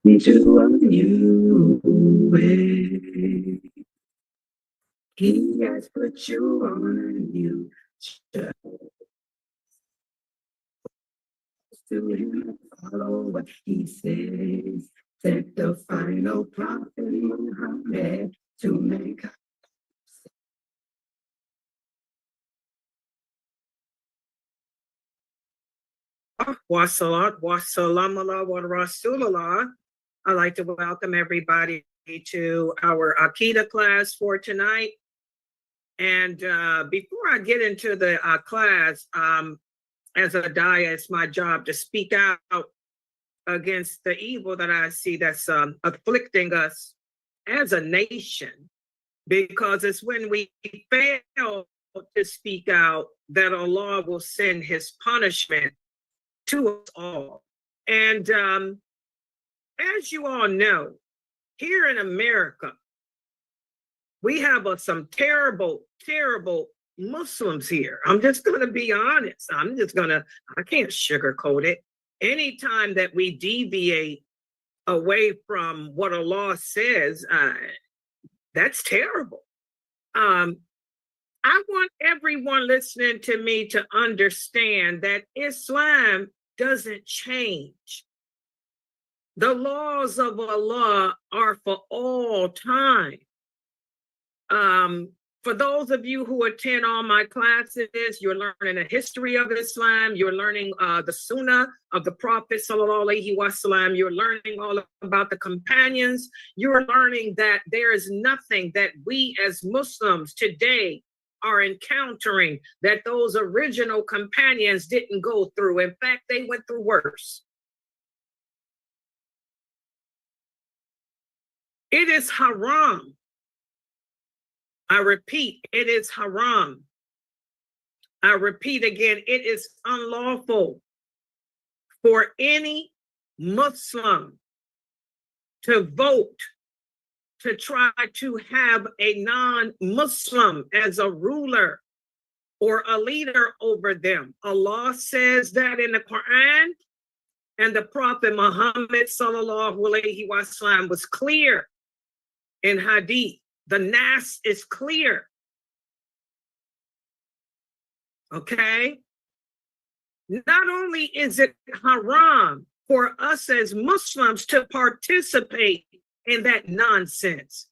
into a new way. He has put you on a new track. To him, follow what he says. Set the final prophet Muhammad to make. Wassalat, wassalamallah, wa rasulallah. I'd like to welcome everybody to our Akida class for tonight. And before I get into the class, as a Daya, it's my job to speak out against the evil that I see that's afflicting us as a nation, because it's when we fail to speak out that Allah will send his punishment to us all. And as you all know, here in America, we have some terrible, terrible Muslims here. I'm just going to be honest. I can't sugarcoat it. Anytime that we deviate away from what Allah says, that's terrible. I want everyone listening to me to understand that Islam doesn't change. The laws of Allah are for all time. For those of you who attend all my classes, you're learning the history of Islam, you're learning the Sunnah of the Prophet Sallallahu Alaihi Wasallam, you're learning all about the companions, you're learning that there is nothing that we as Muslims today are encountering that those original companions didn't go through. In fact, they went through worse. It is haram. I repeat, it is haram. I repeat again, it is unlawful for any Muslim to vote to try to have a non-Muslim as a ruler or a leader over them. Allah says that in the Quran, and the Prophet Muhammad Sallallahu Alaihi Wasallam was clear in Hadith. The Nas is clear. Okay? Not only is it haram for us as Muslims to participate in that nonsense,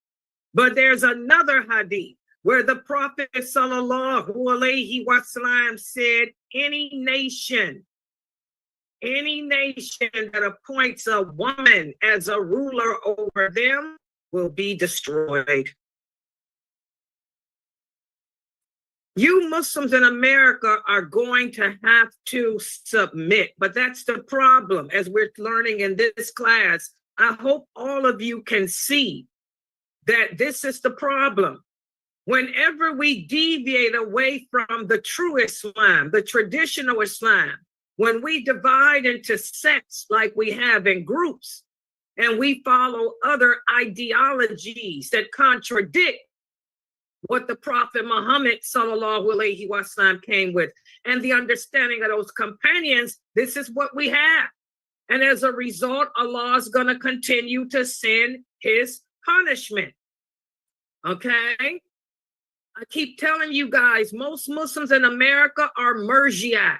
but there's another hadith where the Prophet Sallallahu Alaihi Wasallam said, any nation that appoints a woman as a ruler over them will be destroyed. You Muslims in America are going to have to submit, but that's the problem. As we're learning in this class, I hope all of you can see that this is the problem. Whenever we deviate away from the true Islam, the traditional Islam, when we divide into sects like we have in groups, and we follow other ideologies that contradict what the Prophet Muhammad Sallallahu Alaihi Wasallam came with, and the understanding of those companions, this is what we have. And as a result, Allah is going to continue to send his punishment. Okay? I keep telling you guys, most Muslims in America are Murji'ah.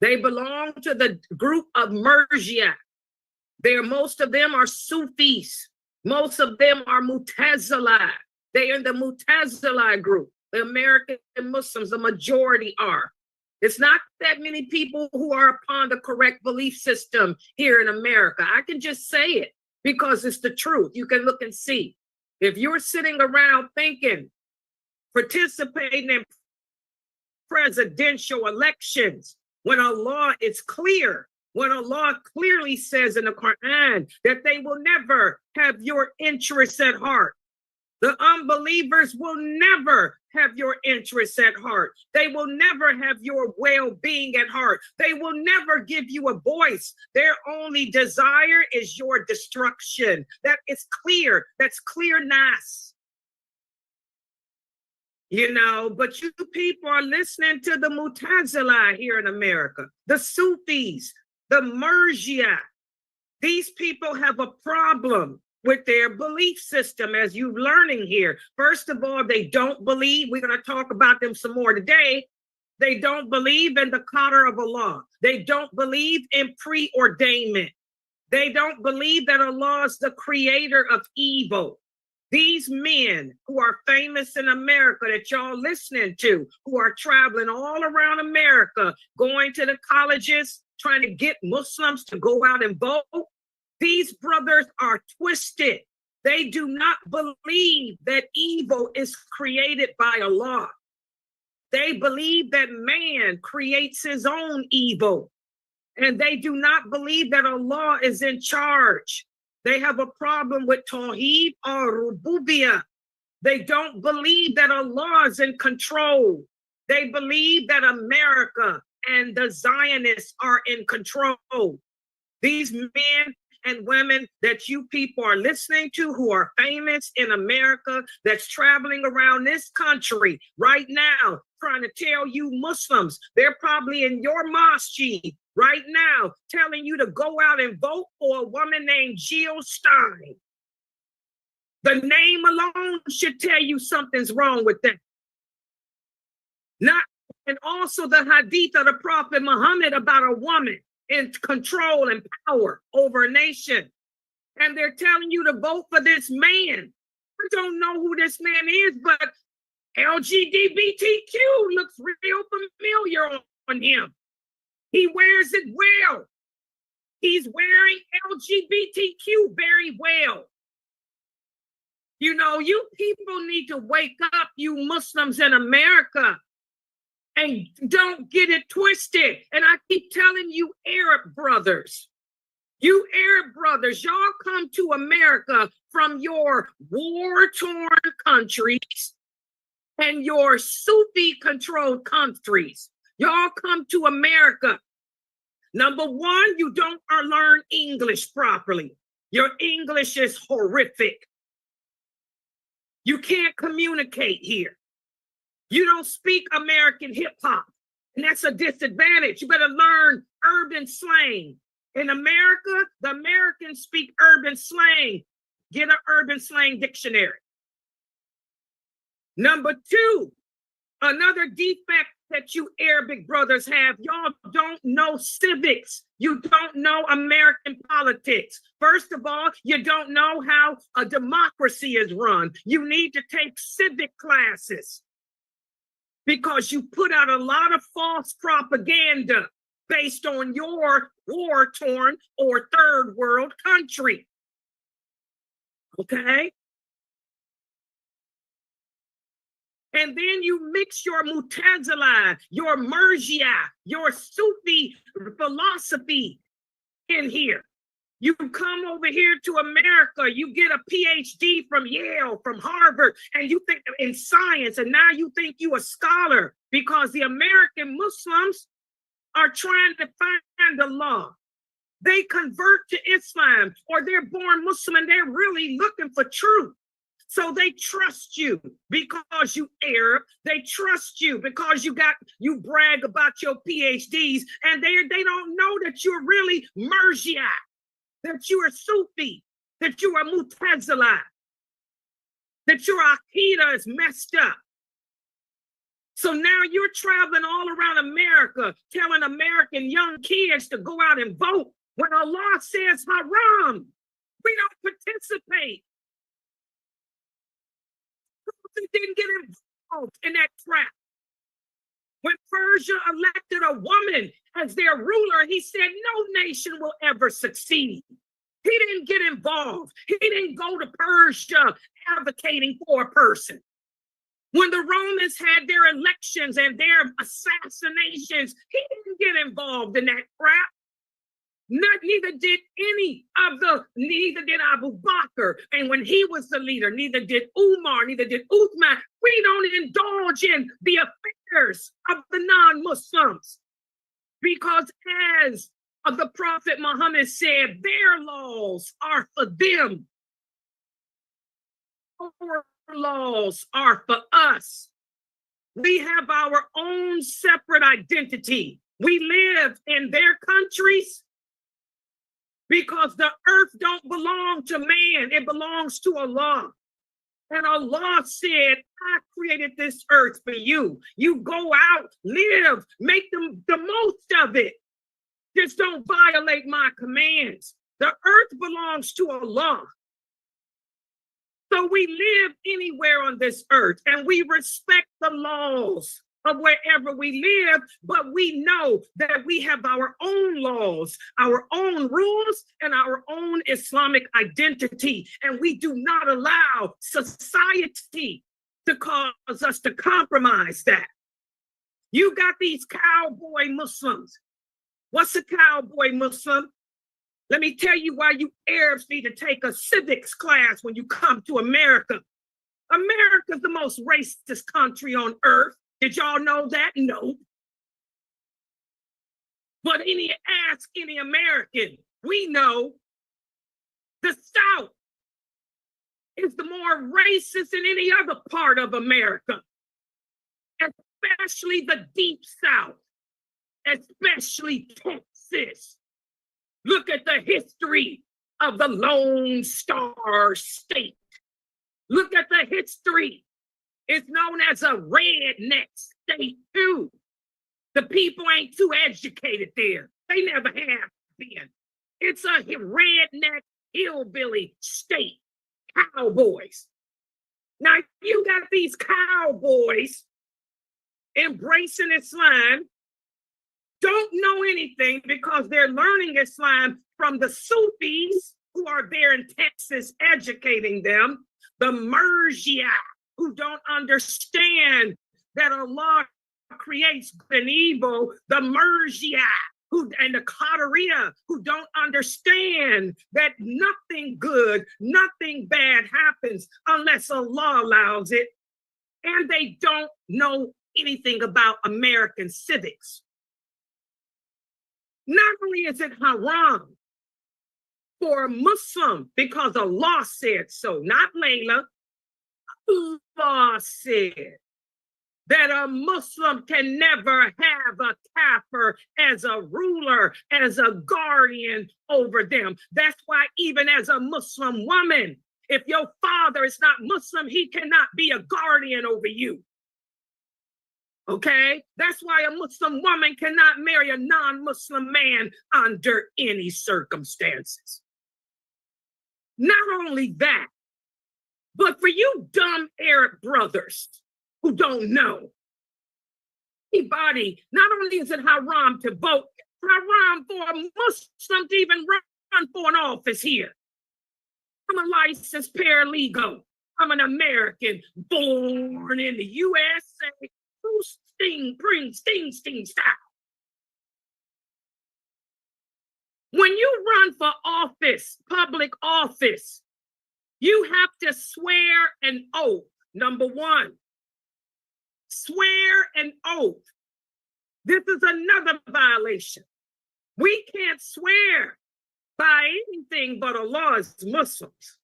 They belong to the group of Murji'ah. Most of them are Sufis. Most of them are Mu'tazila. They are in the Mu'tazila group. The American Muslims, the majority are. It's not that many people who are upon the correct belief system here in America. I can just say it because it's the truth. You can look and see. If you're sitting around thinking, participating in presidential elections, when Allah is clear, when Allah clearly says in the Quran that they will never have your interests at heart. The unbelievers will never have your interests at heart. They will never have your well-being at heart. They will never give you a voice. Their only desire is your destruction. That is clear. That's clear nas. You know, but you people are listening to the Mu'tazila here in America, the Sufis, the Murji'ah. These people have a problem with their belief system, as you're learning here. First of all, they don't believe, we're going to talk about them some more today. They don't believe in the qadar of Allah. They don't believe in preordainment. They don't believe that Allah is the creator of evil. These men who are famous in America that y'all listening to, who are traveling all around America, going to the colleges, trying to get Muslims to go out and vote, these brothers are twisted. They do not believe that evil is created by Allah. They believe that man creates his own evil. And they do not believe that Allah is in charge. They have a problem with Tawheed or Rububiyyah. They don't believe that Allah is in control. They believe that America and the Zionists are in control. These men and women that you people are listening to who are famous in America, that's traveling around this country right now, trying to tell you Muslims, they're probably in your mosque right now, telling you to go out and vote for a woman named Jill Stein. The name alone should tell you something's wrong with that. And also the hadith of the Prophet Muhammad about a woman in control and power over a nation. And they're telling you to vote for this man. I don't know who this man is, but LGBTQ looks real familiar on him. He wears it well. He's wearing LGBTQ very well. You know, you people need to wake up, you Muslims in America, and don't get it twisted. And I keep telling you, Arab brothers, you Arab brothers, y'all come to America from your war-torn countries and your Sufi-controlled countries. Y'all come to America. Number one, you don't learn English properly. Your English is horrific. You can't communicate here. You don't speak American hip hop, and that's a disadvantage. You better learn urban slang. In America, the Americans speak urban slang. Get an urban slang dictionary. Number two, another defect that you Arabic brothers have, y'all don't know civics. You don't know American politics. First of all, you don't know how a democracy is run. You need to take civic classes because you put out a lot of false propaganda based on your war-torn or third world country. Okay? And then you mix your Mu'tazila, your Murji'a, your Sufi philosophy in here. You come over here to America, you get a PhD from Yale, from Harvard, and you think in science, and now you think you a scholar because the American Muslims are trying to find the law. They convert to Islam or they're born Muslim and they're really looking for truth. So they trust you because you Arab. They trust you because you brag about your PhDs, and they don't know that you're really Murji'a, that you are Sufi, that you are Mu'tazila, that your Aqidah is messed up. So now you're traveling all around America, telling American young kids to go out and vote when Allah says haram. We don't participate. They didn't get involved in that trap. When Persia elected a woman as their ruler, he said no nation will ever succeed. He didn't get involved. He didn't go to Persia advocating for a person. When the Romans had their elections and their assassinations, he didn't get involved in that crap. Neither did neither did Abu Bakr. And when he was the leader, neither did Umar, neither did Uthman. We don't indulge in the affairs of the non-Muslims. Because as the Prophet Muhammad said, their laws are for them. Our laws are for us. We have our own separate identity. We live in their countries because the earth don't belong to man. It belongs to Allah. And Allah said, I created this earth for you. You go out, live, make the most of it. Just don't violate my commands. The earth belongs to Allah. So we live anywhere on this earth and we respect the laws of wherever we live, but we know that we have our own laws, our own rules, and our own Islamic identity. And we do not allow society to cause us to compromise that. You got these cowboy Muslims. What's a cowboy Muslim? Let me tell you why you Arabs need to take a civics class when you come to America. America's the most racist country on earth. Did y'all know that? No. But ask any American, we know the South is the more racist than any other part of America, especially the Deep South, especially Texas. Look at the history of the Lone Star State. Look at the history. It's known as a redneck state too. The people ain't too educated there. They never have been. It's a redneck hillbilly state. Cowboys. Now you got these cowboys embracing Islam, don't know anything because they're learning Islam from the Sufis who are there in Texas educating them, the Murjia who don't understand that Allah creates good and evil, the Murjia and the Qadariya who don't understand that nothing good, nothing bad happens unless Allah allows it, and they don't know anything about American civics. Not only is it haram for a Muslim, because Allah said so, not Layla, Allah said that a Muslim can never have a kafir as a ruler, as a guardian over them. That's why even as a Muslim woman, if your father is not Muslim, he cannot be a guardian over you. Okay? That's why a Muslim woman cannot marry a non-Muslim man under any circumstances. Not only that, but for you dumb Arab brothers who don't know, anybody, not only is it haram to vote, it's haram for a Muslim to even run for an office here. I'm a licensed paralegal. I'm an American born in the USA. Sting style. When you run for office, public office, you have to swear an oath. Number one, swear an oath. This is another violation. We can't swear by anything but Allah's Muslims.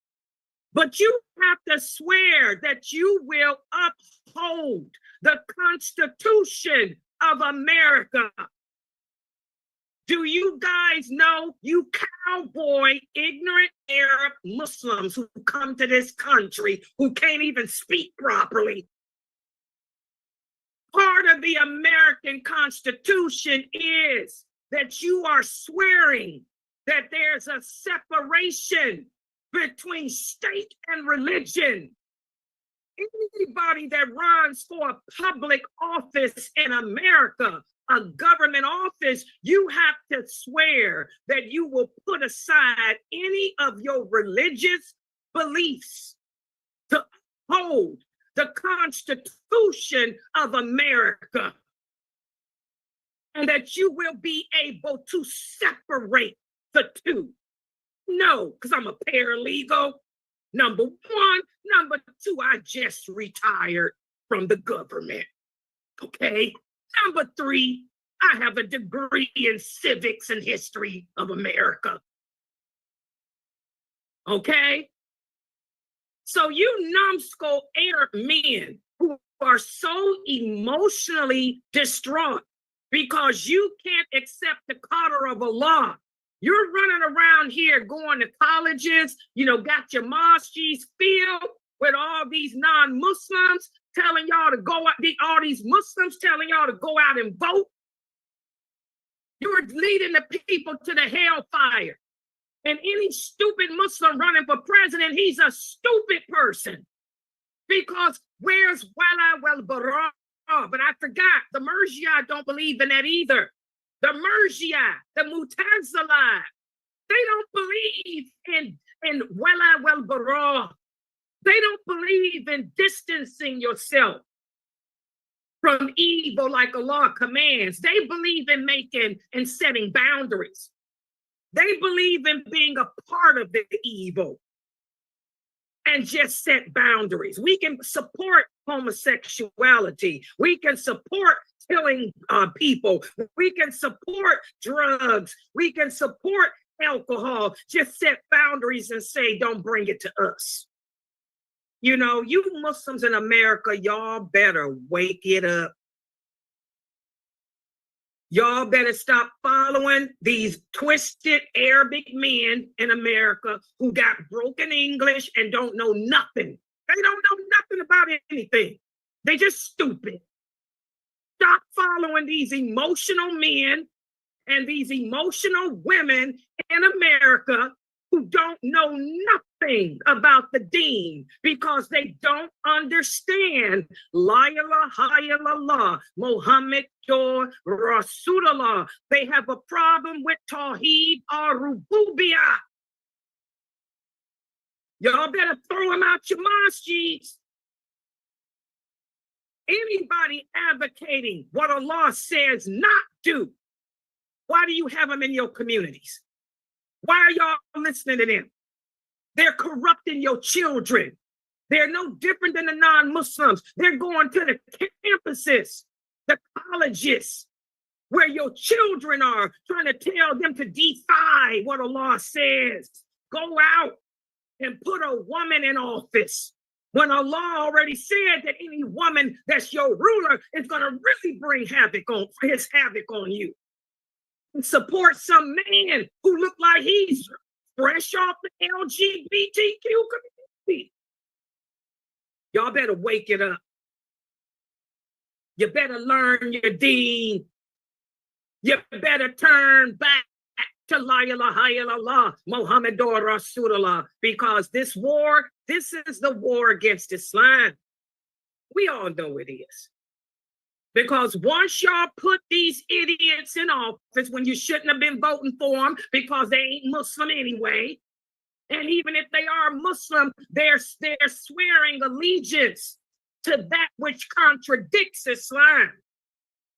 But you have to swear that you will uphold the Constitution of America. Do you guys know, you cowboy, ignorant Arab Muslims who come to this country who can't even speak properly? Part of the American Constitution is that you are swearing that there's a separation between state and religion. Anybody that runs for a public office in America, a government office, you have to swear that you will put aside any of your religious beliefs to uphold the Constitution of America, and that you will be able to separate the two. No, because I'm a paralegal. Number one. Number two, I just retired from the government. Okay. Number three, I have a degree in civics and history of America. Okay. So you numbskull Arab men who are so emotionally distraught because you can't accept the qadr of Allah, You're running around here going to colleges, got your mosques filled with all these non-Muslims telling y'all to go out, all these Muslims telling y'all to go out and vote. You're leading the people to the hellfire. And any stupid Muslim running for president, he's a stupid person. Because where's Wala wal Bara? But I forgot, the Murji'a don't believe in that either. The Murji'a, the Mu'tazila, they don't believe in Wala wal Bara. They don't believe in distancing yourself from evil like Allah commands. They believe in making and setting boundaries. They believe in being a part of the evil and just set boundaries. We can support homosexuality. We can support killing people. We can support drugs. We can support alcohol. Just set boundaries and say, don't bring it to us. You Muslims in America, y'all better wake it up. Y'all better stop following these twisted Arabic men in America who got broken English and don't know nothing. They don't know nothing about anything. They just stupid. Stop following these emotional men and these emotional women in America who don't know nothing about the deen because they don't understand La ilaha illallah, Muhammad Rasulullah. They have a problem with Tawheed ar-Rububiyyah. Y'all better throw them out your mosques. Anybody advocating what Allah says not do, why do you have them in your communities? Why are y'all listening to them? They're corrupting your children. They're no different than the non-Muslims. They're going to the campuses, the colleges, where your children are, trying to tell them to defy what Allah says. Go out and put a woman in office, when Allah already said that any woman that's your ruler is going to really bring havoc on you. And support some man who look like he's fresh off the LGBTQ community. Y'all better wake it up. You better learn your deen. You better turn back to La ilaha illallah, Muhammadur Rasulullah, because this is the war against Islam. We all know it is. Because once y'all put these idiots in office when you shouldn't have been voting for them because they ain't Muslim anyway, and even if they are Muslim, they're swearing allegiance to that which contradicts Islam.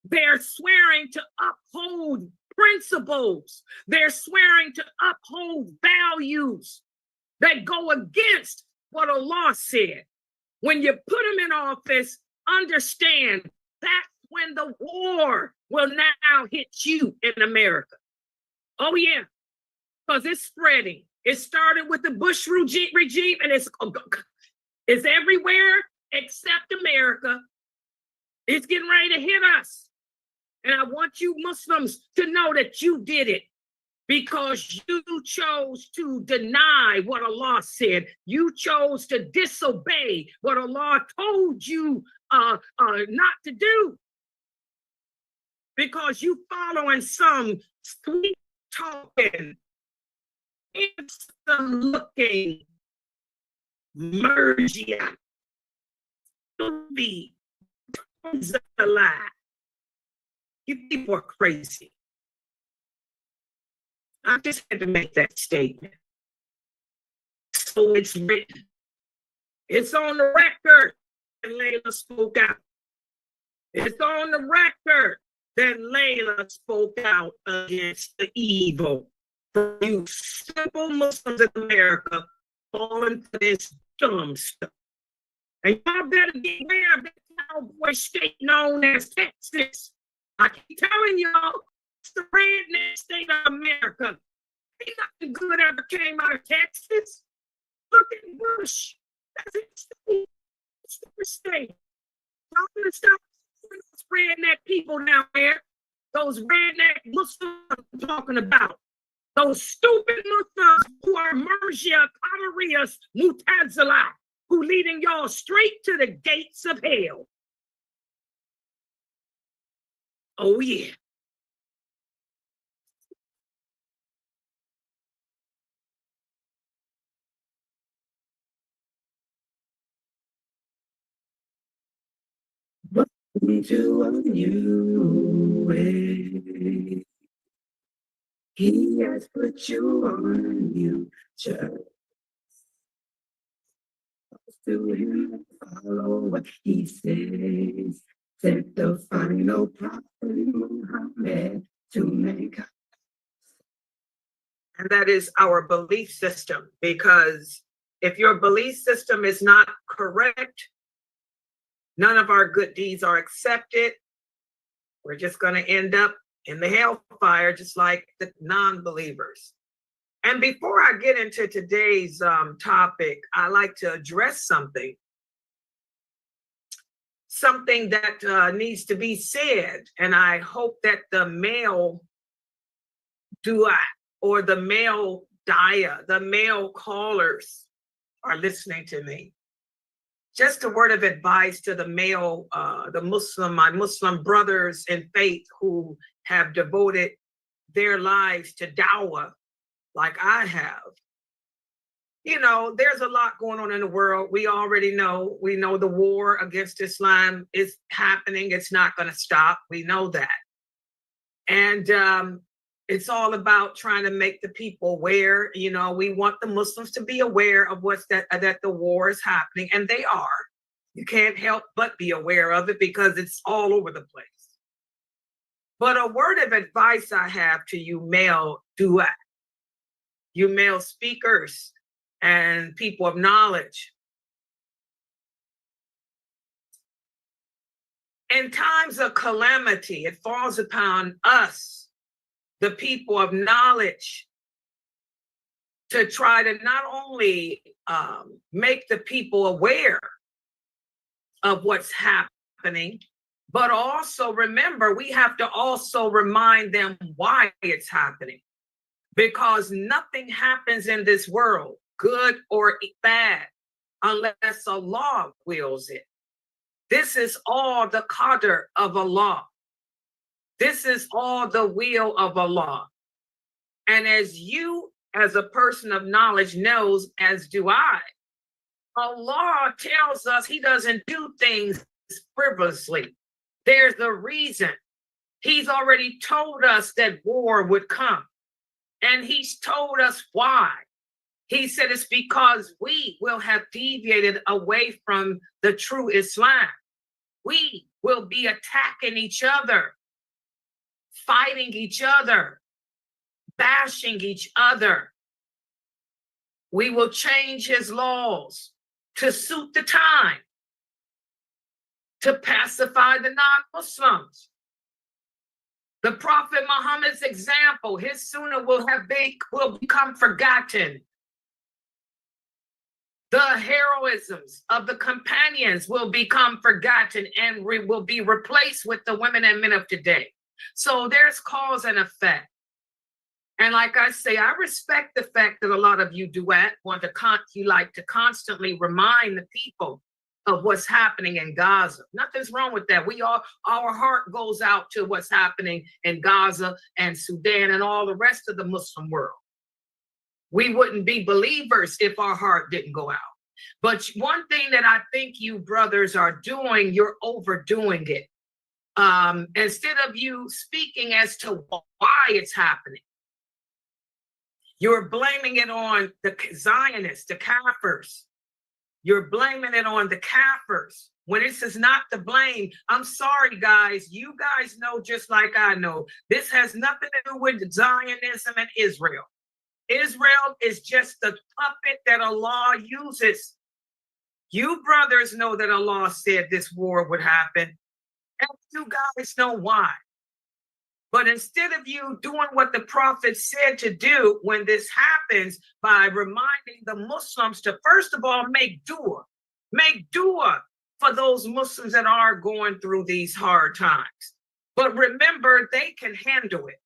They're swearing to uphold principles. They're swearing to uphold values that go against what Allah said. When you put them in office, understand that's when the war will now hit you in America. Oh yeah, because it's spreading. It started with the Bush regime and it's everywhere except America. It's getting ready to hit us. And I want you Muslims to know that you did it because you chose to deny what Allah said. You chose to disobey what Allah told you not to do. Because you following some sweet talking, handsome looking Murji'a. It's a lie. You people are crazy. I just had to make that statement. So it's written. It's on the record that Layla spoke out. It's on the record that Layla spoke out against the evil. For you simple Muslims in America falling for this dumb stuff. And y'all better be aware of the cowboy state known as Texas. I keep telling y'all, it's the redneck state of America. Ain't nothing good ever came out of Texas. Look at Bush. That's his state. It's the state. Y'all gonna stop those redneck people down there. Those redneck Muslims I'm talking about. Those stupid Muslims who are Murjia, Qadariyas, Mutazila, who leading y'all straight to the gates of hell. Oh, yeah. Into a new way. He has put you on a new journey. To him, follow what he says. Set the final prophet Muhammad to mankind. And that is our belief system, because if your belief system is not correct, none of our good deeds are accepted. We're just going to end up in the hellfire, just like the non-believers. And before I get into today's topic, I like to address something that needs to be said. And I hope that the male dua or the male daya, the male callers are listening to me. Just a word of advice to the male, my Muslim brothers in faith who have devoted their lives to dawah like I have. You know, there's a lot going on in the world. We already know. We know the war against Islam is happening. It's not going to stop. We know that. And it's all about trying to make the people aware. You know, we want the Muslims to be aware of that the war is happening, and they are. You can't help but be aware of it because it's all over the place. But a word of advice I have to you male duat, you male speakers and people of knowledge. In times of calamity, it falls upon us, the people of knowledge, to try to not only make the people aware of what's happening, but also remember, we have to also remind them why it's happening. Because nothing happens in this world, good or bad, unless Allah wills it. This is all the qadr of Allah. This is all the will of Allah. And as you, as a person of knowledge, knows, as do I, Allah tells us he doesn't do things frivolously. There's a reason. He's already told us that war would come. And he's told us why. He said it's because we will have deviated away from the true Islam. We will be attacking each other, fighting each other, bashing each other. We will change his laws to suit the time, to pacify the non-Muslims. The Prophet Muhammad's example, his sunnah will become forgotten. The heroisms of the companions will become forgotten and will be replaced with the women and men of today. So there's cause and effect. And like I say, I respect the fact that a lot of you duet you like to constantly remind the people of what's happening in Gaza. Nothing's wrong with that. Our heart goes out to what's happening in Gaza and Sudan and all the rest of the Muslim world. We wouldn't be believers if our heart didn't go out. But one thing that I think you brothers are doing, you're overdoing it. Instead of you speaking as to why it's happening, you're blaming it on the Zionists, the Kafirs. You're blaming it on the Kafirs when this is not the blame. I'm sorry, guys. You guys know just like I know. This has nothing to do with Zionism and Israel. Israel is just the puppet that Allah uses. You brothers know that Allah said this war would happen. And you guys know why. But instead of you doing what the Prophet said to do when this happens, by reminding the Muslims to, first of all, make dua for those Muslims that are going through these hard times. But remember, they can handle it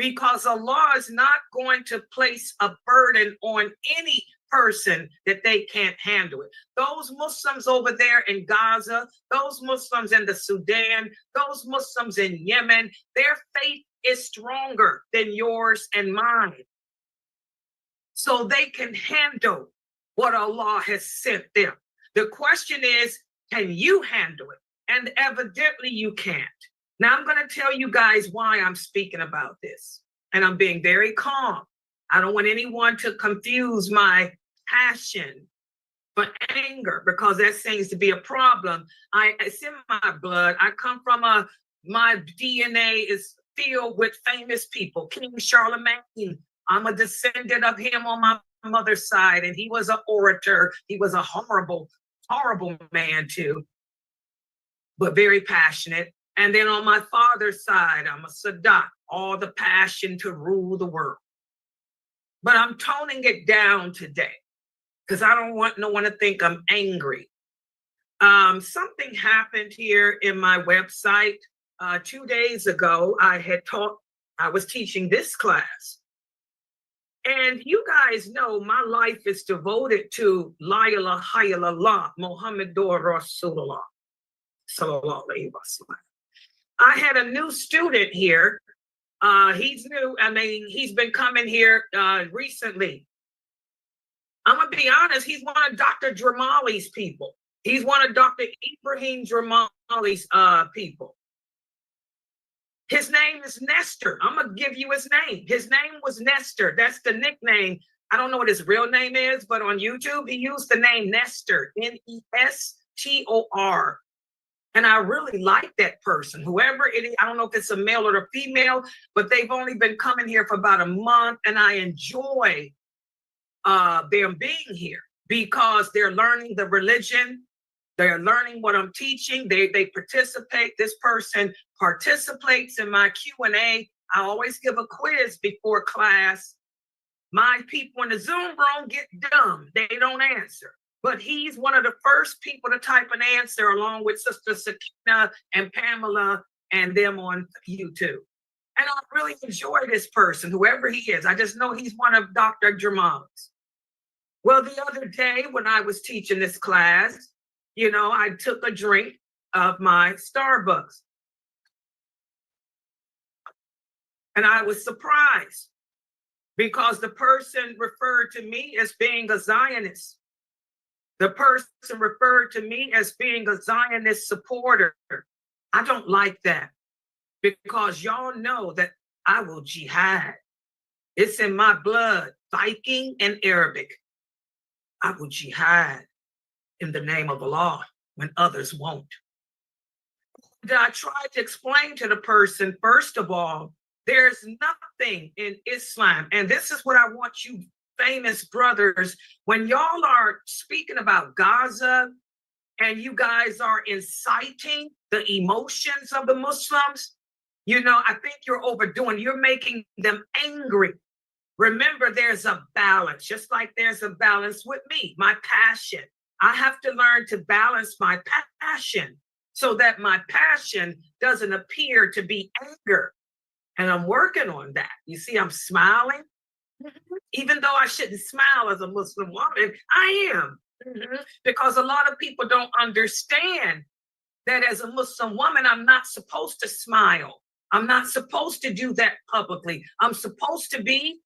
because Allah is not going to place a burden on any person that they can't handle it. Those Muslims over there in Gaza, those Muslims in the Sudan, those Muslims in Yemen, their faith is stronger than yours and mine. So they can handle what Allah has sent them. The question is, can you handle it? And evidently you can't. Now I'm going to tell you guys why I'm speaking about this. And I'm being very calm. I don't want anyone to confuse my passion for anger, because that seems to be a problem. It's in my blood. I come from my DNA is filled with famous people. King Charlemagne, I'm a descendant of him on my mother's side, and he was an orator. He was a horrible, horrible man too, but very passionate. And then on my father's side, I'm a Sadat, all the passion to rule the world. But I'm toning it down today because I don't want no one to think I'm angry. Something happened here in my website 2 days ago. I was teaching this class. And you guys know my life is devoted to La ilaha illallah, Muhammadur Rasulullah, sallallahu alaihi wasallam. I had a new student here. He's new. I mean, he's been coming here recently. I'm gonna be honest, he's one of Dr. Dramali's people. He's one of Dr. Ibrahim Dramali's people. His name is Nestor. I'm gonna give you his name. His name was Nestor. That's the nickname. I don't know what his real name is, but on YouTube, he used the name Nestor, Nestor. And I really like that person, whoever it is. I don't know if it's a male or a female, but they've only been coming here for about a month, and I enjoy them being here because they're learning the religion. They're learning what I'm teaching. They participate. This person participates in my Q&A. I always give a quiz before class. My people in the Zoom room get dumb. They don't answer. But he's one of the first people to type an answer, along with Sister Sakina and Pamela and them on YouTube. And I really enjoy this person, whoever he is. I just know he's one of Dr. Jamal's. Well, the other day when I was teaching this class, you know, I took a drink of my Starbucks. And I was surprised because the person referred to me as being a Zionist. The person referred to me as being a Zionist supporter. I don't like that because y'all know that I will jihad. It's in my blood, Viking and Arabic. I will jihad in the name of Allah when others won't. I tried to explain to the person, first of all, there's nothing in Islam, and this is what I want you famous brothers, when y'all are speaking about Gaza and you guys are inciting the emotions of the Muslims, you know, I think you're overdoing, you're making them angry. Remember, there's a balance, just like there's a balance with me, my passion. I have to learn to balance my passion so that my passion doesn't appear to be anger. And I'm working on that. You see, I'm smiling. Even though I shouldn't smile as a Muslim woman, I am. Because a lot of people don't understand that as a Muslim woman, I'm not supposed to smile. I'm not supposed to do that publicly. I'm supposed to be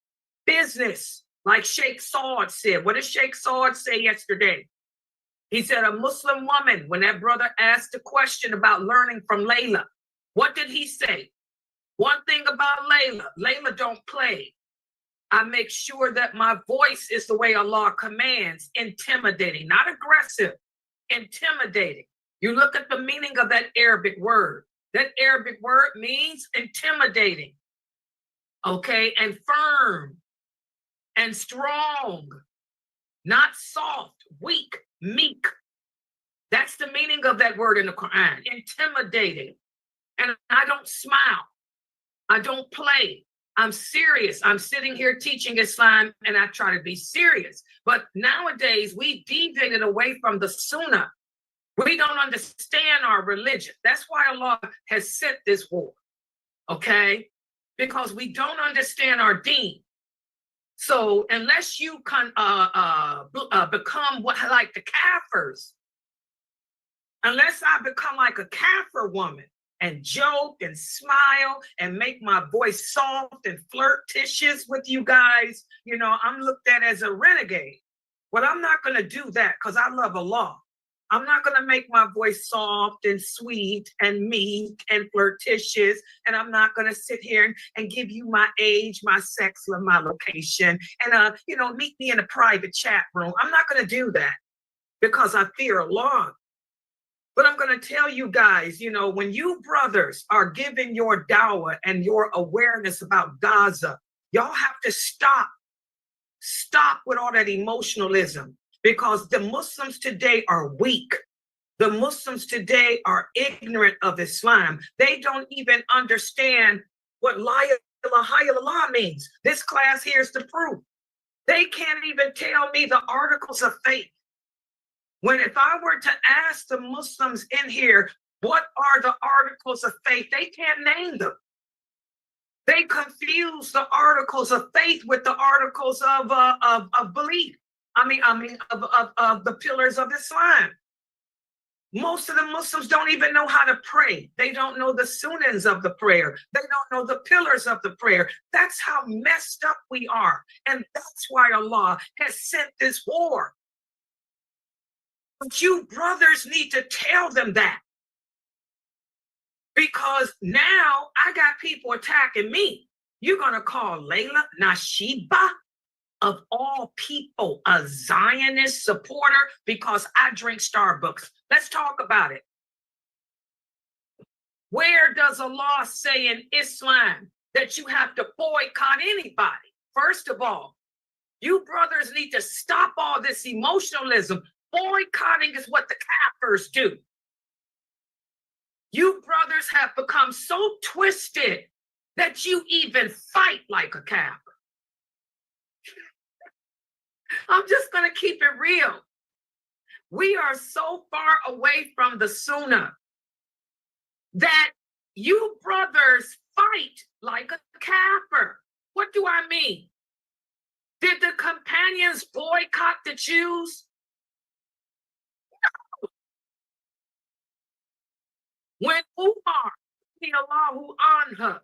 business, like Sheikh Saud said. What did Sheikh Saud say yesterday? He said, a Muslim woman, when that brother asked a question about learning from Layla, what did he say? One thing about Layla don't play. I make sure that my voice is the way Allah commands, intimidating, not aggressive, intimidating. You look at the meaning of that Arabic word. That Arabic word means intimidating, okay, and firm and strong, not soft, weak, meek. That's the meaning of that word in the Quran, intimidating. And I don't smile. I don't play. I'm serious. I'm sitting here teaching Islam and I try to be serious. But nowadays we deviated away from the Sunnah. We don't understand our religion. That's why Allah has sent this war. Okay? because we don't understand our deen. So unless you can become what like the Kafirs, unless I become like a Kafir woman and joke and smile and make my voice soft and flirtatious with you guys, you know, I'm looked at as a renegade. Well, I'm not going to do that because I love Allah. I'm not going to make my voice soft and sweet and meek and flirtatious. And I'm not going to sit here and give you my age, my sex, or my location. And, you know, meet me in a private chat room. I'm not going to do that because I fear Allah. But I'm going to tell you guys, you know, when you brothers are giving your dawah and your awareness about Gaza, y'all have to stop. Stop with all that emotionalism, because the Muslims today are weak. The Muslims today are ignorant of Islam. They don't even understand what la ilaha illallah means. This class here is the proof. They can't even tell me the articles of faith. When if I were to ask the Muslims in here, what are the articles of faith? They can't name them. They confuse the articles of faith with the articles of belief. I mean, of the pillars of Islam. Most of the Muslims don't even know how to pray. They don't know the sunans of the prayer. They don't know the pillars of the prayer. That's how messed up we are. And that's why Allah has sent this war. But you brothers need to tell them that. Because now I got people attacking me. You're going to call Layla Nashiba, of all people, a Zionist supporter because I drink Starbucks. Let's talk about it. Where does Allah say in Islam that you have to boycott anybody? First of all, you brothers need to stop all this emotionalism. Boycotting is what the Kafirs do. You brothers have become so twisted that you even fight like a Kafir. I'm just going to keep it real. We are so far away from the Sunnah that you brothers fight like a Kafir. What do I mean? Did the companions boycott the Jews? When Umar, Allahu anha,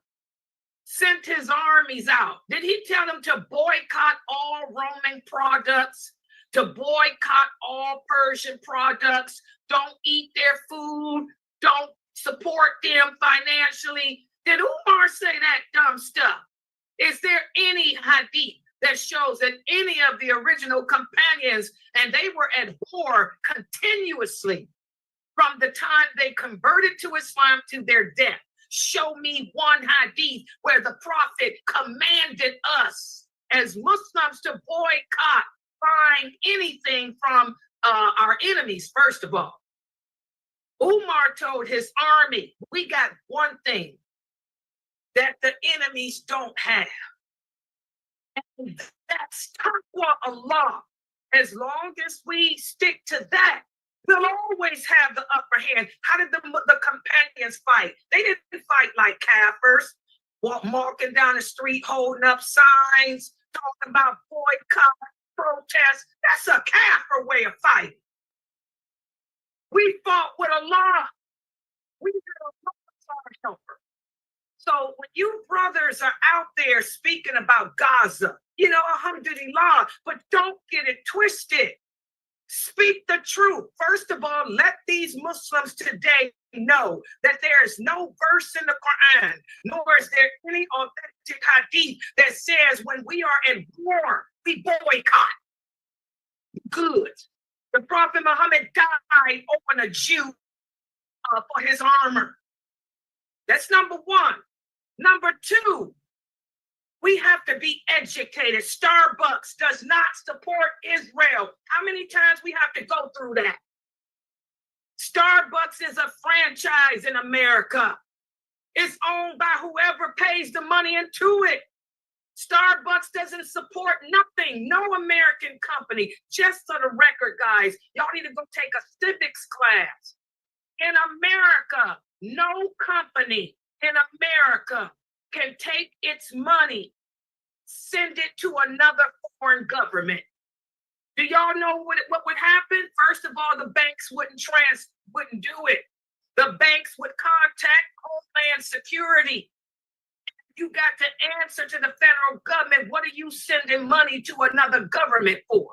sent his armies out, did he tell them to boycott all Roman products, to boycott all Persian products, don't eat their food, don't support them financially? Did Umar say that dumb stuff? Is there any hadith that shows that any of the original companions, and they were at war continuously from the time they converted to Islam to their death? Show me one hadith where the Prophet commanded us as Muslims to boycott, buying anything from our enemies, first of all. Umar told his army, we got one thing that the enemies don't have. And that's taqwa Allah. As long as we stick to that, we'll always have the upper hand. How did the companions fight? They didn't fight like Kafirs, walking down the street, holding up signs, talking about boycott, protest. That's a Kafir way of fighting. We fought with Allah. We did a helper. So when you brothers are out there speaking about Gaza, you know, alhamdulillah, but don't get it twisted. Speak the truth. First of all, let these Muslims today know that there is no verse in the Quran, nor is there any authentic hadith that says when we are in war, we boycott. Good. The Prophet Muhammad died over a Jew for his armor. That's number one. Number two, we have to be educated. Starbucks does not support Israel. How many times we have to go through that? Starbucks is a franchise in America. It's owned by whoever pays the money into it. Starbucks doesn't support nothing, no American company. Just for the record, guys, y'all need to go take a civics class. In America, no company in America can take its money, send it to another foreign government. Do y'all know what would happen? First of all, the banks wouldn't do it. The banks would contact Homeland Security. You got to answer to the federal government. What are you sending money to another government for?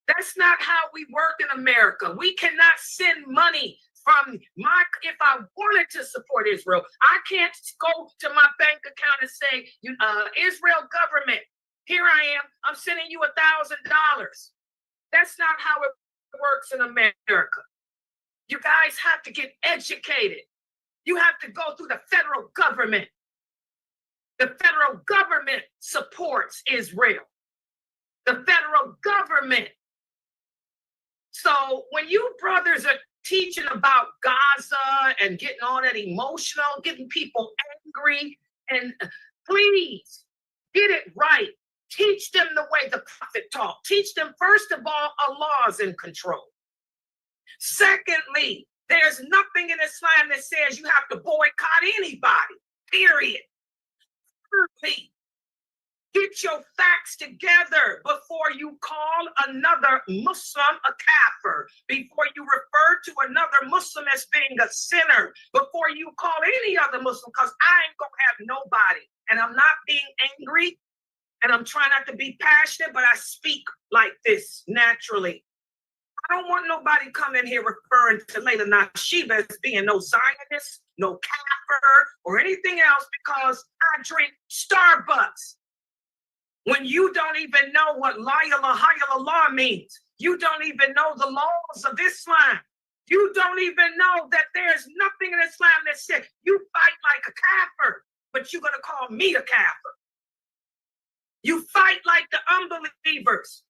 That's not how we work in America. We cannot send money from if I wanted to support Israel, I can't go to my bank account and say, Israel government, here I am, I'm sending you $1,000. That's not how it works in America. You guys have to get educated. You have to go through the federal government. The federal government supports Israel. The federal government. So when you brothers are teaching about Gaza and getting all that emotional, getting people angry, and please get it right. Teach them the way the prophet taught. Teach them, first of all, Allah's in control. Secondly, there's nothing in Islam that says you have to boycott anybody, period. Thirdly, get your facts together before you call another Muslim a kafir, before you refer to another Muslim as being a sinner, before you call any other Muslim, because I ain't gonna have nobody. And I'm not being angry, and I'm trying not to be passionate, but I speak like this naturally. I don't want nobody coming here referring to Layla Nashiba as being no Zionist, no kafir, or anything else because I drink Starbucks. When you don't even know what la ilaha illallah means, you don't even know the laws of Islam. You don't even know that there's nothing in Islam that says you fight like a kafir, but you're going to call me a kafir. You fight like the unbelievers.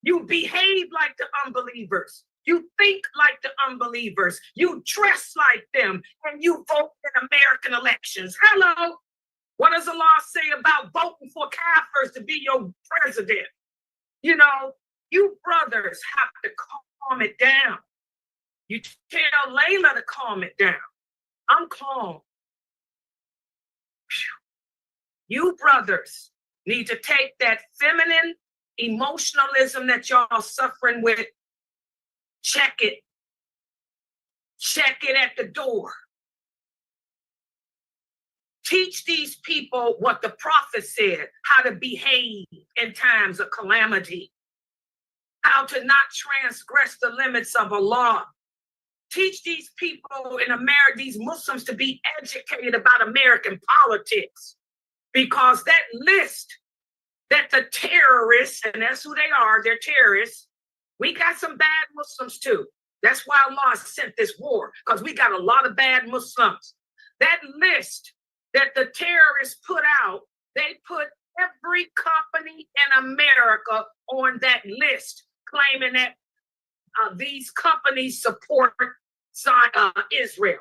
You behave like the unbelievers. You think like the unbelievers. You dress like them, and you vote in American elections. Hello. What does Allah say about voting for kafirs to be your president? You know, you brothers have to calm it down. You tell Layla to calm it down. I'm calm. You brothers need to take that feminine emotionalism that y'all suffering with, check it. Check it at the door. Teach these people what the prophet said, how to behave in times of calamity, how to not transgress the limits of Allah. Teach these people in America, these Muslims, to be educated about American politics, because that list that the terrorists, and that's who they are, they're terrorists. We got some bad Muslims too. That's why Allah sent this war, because we got a lot of bad Muslims. That list that the terrorists put out, they put every company in America on that list, claiming that these companies support Israel.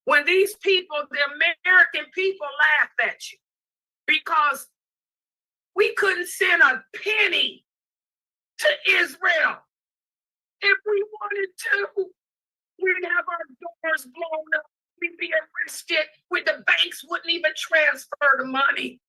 When these people, the American people, laugh at you because we couldn't send a penny to Israel. If we wanted to, we'd have our doors blown up. We'd be arrested. The banks wouldn't even transfer the money.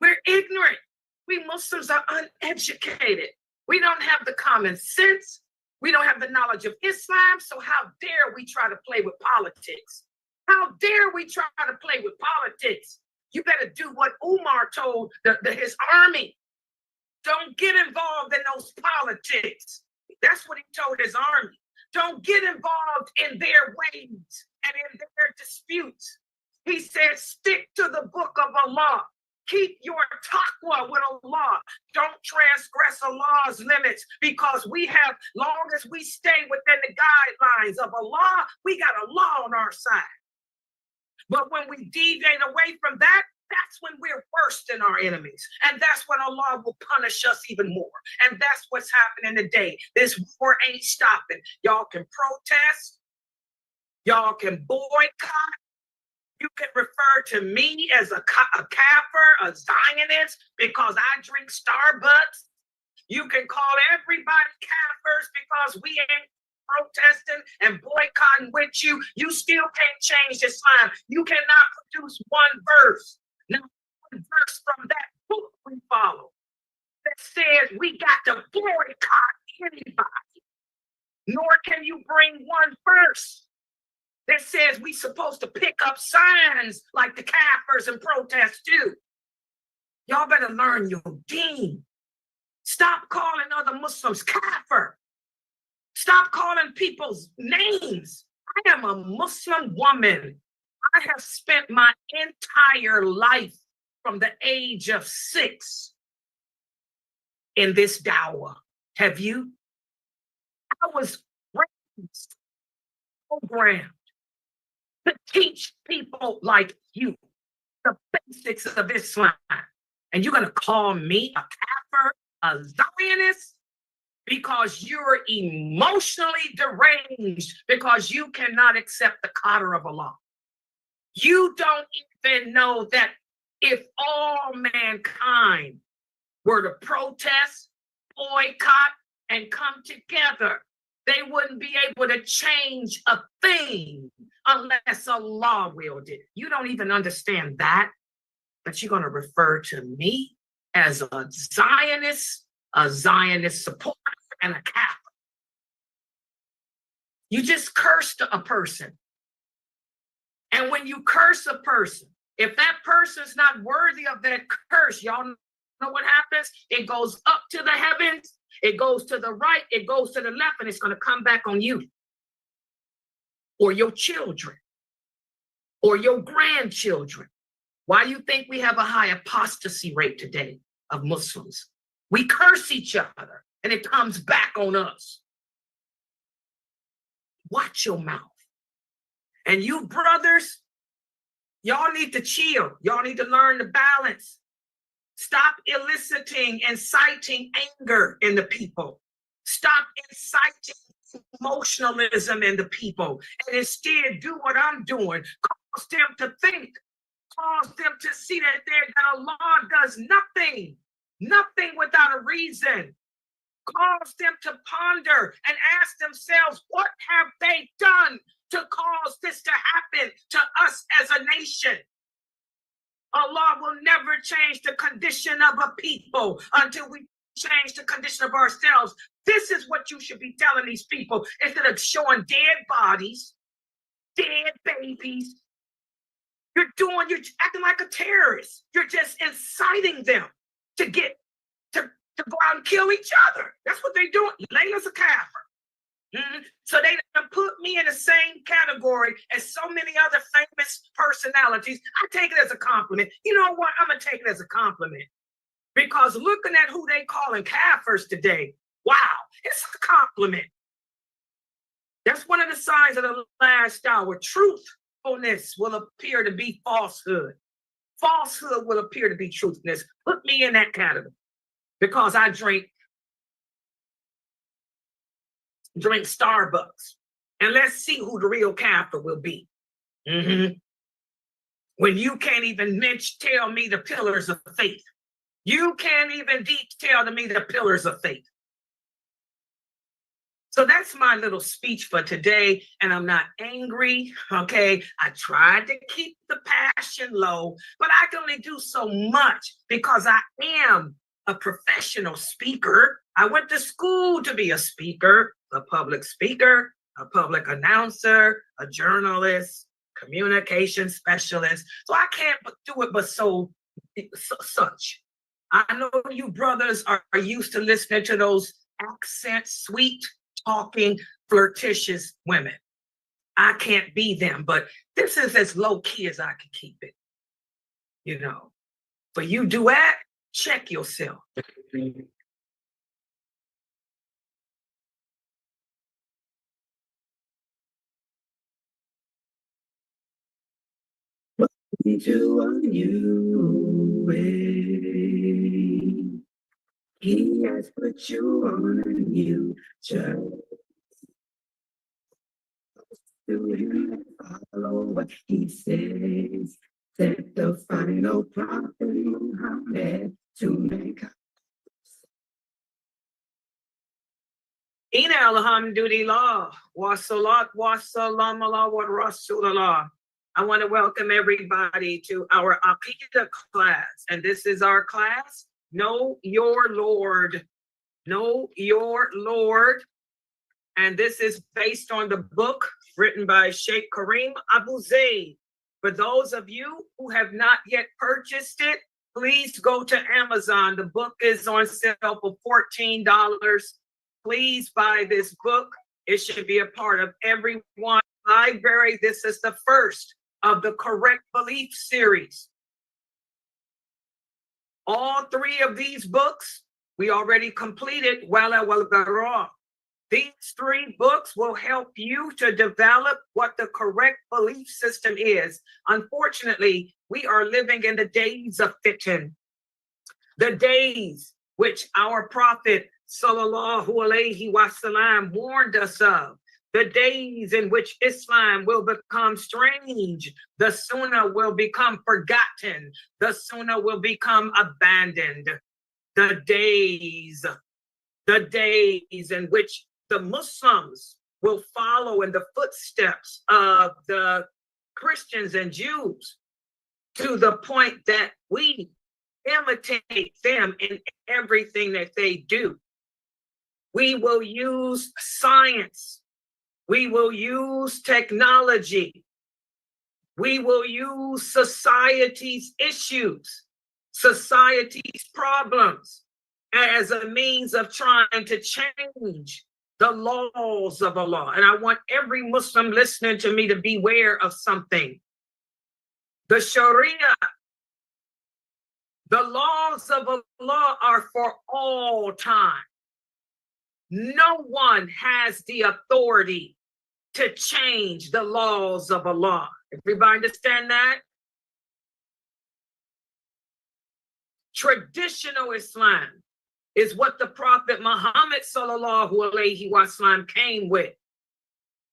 We're ignorant. We Muslims are uneducated. We don't have the common sense. We don't have the knowledge of Islam. So how dare we try to play with politics? How dare we try to play with politics? You better do what Umar told his army. Don't get involved in those politics. That's what he told his army. Don't get involved in their ways and in their disputes. He said, stick to the book of Allah. Keep your taqwa with Allah. Don't transgress Allah's limits, because we have, long as we stay within the guidelines of Allah, we got Allah on our side. But when we deviate away from that, that's when we're worse than our enemies. And that's when Allah will punish us even more. And that's what's happening today. This war ain't stopping. Y'all can protest. Y'all can boycott. You can refer to me as a kafir, a Zionist, because I drink Starbucks. You can call everybody kafirs because we ain't protesting and boycotting with you, you still can't change Islam. You cannot produce one verse, not one verse from that book we follow that says we got to boycott anybody. Nor can you bring one verse that says we supposed to pick up signs like the Kafirs and protests do. Y'all better learn your deen. Stop calling other Muslims kafir. Stop calling people's names. I am a Muslim woman. I have spent my entire life from the age of 6 in this dawah. Have you? I was raised, programmed to teach people like you the basics of Islam. And you're going to call me a kafir, a Zionist, because you're emotionally deranged, because you cannot accept the qadr of Allah. You don't even know that if all mankind were to protest, boycott, and come together, they wouldn't be able to change a thing unless Allah willed it. You don't even understand that, but you're going to refer to me as a Zionist supporter, and a Catholic. You just cursed a person. And when you curse a person, if that person's not worthy of that curse, y'all know what happens? It goes up to the heavens, it goes to the right, it goes to the left, and it's going to come back on you or your children or your grandchildren. Why do you think we have a high apostasy rate today of Muslims? We curse each other and it comes back on us. Watch your mouth. And you brothers, y'all need to chill. Y'all need to learn the balance. Stop eliciting, inciting anger in the people. Stop inciting emotionalism in the people. And instead do what I'm doing. Cause them to think. Cause them to see that Allah does nothing without a reason. Cause them to ponder and ask themselves, what have they done to cause this to happen to us as a nation? Allah will never change the condition of a people until we change the condition of ourselves. This is what you should be telling these people instead of showing dead bodies, dead babies. You're acting like a terrorist. You're just inciting them to go out and kill each other. That's what they're doing. Layla's a kafir. So they put me in the same category as so many other famous personalities. I take it as a compliment. You know what? I'm going to take it as a compliment. Because looking at who they calling kafirs today, wow, it's a compliment. That's one of the signs of the last hour. Truthfulness will appear to be falsehood. Falsehood will appear to be truthfulness. Put me in that category. Because I drink Starbucks. And let's see who the real kafir will be. When you can't even tell me the pillars of faith. You can't even detail to me the pillars of faith. So that's my little speech for today. And I'm not angry, okay? I tried to keep the passion low, but I can only do so much because I am a professional speaker. I went to school to be a speaker, a public speaker, a public announcer, a journalist, communication specialist. So I can't do it but such. I know you brothers are used to listening to those accent, sweet talking, flirtatious women. I can't be them, but this is as low key as I can keep it. You know, for you duet, check yourself. To a new way. He has put you on a new journey. To him follow what he says. Set the final prophet Muhammad to mankind. Ina alhamdulillah, wa salat wa salam ala wa rasulallah. I want to welcome everybody to our Aqidah class. And this is our class, Know Your Lord. Know Your Lord. And this is based on the book written by Sheikh Kareem Abu Zaid. For those of you who have not yet purchased it, please go to Amazon. The book is on sale for $14. Please buy this book. It should be a part of everyone's library. This is the first of the Correct Belief series. All three of these books, we already completed Wala wal Bara. These three books will help you to develop what the correct belief system is. Unfortunately, we are living in the days of fitan, the days which our Prophet Sallallahu Alaihi Wasallam warned us of, the days in which Islam will become strange, the Sunnah will become forgotten, the Sunnah will become abandoned. The days in which the Muslims will follow in the footsteps of the Christians and Jews to the point that we imitate them in everything that they do. We will use science. We will use technology. We will use society's issues, society's problems as a means of trying to change the laws of Allah. And I want every Muslim listening to me to beware of something. The Sharia, the laws of Allah are for all time. No one has the authority to change the laws of Allah. Everybody understand that? Traditional Islam is what the Prophet Muhammad Sallallahu Alaihi Wasallam came with.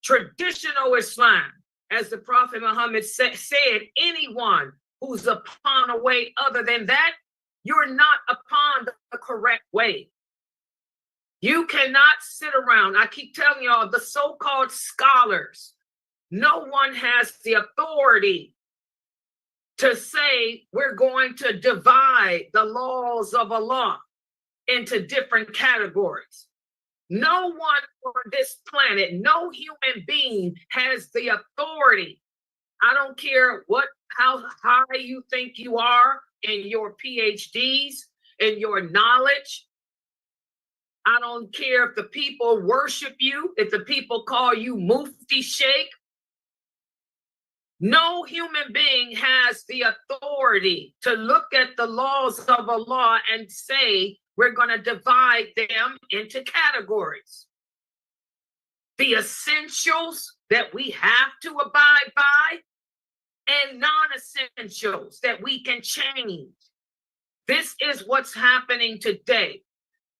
Traditional Islam, as the Prophet Muhammad said, anyone who's upon a way other than that, you're not upon the correct way. You cannot sit around. I keep telling y'all, the so-called scholars, no one has the authority to say we're going to divide the laws of Allah into different categories. No one on this planet, no human being has the authority. I don't care how high you think you are in your PhDs, in your knowledge. I don't care if the people worship you, if the people call you Mufti Sheikh. No human being has the authority to look at the laws of Allah and say, we're going to divide them into categories. The essentials that we have to abide by and non-essentials that we can change. This is what's happening today.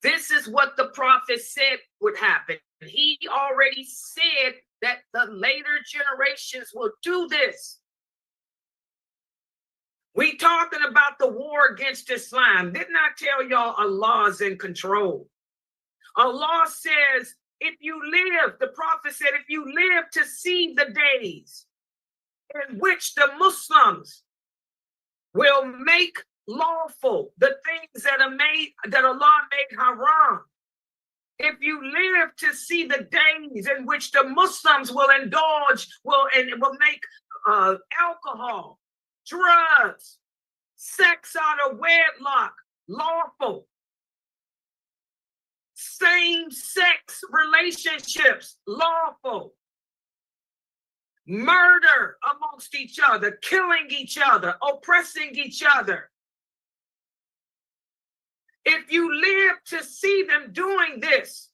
This is what the Prophet said would happen. He already said that the later generations will do this. We talking about the war against Islam. Didn't I tell y'all Allah's in control? Allah says, if you live, the Prophet said, if you live to see the days in which the Muslims will make lawful the things that Allah made haram. If you live to see the days in which the Muslims will indulge, will make alcohol, drugs, sex out of wedlock lawful, same-sex relationships lawful, murder amongst each other, killing each other, oppressing each other. If you live to see them doing this,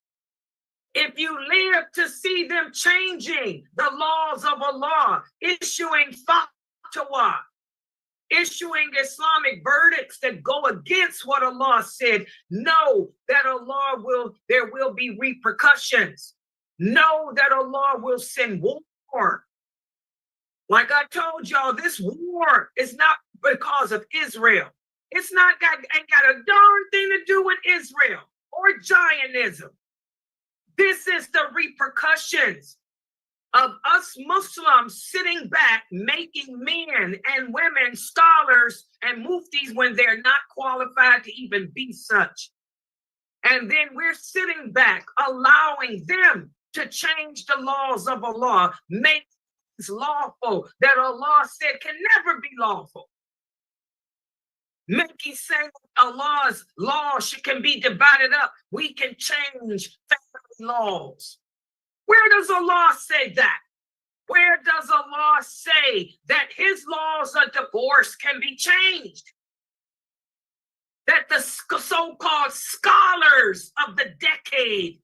if you live to see them changing the laws of Allah, issuing fatwa, issuing Islamic verdicts that go against what Allah said, know that there will be repercussions. Know that Allah will send war. Like I told y'all, this war is not because of Israel. Ain't got a darn thing to do with Israel or Zionism. This is the repercussions of us Muslims sitting back, making men and women scholars and muftis when they're not qualified to even be such. And then we're sitting back, allowing them to change the laws of Allah, make things lawful that Allah said can never be lawful. Making saying Allah's laws can be divided up. We can change family laws. Where does Allah say that? Where does Allah say that his laws of divorce can be changed? That the so-called scholars of the decade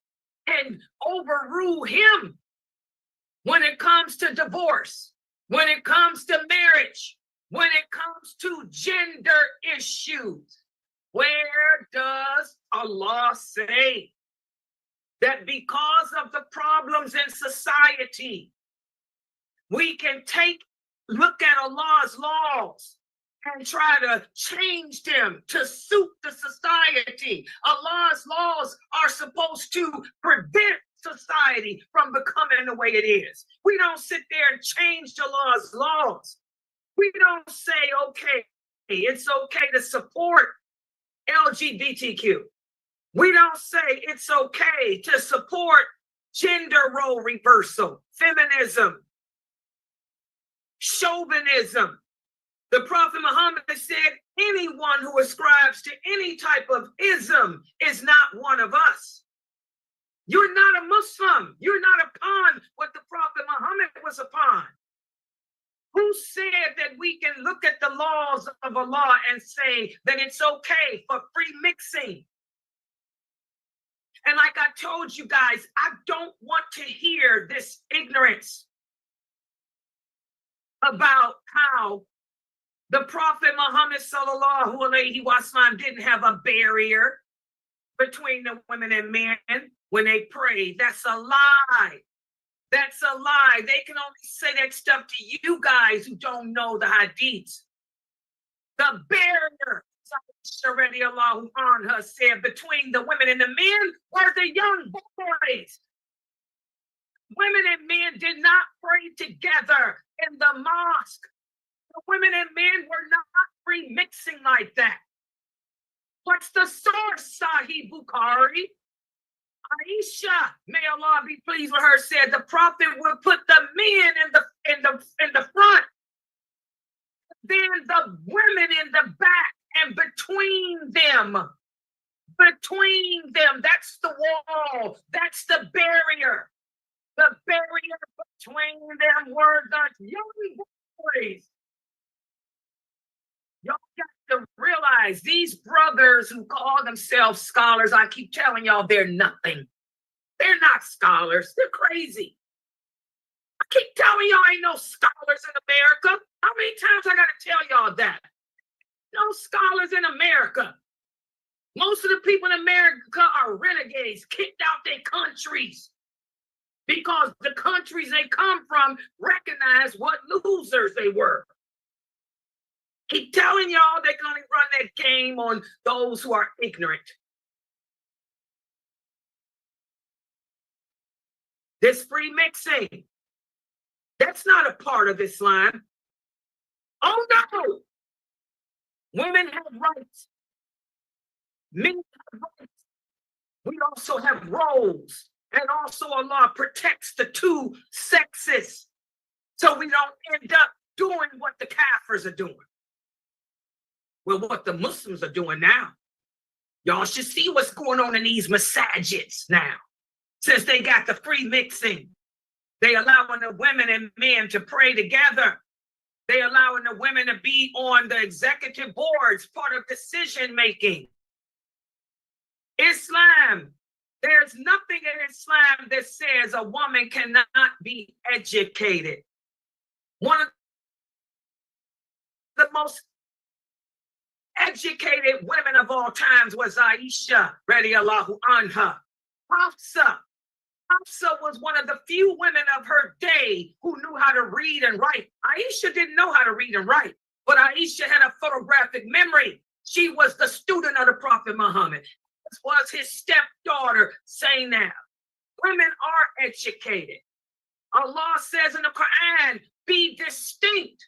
can overrule him when it comes to divorce, when it comes to marriage, when it comes to gender issues? Where does Allah say that because of the problems in society, we can look at Allah's laws and try to change them to suit the society? Allah's laws are supposed to prevent society from becoming the way it is. We don't sit there and change Allah's laws. We don't say, okay, it's okay to support LGBTQ. We don't say it's okay to support gender role reversal, feminism, chauvinism. The Prophet Muhammad said, anyone who ascribes to any type of ism is not one of us. You're not a Muslim. You're not upon what the Prophet Muhammad was upon. Who said that we can look at the laws of Allah and say that it's okay for free mixing? And like I told you guys, I don't want to hear this ignorance about how the Prophet Muhammad sallallahu alaihi wasallam didn't have a barrier between the women and men when they prayed. That's a lie. That's a lie. They can only say that stuff to you guys who don't know the hadiths. The barrier, Sharadi Allahu anha said, between the women and the men were the young boys. Women and men did not pray together in the mosque. The women and men were not free mixing like that. What's the source, Sahih Bukhari? Aisha, may Allah be pleased with her, said the Prophet would put the men in the front, then the women in the back, and between them, that's the wall, that's the barrier. The barrier between them were the young boys. Y'all got to realize these brothers who call themselves scholars, I keep telling y'all they're nothing. They're not scholars. They're crazy. I keep telling y'all ain't no scholars in America. How many times I got to tell y'all that? No scholars in America. Most of the people in America are renegades, kicked out their countries because the countries they come from recognize what losers they were. Keep telling y'all they can only run that game on those who are ignorant. This free mixing, that's not a part of Islam. Oh no! Women have rights. Men have rights. We also have roles. And also Allah protects the two sexes so we don't end up doing what the Kafirs are doing. Well, what the Muslims are doing now. Y'all should see what's going on in these masajids now. Since they got the free mixing, they allowing the women and men to pray together. They allowing the women to be on the executive boards, part of decision making. Islam, there's nothing in Islam that says a woman cannot be educated. One of the most educated women of all times was Aisha, radiallahu anha. Hafsa was one of the few women of her day who knew how to read and write. Aisha didn't know how to read and write, but Aisha had a photographic memory. She was the student of the Prophet Muhammad. This was his stepdaughter, Zainab. Women are educated. Allah says in the Quran, be distinct,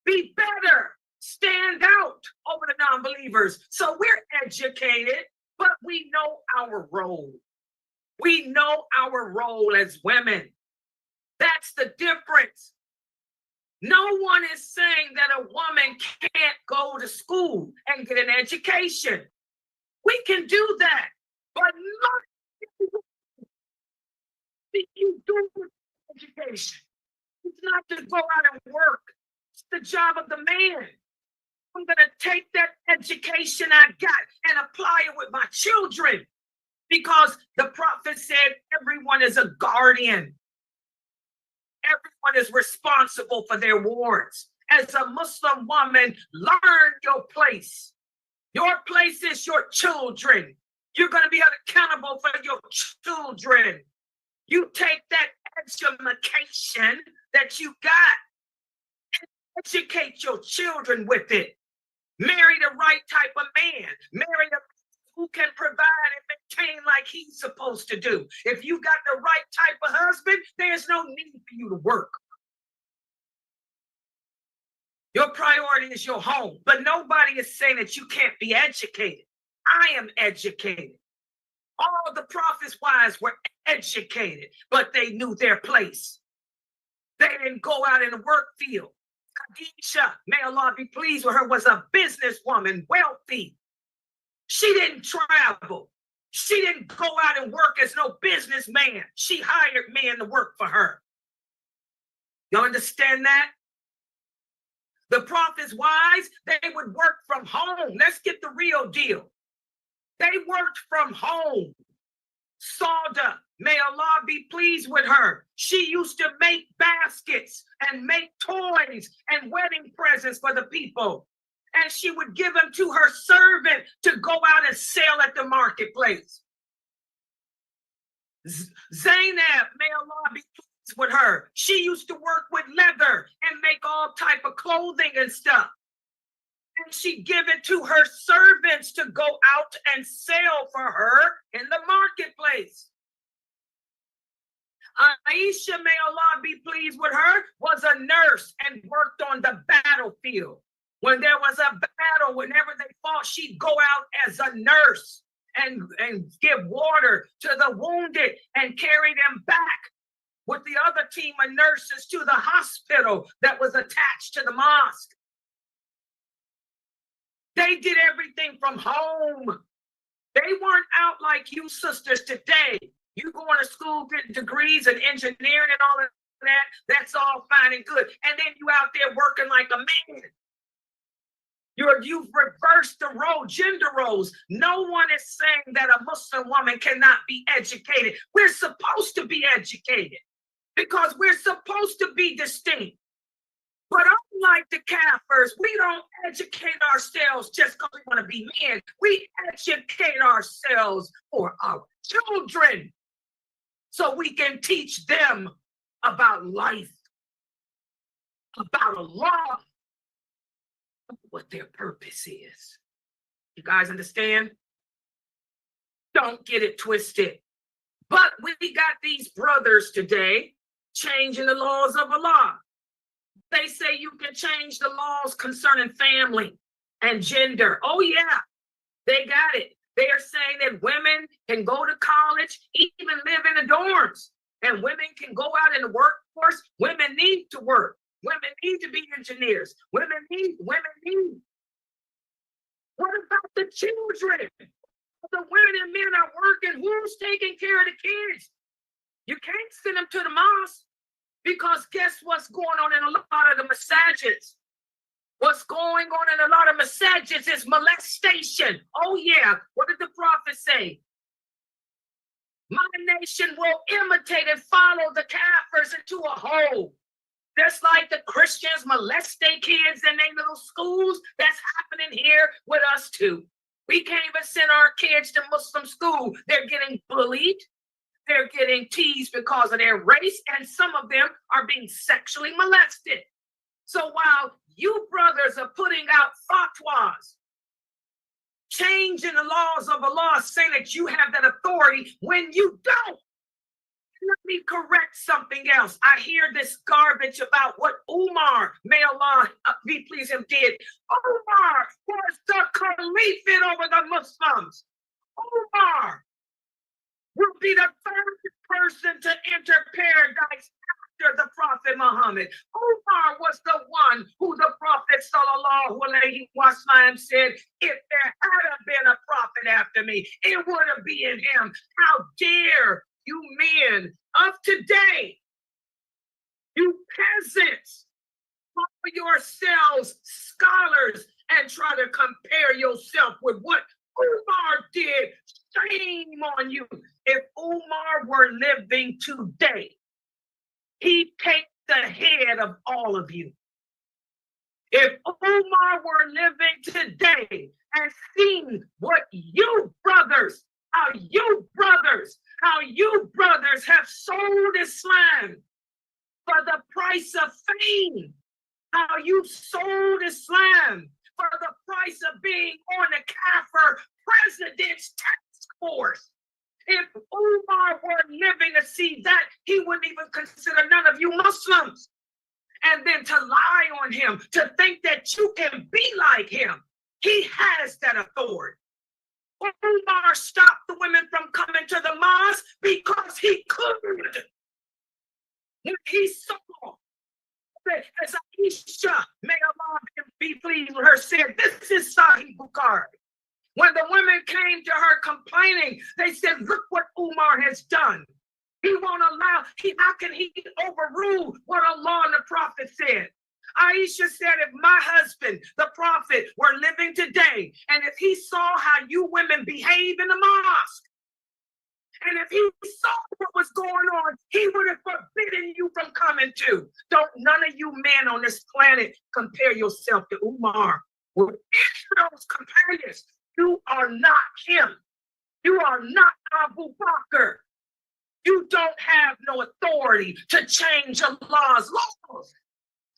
be better, stand out over the non-believers. So we're educated, but we know our role. We know our role as women. That's the difference. No one is saying that a woman can't go to school and get an education. We can do that, but not you do education. It's not to go out and work. It's the job of the man. I'm going to take that education I got and apply it with my children, because the prophet said everyone is a guardian. Everyone is responsible for their wards. As a Muslim woman, learn your place. Your place is your children. You're going to be accountable for your children. You take that education that you got and educate your children with it. Marry the right type of man. Marry the who can provide and maintain like he's supposed to do. If you got the right type of husband, there's no need for you to work. Your priority is your home, but nobody is saying that you can't be educated. I am educated. All the prophets' wives were educated, but they knew their place. They didn't go out in the work field. Khadijah, may Allah be pleased with her, was a businesswoman, wealthy. She didn't travel. She didn't go out and work as no businessman. She hired men to work for her. You understand that? The prophets' wives, they would work from home. Let's get the real deal. They worked from home. Sauda, may Allah be pleased with her. She used to make baskets and make toys and wedding presents for the people. And she would give them to her servant to go out and sell at the marketplace. Zainab, may Allah be pleased with her. She used to work with leather and make all type of clothing and stuff. And she'd give it to her servants to go out and sell for her in the marketplace. Aisha, may Allah be pleased with her, was a nurse and worked on the battlefield. When there was a battle, whenever they fought, she'd go out as a nurse and give water to the wounded and carry them back with the other team of nurses to the hospital that was attached to the mosque. They did everything from home. They weren't out like you sisters today. You going to school, getting degrees in engineering and all of that. That's all fine and good. And then you out there working like a man. You've reversed the role, gender roles. No one is saying that a Muslim woman cannot be educated. We're supposed to be educated because we're supposed to be distinct. But unlike the Kafirs, we don't educate ourselves just because we want to be men. We educate ourselves for our children so we can teach them about life, about Allah, what their purpose is. You guys understand? Don't get it twisted. But we got these brothers today changing the laws of Allah. They say you can change the laws concerning family and gender. Oh yeah, they got it. They are saying that women can go to college, even live in the dorms, and women can go out in the workforce. Women need to work. Women need to be engineers. Women need. What about the children? The women and men are working. Who's taking care of the kids? You can't send them to the mosque because guess what's going on in a lot of the masajids? What's going on in a lot of masajids is molestation. Oh yeah, what did the prophet say? My nation will imitate and follow the Kafirs into a hole. Just like the Christians molest their kids in their little schools, that's happening here with us too. We can't even send our kids to Muslim school. They're getting bullied. They're getting teased because of their race, and some of them are being sexually molested. So while you brothers are putting out fatwas, changing the laws of Allah, saying that you have that authority when you don't. Let me correct something else. I hear this garbage about what Umar, may Allah be pleased him, did. Umar was the caliphate over the Muslims. Umar will be the third person to enter paradise after the Prophet Muhammad. Umar was the one who the Prophet sallallahu alaihi wasallam said, if there had been a prophet after me, it would have been him. How dare you men of today, you peasants, call yourselves scholars and try to compare yourself with what Umar did. Shame on you. If Umar were living today, he'd take the head of all of you. If Umar were living today and seen what you brothers have sold Islam for the price of fame, how you sold Islam for the price of being on the Kafir president's task force. If Umar were living to see that, he wouldn't even consider none of you Muslims. And then to lie on him, to think that you can be like him. He has that authority. Umar stopped the women from coming to the mosque because he could. When he saw that, as Aisha, may Allah be pleased with her, said, this is Sahih Bukhari. When the women came to her complaining, they said, look what Umar has done. He won't allow, how can he overrule what Allah and the Prophet said? Aisha said, if my husband, the Prophet, were living today, and if he saw how you women behave in the mosque, and if he saw what was going on, he would have forbidden you from coming too. Don't none of you men on this planet compare yourself to Umar. With Israel's companions, you are not him. You are not Abu Bakr. You don't have no authority to change Allah's laws,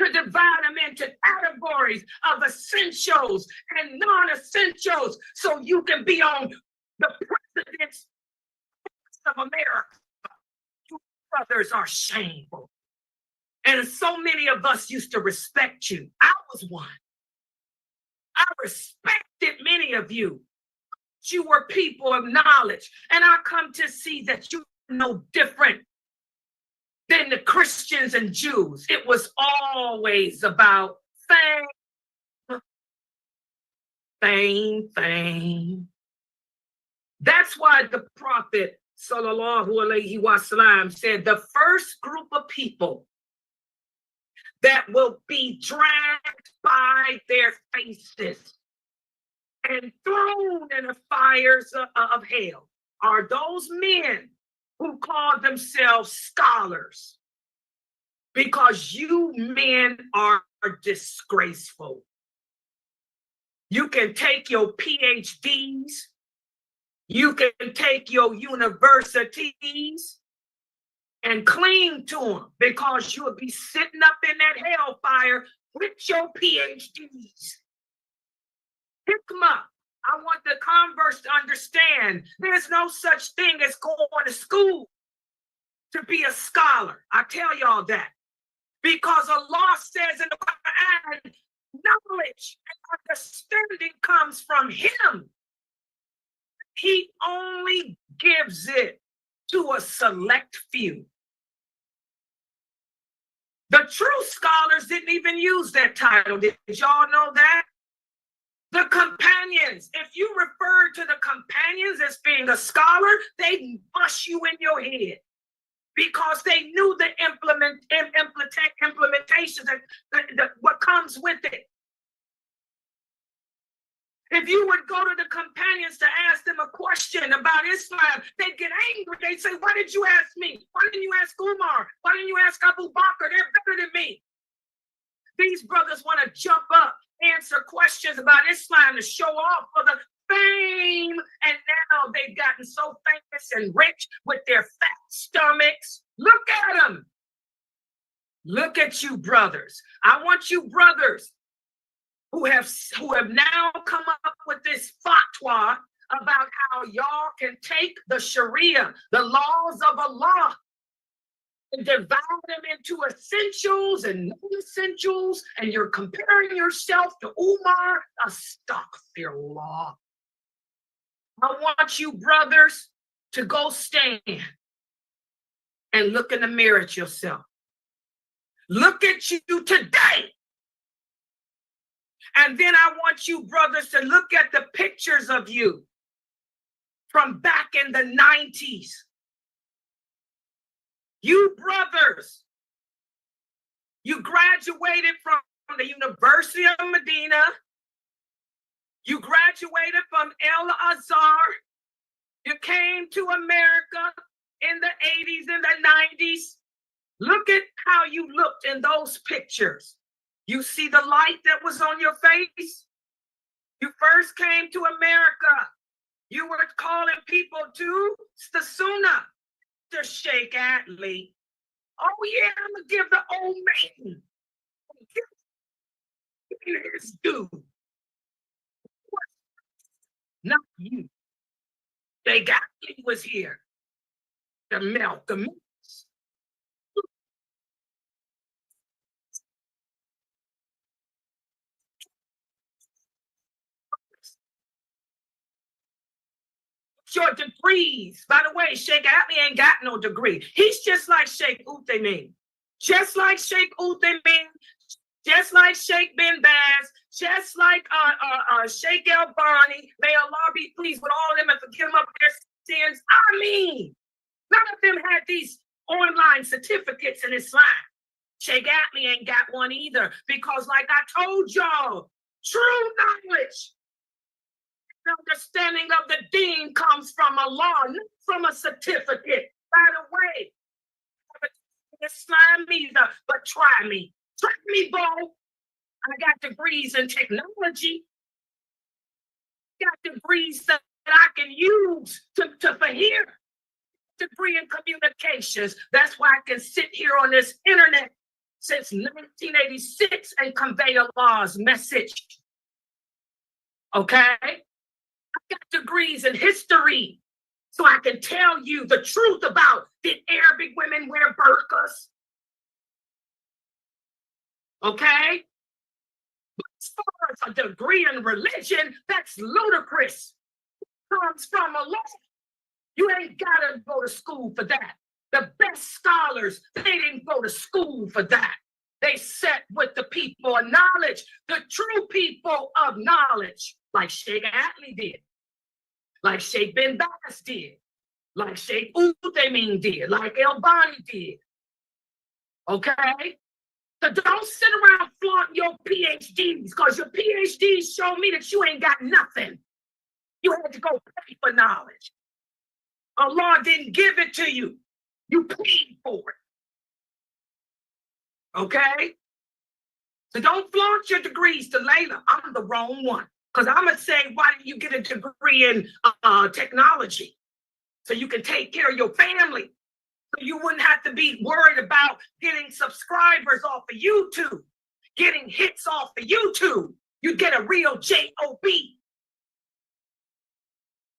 to divide them into categories of essentials and non-essentials so you can be on the president's of America. You brothers are shameful. And so many of us used to respect you. I was one. I respected many of you. You were people of knowledge. And I come to see that you are no different than the Christians and Jews. It was always about fame. That's why the Prophet sallallahu alaihi wasallam said the first group of people that will be dragged by their faces and thrown in the fires of hell are those men who call themselves scholars, because you men are disgraceful. You can take your PhDs, you can take your universities and cling to them, because you'll be sitting up in that hellfire with your PhDs. Hikmah. I want the converse to understand there's no such thing as going to school to be a scholar. I tell y'all that. Because Allah says in the Quran, knowledge and understanding comes from Him. He only gives it to a select few. The true scholars didn't even use that title. Did y'all know that? The companions, if you refer to the companions as being a scholar, they bust you in your head, because they knew the implementations and what comes with it. If you would go to the companions to ask them a question about Islam, they'd get angry. They'd say, why did you ask me? Why didn't you ask Umar? Why didn't you ask Abu Bakr? They're better than me. These brothers want to jump up, answer questions about Islam to show off for the fame. And now they've gotten so famous and rich with their fat stomachs. Look at them. Look at you brothers. I want you brothers who have now come up with this fatwa about how y'all can take the Sharia, the laws of Allah, and divide them into essentials and non-essentials, and you're comparing yourself to Umar, astaghfirullah. I want you brothers to go stand and look in the mirror at yourself. Look at you today. And then I want you brothers to look at the pictures of you from back in the 90s. You brothers, you graduated from the University of Medina. You graduated from El Azhar. You came to America in the 80s and the 90s. Look at how you looked in those pictures. You see the light that was on your face? You first came to America. You were calling people to the Sunnah, to Sheikh Atlee. Oh yeah, I'm gonna give the old man his due. Not you. Sheikh Atlee was here. The Malcolm. Your degrees. By the way, Sheikh Atlee ain't got no degree. He's just like Sheikh Uthaymeen. Just like Sheikh Uthaymeen, just like Sheikh bin Baz, just like Sheikh Albani. May Allah be pleased with all of them and forgive them of their sins. I mean, none of them had these online certificates in Islam. Sheikh Atlee ain't got one either, because like I told y'all, true knowledge, the understanding of the deen comes from Allah, not from a certificate. By the way, Islam either, but try me. Try me, Bo. I got degrees in technology. Got degrees that I can use to for here. Degree in communications. That's why I can sit here on this internet since 1986 and convey Allah's message. Okay? I got degrees in history, so I can tell you the truth about did Arabic women wear burqas? Okay? But as far as a degree in religion, that's ludicrous. It comes from Allah. You ain't gotta go to school for that. The best scholars, they didn't go to school for that. They sat with the people of knowledge, the true people of knowledge, like Sheikh Atlee did, like Sheikh bin Baz did, like Sheikh Uthaymeen did, like Albani did. Okay? So don't sit around flaunting your PhDs, because your PhDs show me that you ain't got nothing. You had to go pay for knowledge. Allah didn't give it to you. You paid for it. Okay? So don't flaunt your degrees to Layla. I'm the wrong one. Because I'm going to say, why didn't you get a degree in technology? So you can take care of your family. So you wouldn't have to be worried about getting subscribers off of YouTube, getting hits off of YouTube. You get a real J-O-B.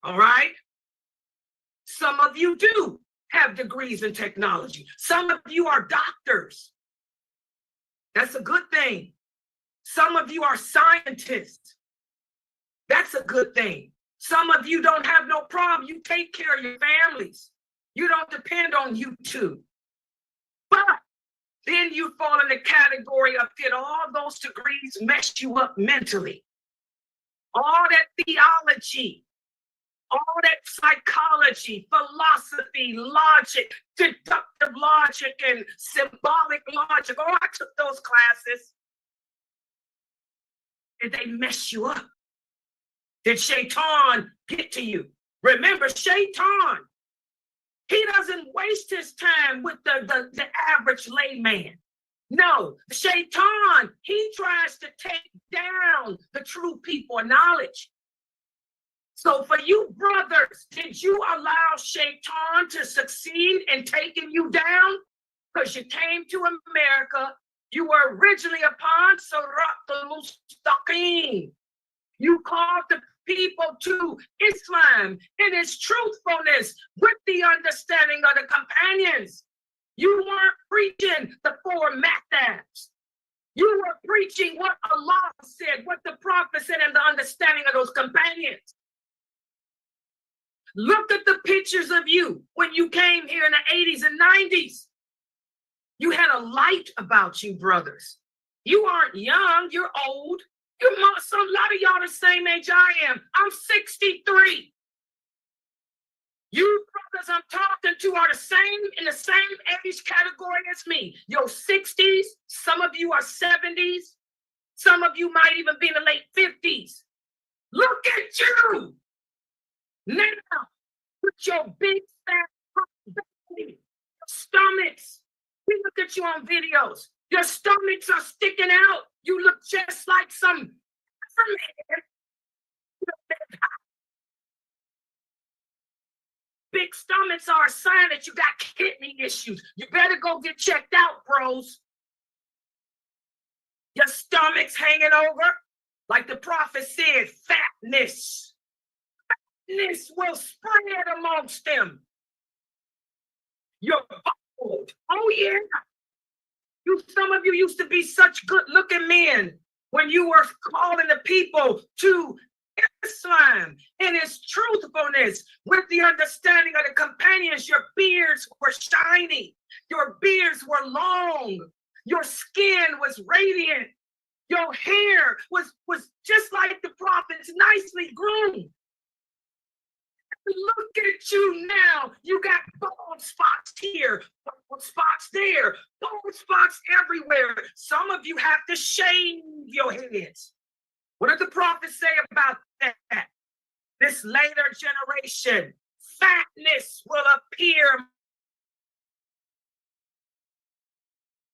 All right? Some of you do have degrees in technology. Some of you are doctors. That's a good thing. Some of you are scientists. That's a good thing. Some of you don't have no problem. You take care of your families. You don't depend on YouTube. But then you fall in the category of, did all those degrees mess you up mentally? All that theology, all that psychology, philosophy, logic, deductive logic, and symbolic logic. Oh, I took those classes. Did they mess you up? Did Shaitan get to you? Remember, Shaitan, he doesn't waste his time with the average layman. No, Shaitan, he tries to take down the true people of knowledge. So for you brothers, did you allow Shaitan to succeed in taking you down? Because you came to America, you were originally upon Sirat al-Mustaqim. You called the people to Islam in its truthfulness with the understanding of the companions. You weren't preaching the four methods. You were preaching what Allah said, what the prophet said, and the understanding of those companions. Look at the pictures of you when you came here in the 80s and 90s. You had a light about you, brothers. You aren't young, you're old. A lot of y'all the same age I am. I'm 63. You brothers I'm talking to are in the same age category as me. Your 60s, some of you are 70s, some of you might even be in the late 50s. Look at you now with your big fat belly, your stomachs. We look at you on videos. Your stomachs are sticking out. You look just like some man. Big stomachs are a sign that you got kidney issues. You better go get checked out, bros. Your stomach's hanging over. Like the prophet said, fatness. Fatness will spread amongst them. You're bold. Oh, yeah. Some of you used to be such good-looking men when you were calling the people to Islam and its truthfulness with the understanding of the companions. Your beards were shiny. Your beards were long. Your skin was radiant. Your hair was just like the prophets, nicely groomed. Look at you now. You got bald spots here, bald spots there, bald spots everywhere. Some of you have to shave your heads. What did the prophet say about that? This later generation, fatness will appear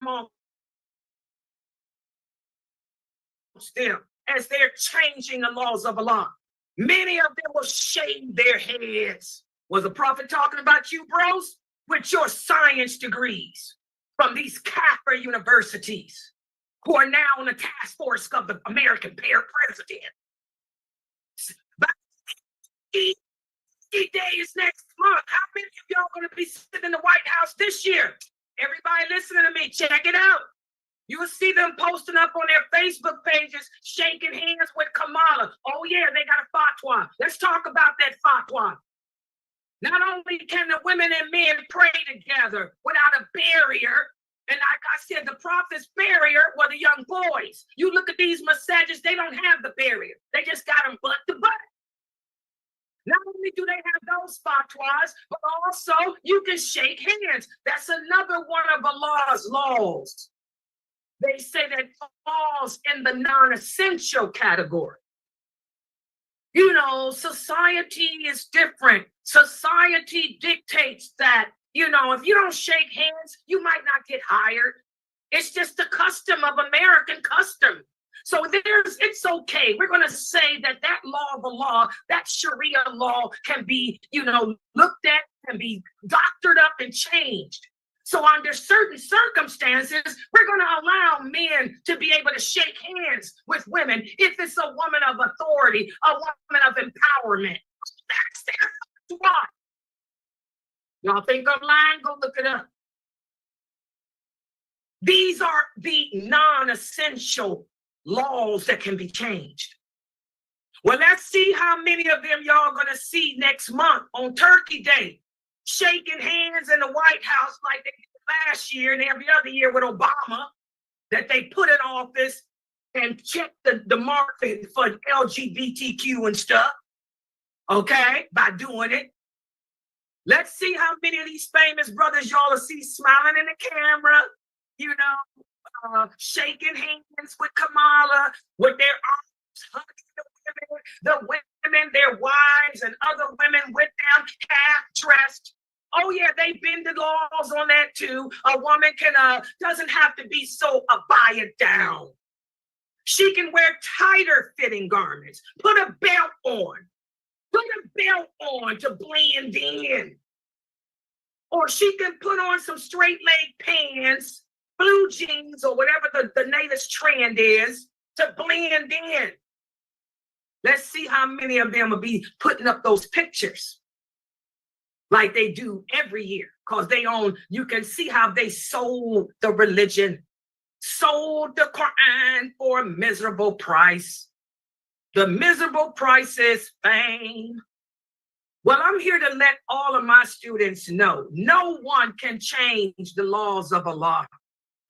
amongst them as they're changing the laws of Allah. Many of them will shave their heads. Was the prophet talking about you, bros? With your science degrees from these Kaffir universities who are now on the task force of the American president. But days next month. How many of y'all going to be sitting in the White House this year? Everybody listening to me, check it out. You will see them posting up on their Facebook pages, shaking hands with Kamala. Oh, yeah, they got a fatwa. Let's talk about that fatwa. Not only can the women and men pray together without a barrier, and like I said, the prophet's barrier were the young boys. You look at these massages, they don't have the barrier. They just got them butt to butt. Not only do they have those fatwas, but also you can shake hands. That's another one of Allah's laws. They say that falls in the non-essential category. You know, society is different. Society dictates that, you know, if you don't shake hands, you might not get hired. It's just the custom of American custom. So it's okay. We're going to say that law of Allah, that Sharia law can be, you know, looked at, can be doctored up and changed. So under certain circumstances, we're going to allow men to be able to shake hands with women if it's a woman of authority, a woman of empowerment. That's their why. Y'all think I'm lying? Go look it up. These are the non-essential laws that can be changed. Well, let's see how many of them y'all going to see next month on Turkey Day, shaking hands in the White House like they did last year and every other year with Obama, that they put in office and check the market for LGBTQ and stuff, okay, by doing it. Let's see how many of these famous brothers y'all will see smiling in the camera, you know, shaking hands with Kamala, with their arms hugging the women, their wives and other women with them, half-dressed. Oh, yeah, they bend the laws on that, too. A woman doesn't have to be so abaya down. She can wear tighter fitting garments, put a belt on to blend in. Or she can put on some straight leg pants, blue jeans, or whatever the latest trend is to blend in. Let's see how many of them will be putting up those pictures. like they do every year, because they own, you can see how they sold the religion, sold the Quran for a miserable price. The miserable price is fame. Well, I'm here to let all of my students know, no one can change the laws of Allah.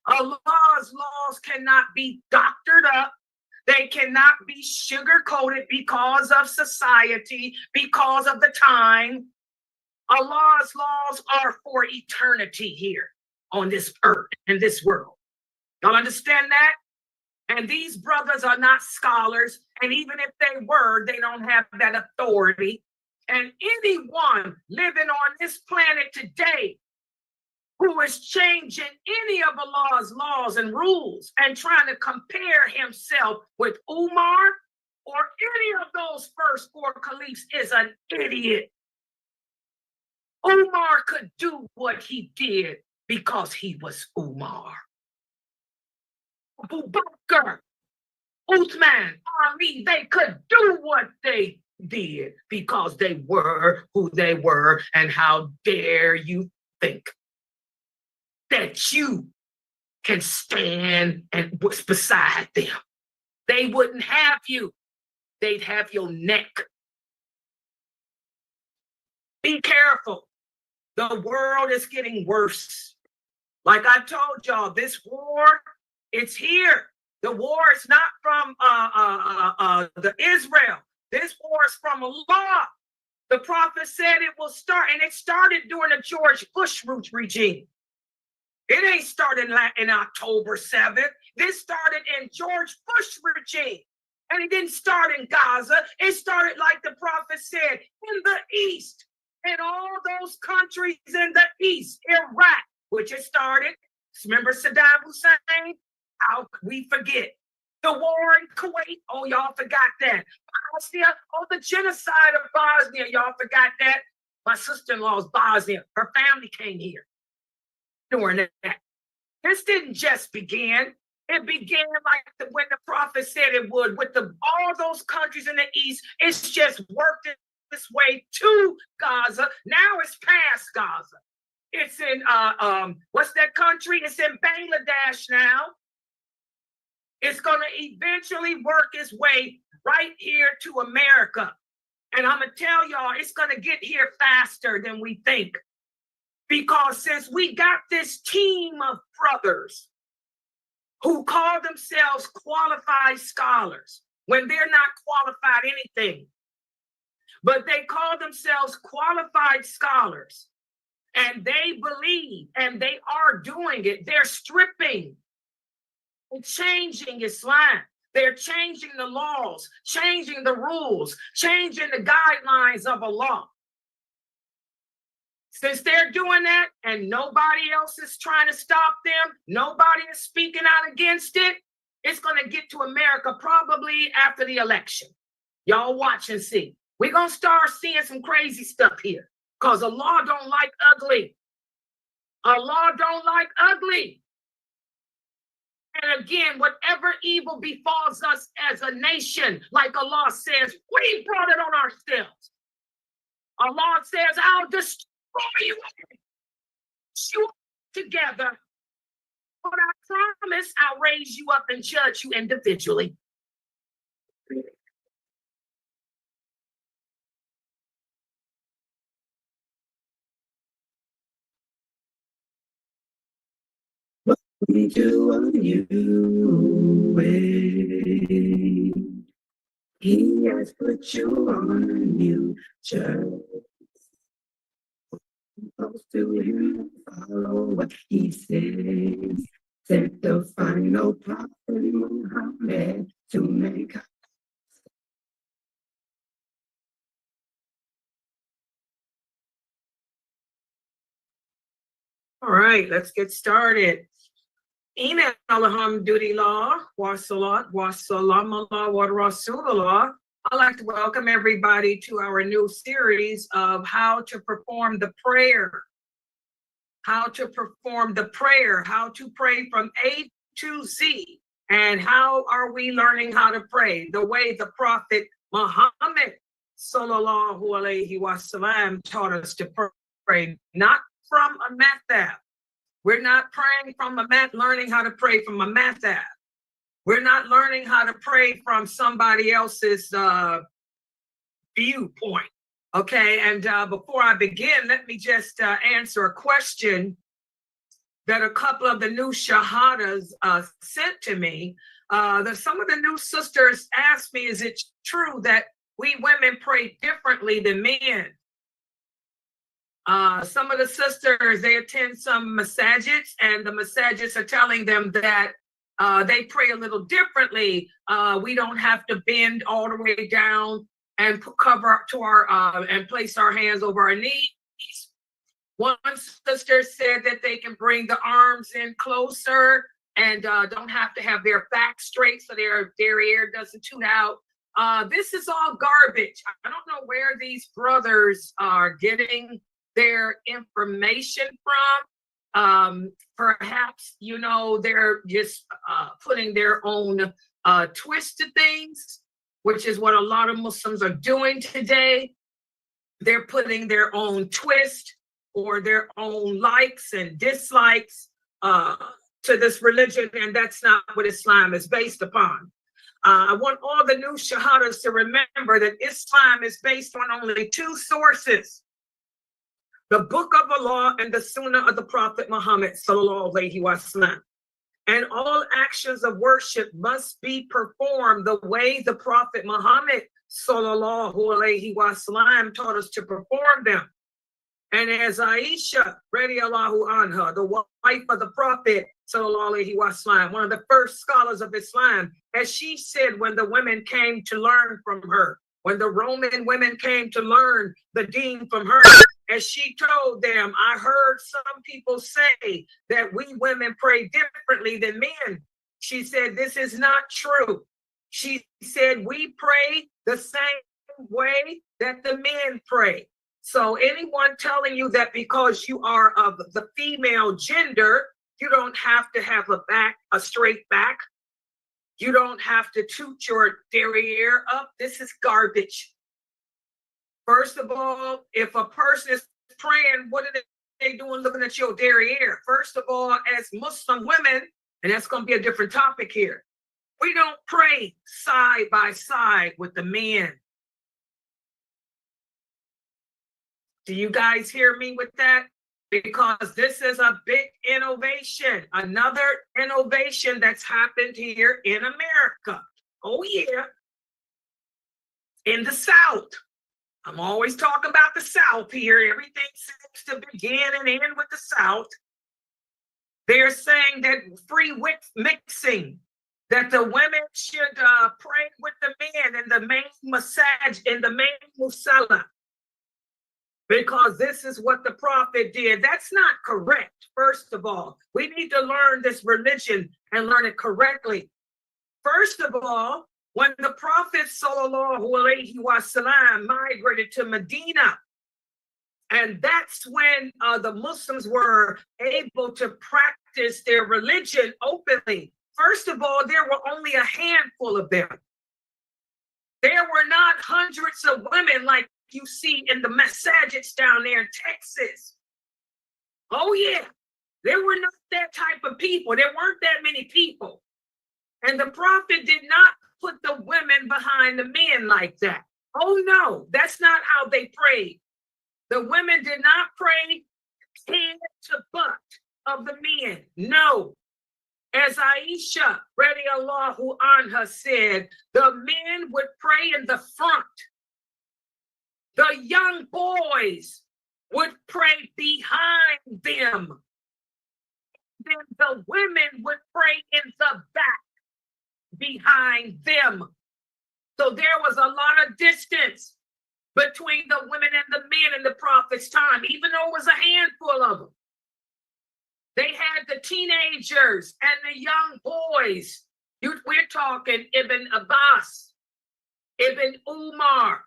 Allah's laws cannot be doctored up. They cannot be sugar-coated because of society, because of the time. Allah's laws are for eternity here on this earth, in this world. Y'all understand that? And these brothers are not scholars. And even if they were, they don't have that authority. And anyone living on this planet today who is changing any of Allah's laws and rules and trying to compare himself with Umar or any of those first four caliphs is an idiot. Umar could do what he did because he was Umar. Abu Bakr, Uthman, Ali, they could do what they did because they were who they were. And how dare you think that you can stand and what's beside them? They wouldn't have you. They'd have your neck. Be careful. The world is getting worse. Like I told y'all, this war, it's here. The war is not from the Israel. This war is from Allah. The prophet said it will start, and it started during the George Bush regime. It ain't started in October 7th. This started in George Bush regime. And it didn't start in Gaza. It started, like the prophet said, in the East. In all those countries in the East, Iraq, which it started. Remember Saddam Hussein? How could we forget? The war in Kuwait, oh, y'all forgot that. Bosnia, oh, the genocide of Bosnia, y'all forgot that. My sister-in-law's Bosnia. Her family came here during that. This didn't just begin. It began like when the prophet said it would, with all those countries in the East. It's just worked this way to Gaza. Now it's past Gaza. It's in, what's that country? It's in Bangladesh now. It's going to eventually work its way right here to America. And I'm going to tell y'all, it's going to get here faster than we think. Because since we got this team of brothers who call themselves qualified scholars, when they're not qualified anything, but they call themselves qualified scholars, and they believe, and they are doing it, they're stripping and changing Islam. They're changing the laws, changing the rules, changing the guidelines of Allah. Since they're doing that and nobody else is trying to stop them, nobody is speaking out against it, it's going to get to America probably after the election. Y'all watch and see. We're going to start seeing some crazy stuff here because Allah don't like ugly. Allah don't like ugly. And again, whatever evil befalls us as a nation, like Allah says, we brought it on ourselves. Allah says, I'll destroy you together. But I promise I'll raise you up and judge you individually. We do a new way. He has put you on a new journey. Close to him, follow what he says. Sent the final prophet Muhammad to mankind. All right, let's get started. Inna alhamdulillah wa salat wa salam ala wa rasulullah. I'd like to welcome everybody to our new series of how to perform the prayer. How to perform the prayer, how to pray from A to Z. And how are we learning how to pray? The way the Prophet Muhammad sallallahu alaihi wasallam taught us to pray, not from a math app. We're not praying from a math, learning how to pray from a math app. We're not learning how to pray from somebody else's viewpoint. Okay, and before I begin, let me just answer a question that a couple of the new shahadas sent to me. Some of the new sisters asked me, is it true that we women pray differently than men? Some of the sisters, they attend some masajids, and the masajids are telling them that they pray a little differently. We don't have to bend all the way down and cover up to our and place our hands over our knees. One sister said that they can bring the arms in closer and don't have to have their back straight so their derriere doesn't toot out. This is all garbage. I don't know where these brothers are getting their information from. Perhaps, you know, they're just putting their own twist to things, which is what a lot of Muslims are doing today. They're putting their own twist or their own likes and dislikes to this religion, and that's not what Islam is based upon. I want all the new shahadas to remember that Islam is based on only two sources: the Book of Allah and the Sunnah of the Prophet Muhammad sallallahu alaihi wasallam. And all actions of worship must be performed the way the Prophet Muhammad sallallahu alaihi wasallam taught us to perform them. And as Aisha radiallahu anha, the wife of the Prophet sallallahu alaihi wasallam, one of the first scholars of Islam, as she said when the women came to learn from her, when the Roman women came to learn the deen from her, as she told them, I heard some people say that we women pray differently than men. She said, this is not true. She said, we pray the same way that the men pray. So anyone telling you that because you are of the female gender, you don't have to have a straight back. You don't have to toot your derriere up. This is garbage. First of all, if a person is praying, what are they doing looking at your derriere? First of all, as Muslim women, and that's going to be a different topic here, we don't pray side by side with the men. Do you guys hear me with that? Because this is a big innovation, another innovation that's happened here in America. Oh yeah, in the South. I'm always talking about the South here. Everything seems to begin and end with the South. They're saying that free mixing, that the women should pray with the men in the main massage, in the main musalla, because this is what the Prophet did. That's not correct, first of all. We need to learn this religion and learn it correctly. First of all, when the Prophet sallallahu alaihi wasallam migrated to Medina, and that's when the Muslims were able to practice their religion openly. First of all, there were only a handful of them. There were not hundreds of women like you see in the masajids down there in Texas. Oh yeah, there were not that type of people. There weren't that many people. And the Prophet did not put the women behind the men like that. Oh no, that's not how they prayed. The women did not pray head to butt of the men. No. As Aisha radiallahu anha said, the men would pray in the front. The young boys would pray behind them. Then the women would pray in the back behind them. So there was a lot of distance between the women and the men in the Prophet's time, even though it was a handful of them. They had the teenagers and the young boys. We're talking Ibn Abbas, Ibn Umar,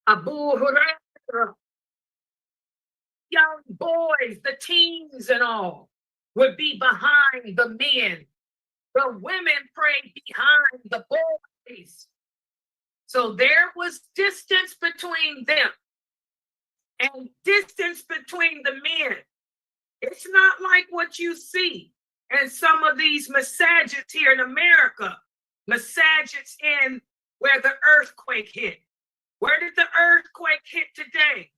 Abu Hurairah. Young boys, the teens and all, would be behind the men. The women prayed behind the boys. So there was distance between them. and distance between the men. It's not like what you see in some of these masajids here in America, masajids in where the earthquake hit. Where did the earthquake hit today?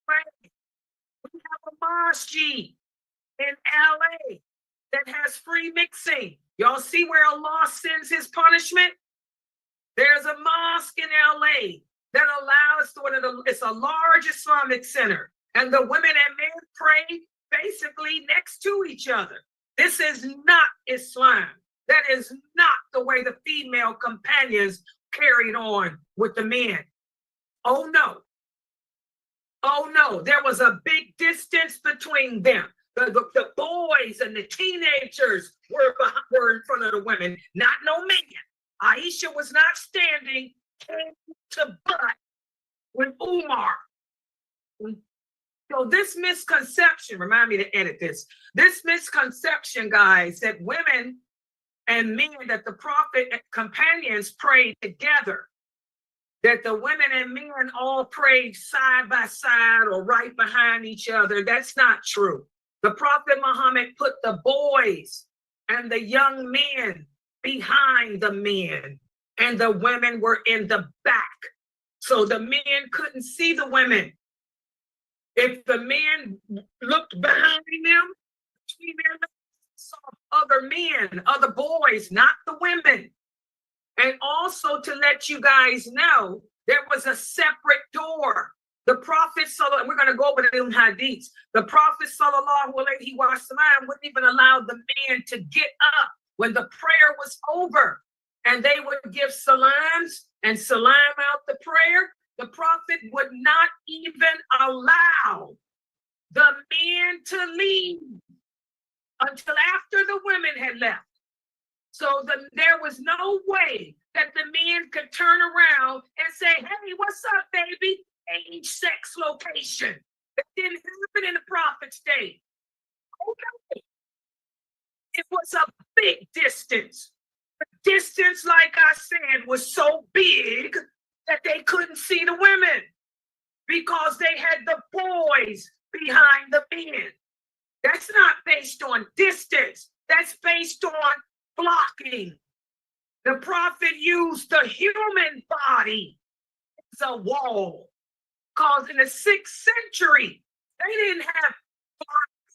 Right. We have a masjid in LA that has free mixing. Y'all see where Allah sends his punishment? There's a mosque in LA that allows, it's a large Islamic center, and the women and men pray basically next to each other. This is not Islam. That is not the way the female companions carried on with the men. Oh no. Oh no, there was a big distance between them. The boys and the teenagers were in front of the women, not no man. Aisha was not standing hand to butt with Umar. So this misconception, remind me to edit this. This misconception, guys, that women and men, that the prophet and companions prayed together, that the women and men all prayed side by side or right behind each other. That's not true. The Prophet Muhammad put the boys and the young men behind the men, and the women were in the back. So the men couldn't see the women. If the men looked behind them, saw other men, other boys, not the women. And also to let you guys know, there was a separate door. The Prophet, and we're going to go over the hadiths. The Prophet sallallahu alaihi wasallam wouldn't even allow the men to get up when the prayer was over, and they would give salams and salam out the prayer. The Prophet would not even allow the men to leave until after the women had left. So there was no way that the men could turn around and say, hey, what's up, baby? Age, sex, location. That didn't happen in the Prophet's day. Okay. It was a big distance. The distance, like I said, was so big that they couldn't see the women because they had the boys behind the men. That's not based on distance. That's based on blocking. The Prophet used the human body as a wall. Because in the 6th century, they didn't have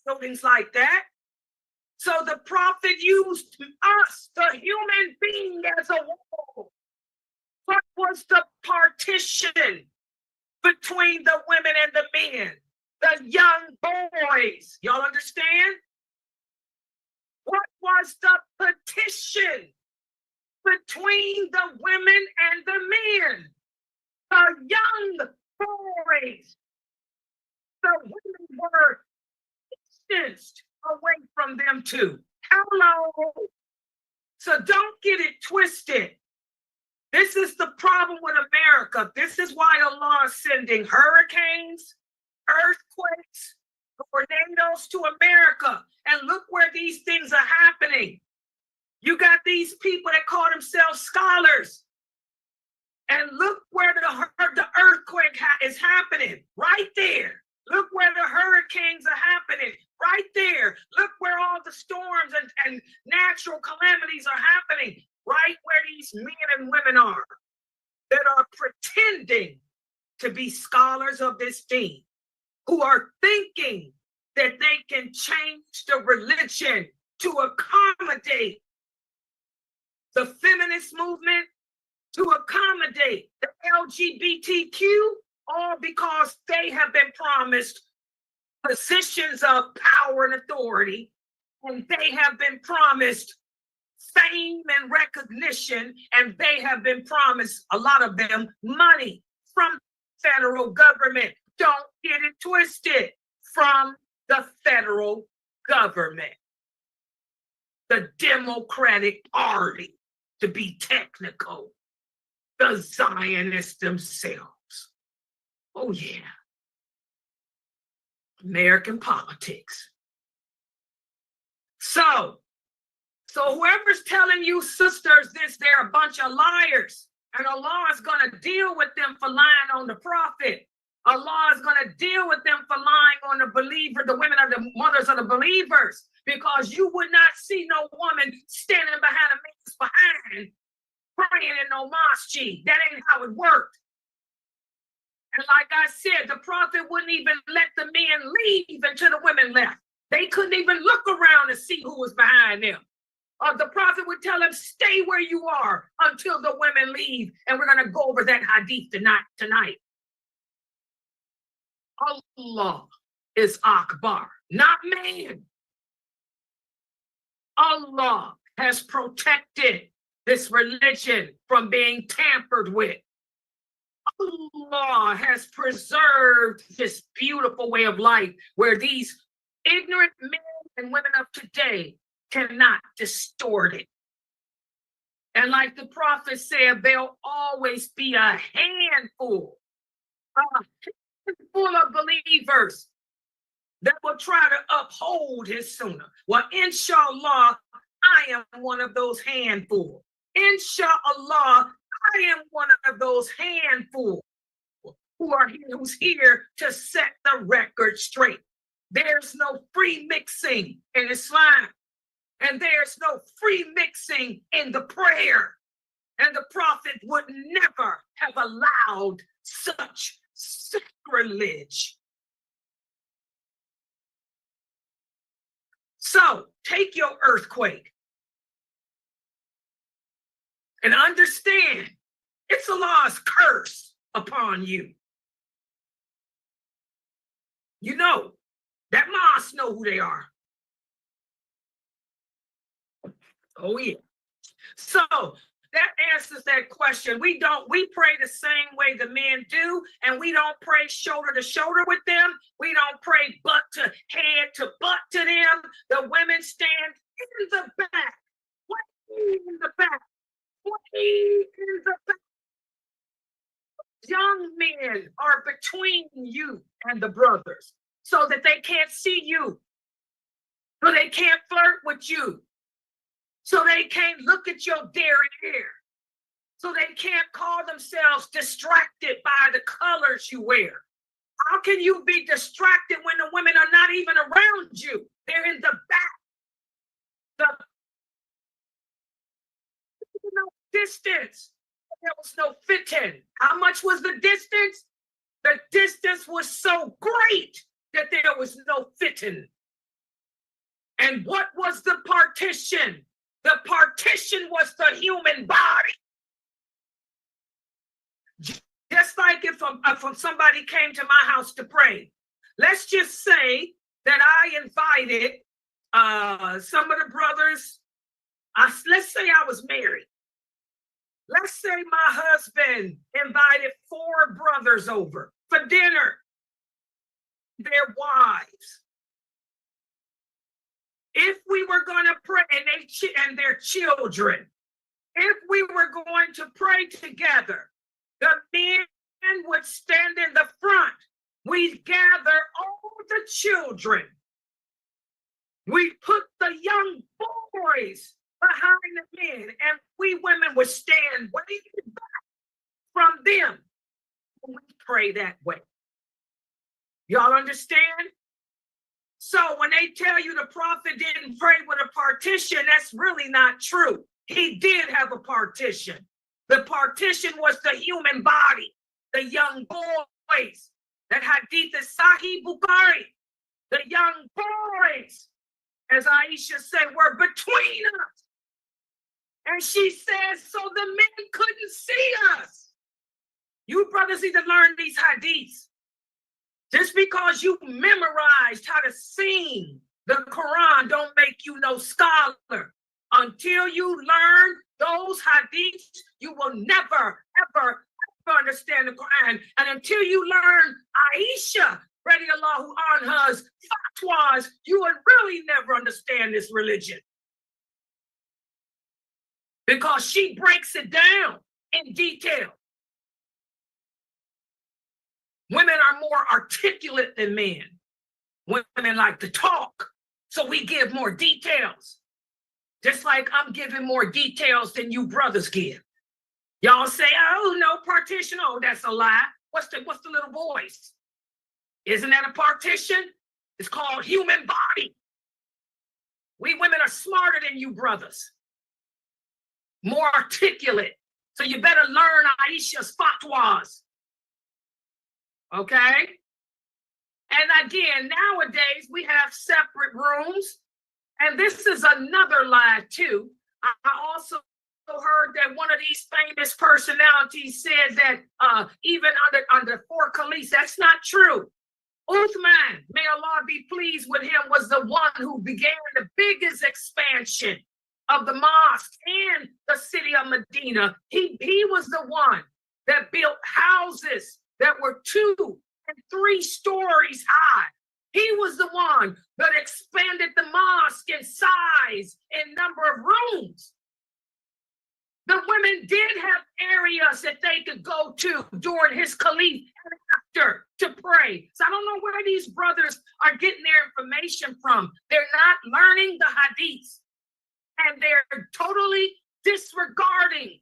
buildings like that. So the Prophet used us, the human being, as a wall. What was the partition between the women and the men? The young boys. Y'all understand? What was the partition between the women and the men? The young boys. The women were distanced away from them too. Hello. So don't get it twisted. This is the problem with America. This is why Allah is sending hurricanes, earthquakes, tornadoes to America. And look where these things are happening. You got these people that call themselves scholars. And look where the earthquake is happening, right there. Look where the hurricanes are happening, right there. Look where all the storms and natural calamities are happening, right where these men and women are that are pretending to be scholars of this thing, who are thinking that they can change the religion to accommodate the feminist movement, to accommodate the LGBTQ, all because they have been promised positions of power and authority, and they have been promised fame and recognition, and they have been promised, a lot of them, money from the federal government. Don't get it twisted. From the federal government. The Democratic Party, to be technical. The Zionists themselves. Oh yeah. American politics. So whoever's telling you sisters this, they're a bunch of liars. And Allah is going to deal with them for lying on the Prophet. Allah is going to deal with them for lying on the believer. The women are the mothers of the believers, because you would not see no woman standing behind a man's behind praying in no mosque. That ain't how it worked. And like I said, the prophet wouldn't even let the men leave until the women left. They couldn't even look around to see who was behind them. The prophet would tell them, stay where you are until the women leave. And we're going to go over that hadith tonight. Allah is Akbar, not man. Allah has protected this religion from being tampered with. Allah has preserved this beautiful way of life where these ignorant men and women of today cannot distort it. And like the prophet said, there'll always be a handful of believers that will try to uphold his sunnah. Well, inshallah, I am one of those handful. Inshallah, I am one of those handful who's here to set the record straight. There's no free mixing in Islam, and there's no free mixing in the prayer. And the prophet would never have allowed such sacrilege. So take your earthquake and understand it's Allah's curse upon you. You know, that mosque know who they are. Oh yeah. So that answers that question. We pray the same way the men do, and we don't pray shoulder to shoulder with them. We don't pray butt to head to butt to them. The women stand in the back, way in the back, way in the back. Young men are between you and the brothers so that they can't see you, so they can't flirt with you, so they can't look at your daring hair, so they can't call themselves distracted by the colors you wear. How can you be distracted when the women are not even around you? They're in the back. No distance. There was no fitting. How much was the distance? The distance was so great that there was no fitting. And what was the partition? The partition was the human body. Just like if somebody came to my house to pray, let's just say that I invited some of the brothers. Let's say I was married. Let's say my husband invited 4 brothers over for dinner, their wives. If we were going to pray, and their children, if we were going to pray together, the men would stand in the front. We'd gather all the children. We put the young boys behind the men, and we women would stand way back from them when we pray that way. Y'all understand? So when they tell you the prophet didn't pray with a partition, that's really not true. He did have a partition. The partition was the human body, the young boys. That hadith is Sahih Bukhari. The young boys, as Aisha said, were between us. And she says, so the men couldn't see us. You brothers need to learn these hadiths. Just because you memorized how to sing the Quran don't make you no scholar. Until you learn those hadiths, you will never, ever, ever understand the Quran. And until you learn Aisha, radiallahu anha's fatwas, you will really never understand this religion. Because she breaks it down in detail. Women are more articulate than men. Women like to talk, so we give more details. Just like I'm giving more details than you brothers give. Y'all say, oh, no partition. Oh, that's a lie. What's the little boys? Isn't that a partition? It's called human body. We women are smarter than you brothers, more articulate. So you better learn Aisha's fatwas. Okay? And again, nowadays we have separate rooms. And this is another lie too. I also heard that one of these famous personalities said that even under four caliphs, that's not true. Uthman, may Allah be pleased with him, was the one who began the biggest expansion of the mosque and the city of Medina. He was the one that built houses that were 2 and 3 stories high. He was the one that expanded the mosque in size and number of rooms. The women did have areas that they could go to during his caliph and after to pray. So I don't know where these brothers are getting their information from. They're not learning the hadiths, and they're totally disregarding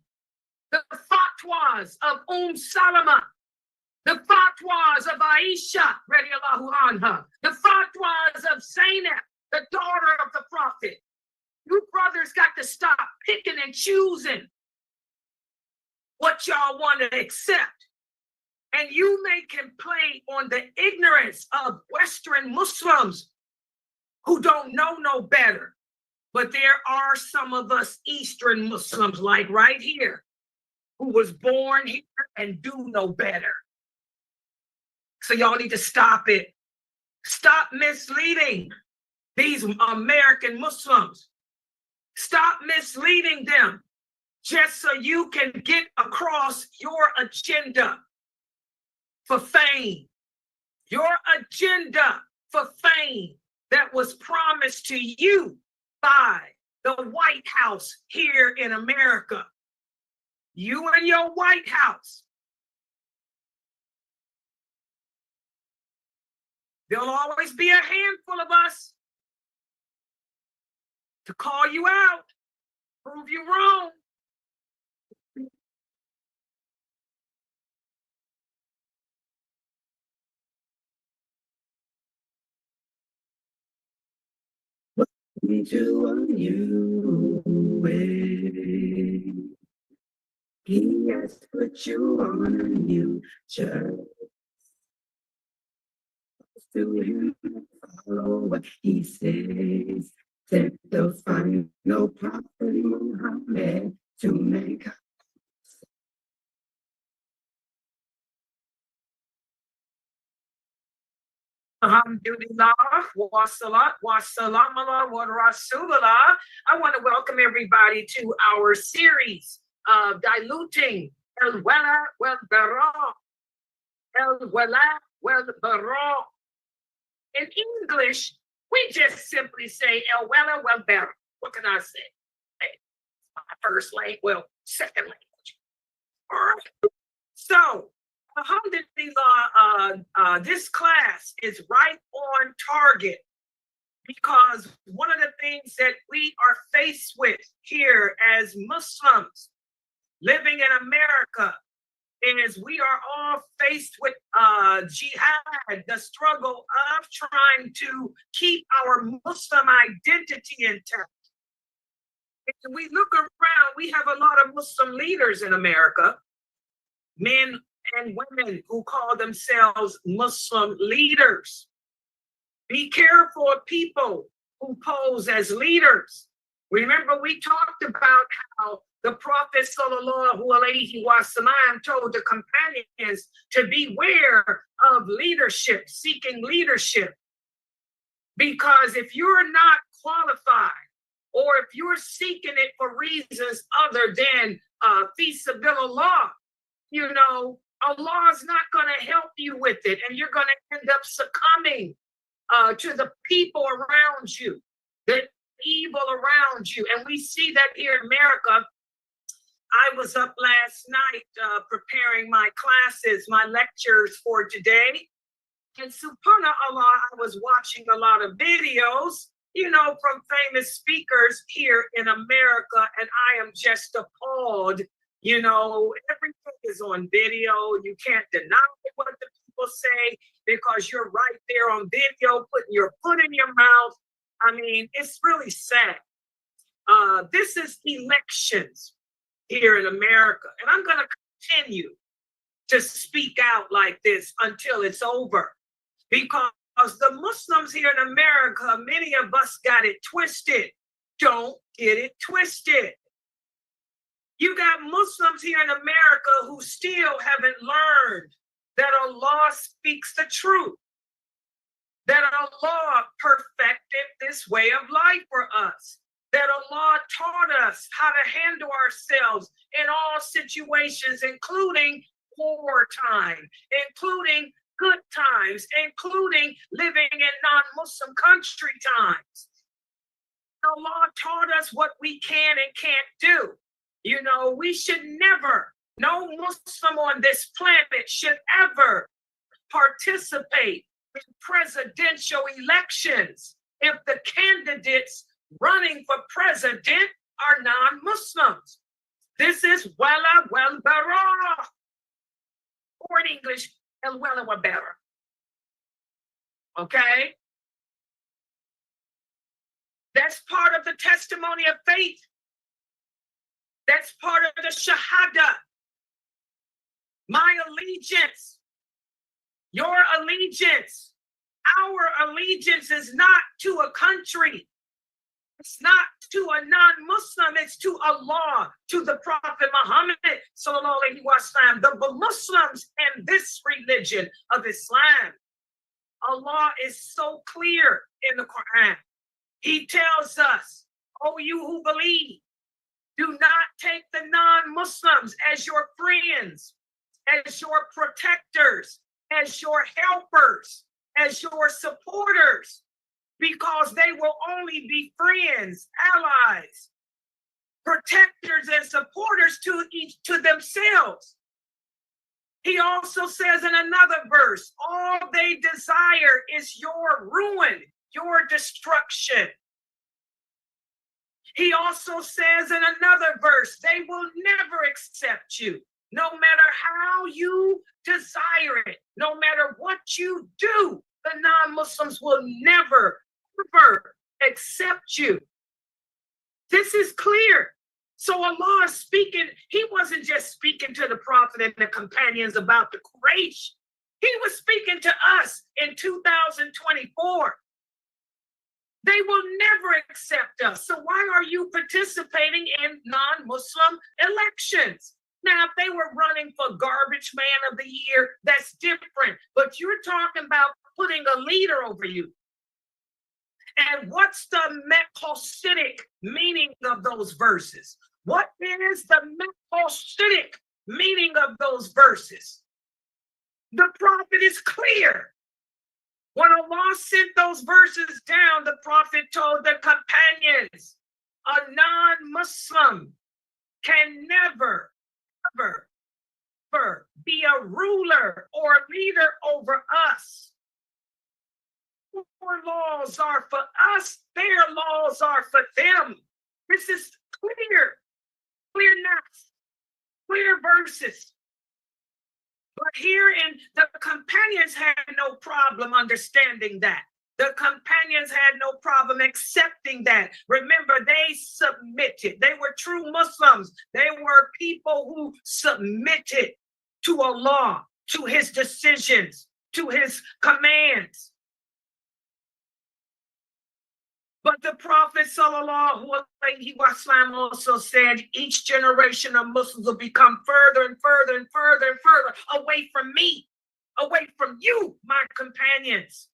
the fatwas of Salama, the fatwas of Aisha, radiallahu anha, the fatwas of Zainab, the daughter of the Prophet. You brothers got to stop picking and choosing what y'all want to accept. And you may complain on the ignorance of Western Muslims who don't know no better. But there are some of us Eastern Muslims, like right here, who was born here and do know better. So y'all need to stop it. Stop misleading these American Muslims. Stop misleading them just so you can get across your agenda for fame. Your agenda for fame that was promised to you by the White House here in America. You and your White House. There'll always be a handful of us to call you out, prove you wrong. Me to a new way. He has put you on a new journey. To him, follow what he says. Sent the final prophet Muhammad to mankind. Alhamdulillah, wa salat, wa salam ala wa rasulullah. I want to welcome everybody to our series of diluting el wala wal bara. El wala wal bara. In English, we just simply say el wala wal bara. What can I say? Hey, my first language, well, second language. All right. So, alhamdulillah, this class is right on target because one of the things that we are faced with here as Muslims living in America is we are all faced with jihad, the struggle of trying to keep our Muslim identity intact. If we look around, we have a lot of Muslim leaders in America, men and women who call themselves Muslim leaders. Be careful of people who pose as leaders. Remember, we talked about how the Prophet sallallahu alaihi wasallam told the companions to beware of leadership, seeking leadership. Because if you're not qualified, or if you're seeking it for reasons other than fi sabilillah, you know, Allah is not going to help you with it, and you're going to end up succumbing to the people around you, the evil around you. And we see that here in America. I was up last night preparing my classes, my lectures for today. And subhanAllah, I was watching a lot of videos, you know, from famous speakers here in America, and I am just appalled. You know, everything is on video. You can't deny it. people say, because you're right there on video, putting your foot in your mouth. I mean, it's really sad. This is elections here in America. And I'm going to continue to speak out like this until it's over. Because the Muslims here in America, many of us got it twisted. Don't get it twisted. You got Muslims here in America who still haven't learned that Allah speaks the truth, that Allah perfected this way of life for us, that Allah taught us how to handle ourselves in all situations, including poor time, including good times, including living in non-Muslim country times. Allah taught us what we can and can't do. You know, we should never, no Muslim on this planet should ever participate in presidential elections if the candidates running for president are non-Muslims. This is wala wal bara, or in English, el wala wal bara. Okay? That's part of the testimony of faith. That's part of the Shahada. My allegiance, your allegiance, our allegiance is not to a country. It's not to a non-Muslim, it's to Allah, to the Prophet Muhammad, sallallahu alaihi wasallam, the Muslims and this religion of Islam. Allah is so clear in the Quran. He tells us, oh, you who believe, do not take the non-Muslims as your friends, as your protectors, as your helpers, as your supporters, because they will only be friends, allies, protectors, and supporters to themselves. He also says in another verse, all they desire is your ruin, your destruction. He also says in another verse, they will never accept you, no matter how you desire it, no matter what you do, the non-Muslims will never, ever accept you. This is clear. So Allah is speaking, he wasn't just speaking to the Prophet and the companions about the Quraysh. He was speaking to us in 2024. They will never accept us. So why are you participating in non-Muslim elections? Now, if they were running for garbage man of the year, that's different. But you're talking about putting a leader over you. And what's the Maqasidic meaning of those verses? What is the Maqasidic meaning of those verses? The Prophet is clear. When Allah sent those verses down, the Prophet told the companions, a non-Muslim can never, ever, ever be a ruler or leader over us. Our laws are for us, their laws are for them. This is clear, clear verses. But here in the companions had no problem understanding that. The companions had no problem accepting that. Remember, they submitted. They were true Muslims. They were people who submitted to Allah, to his decisions, to his commands. But the Prophet sallallahu alaihi wasallam also said each generation of Muslims will become further and further and further and further away from me, away from you, my companions.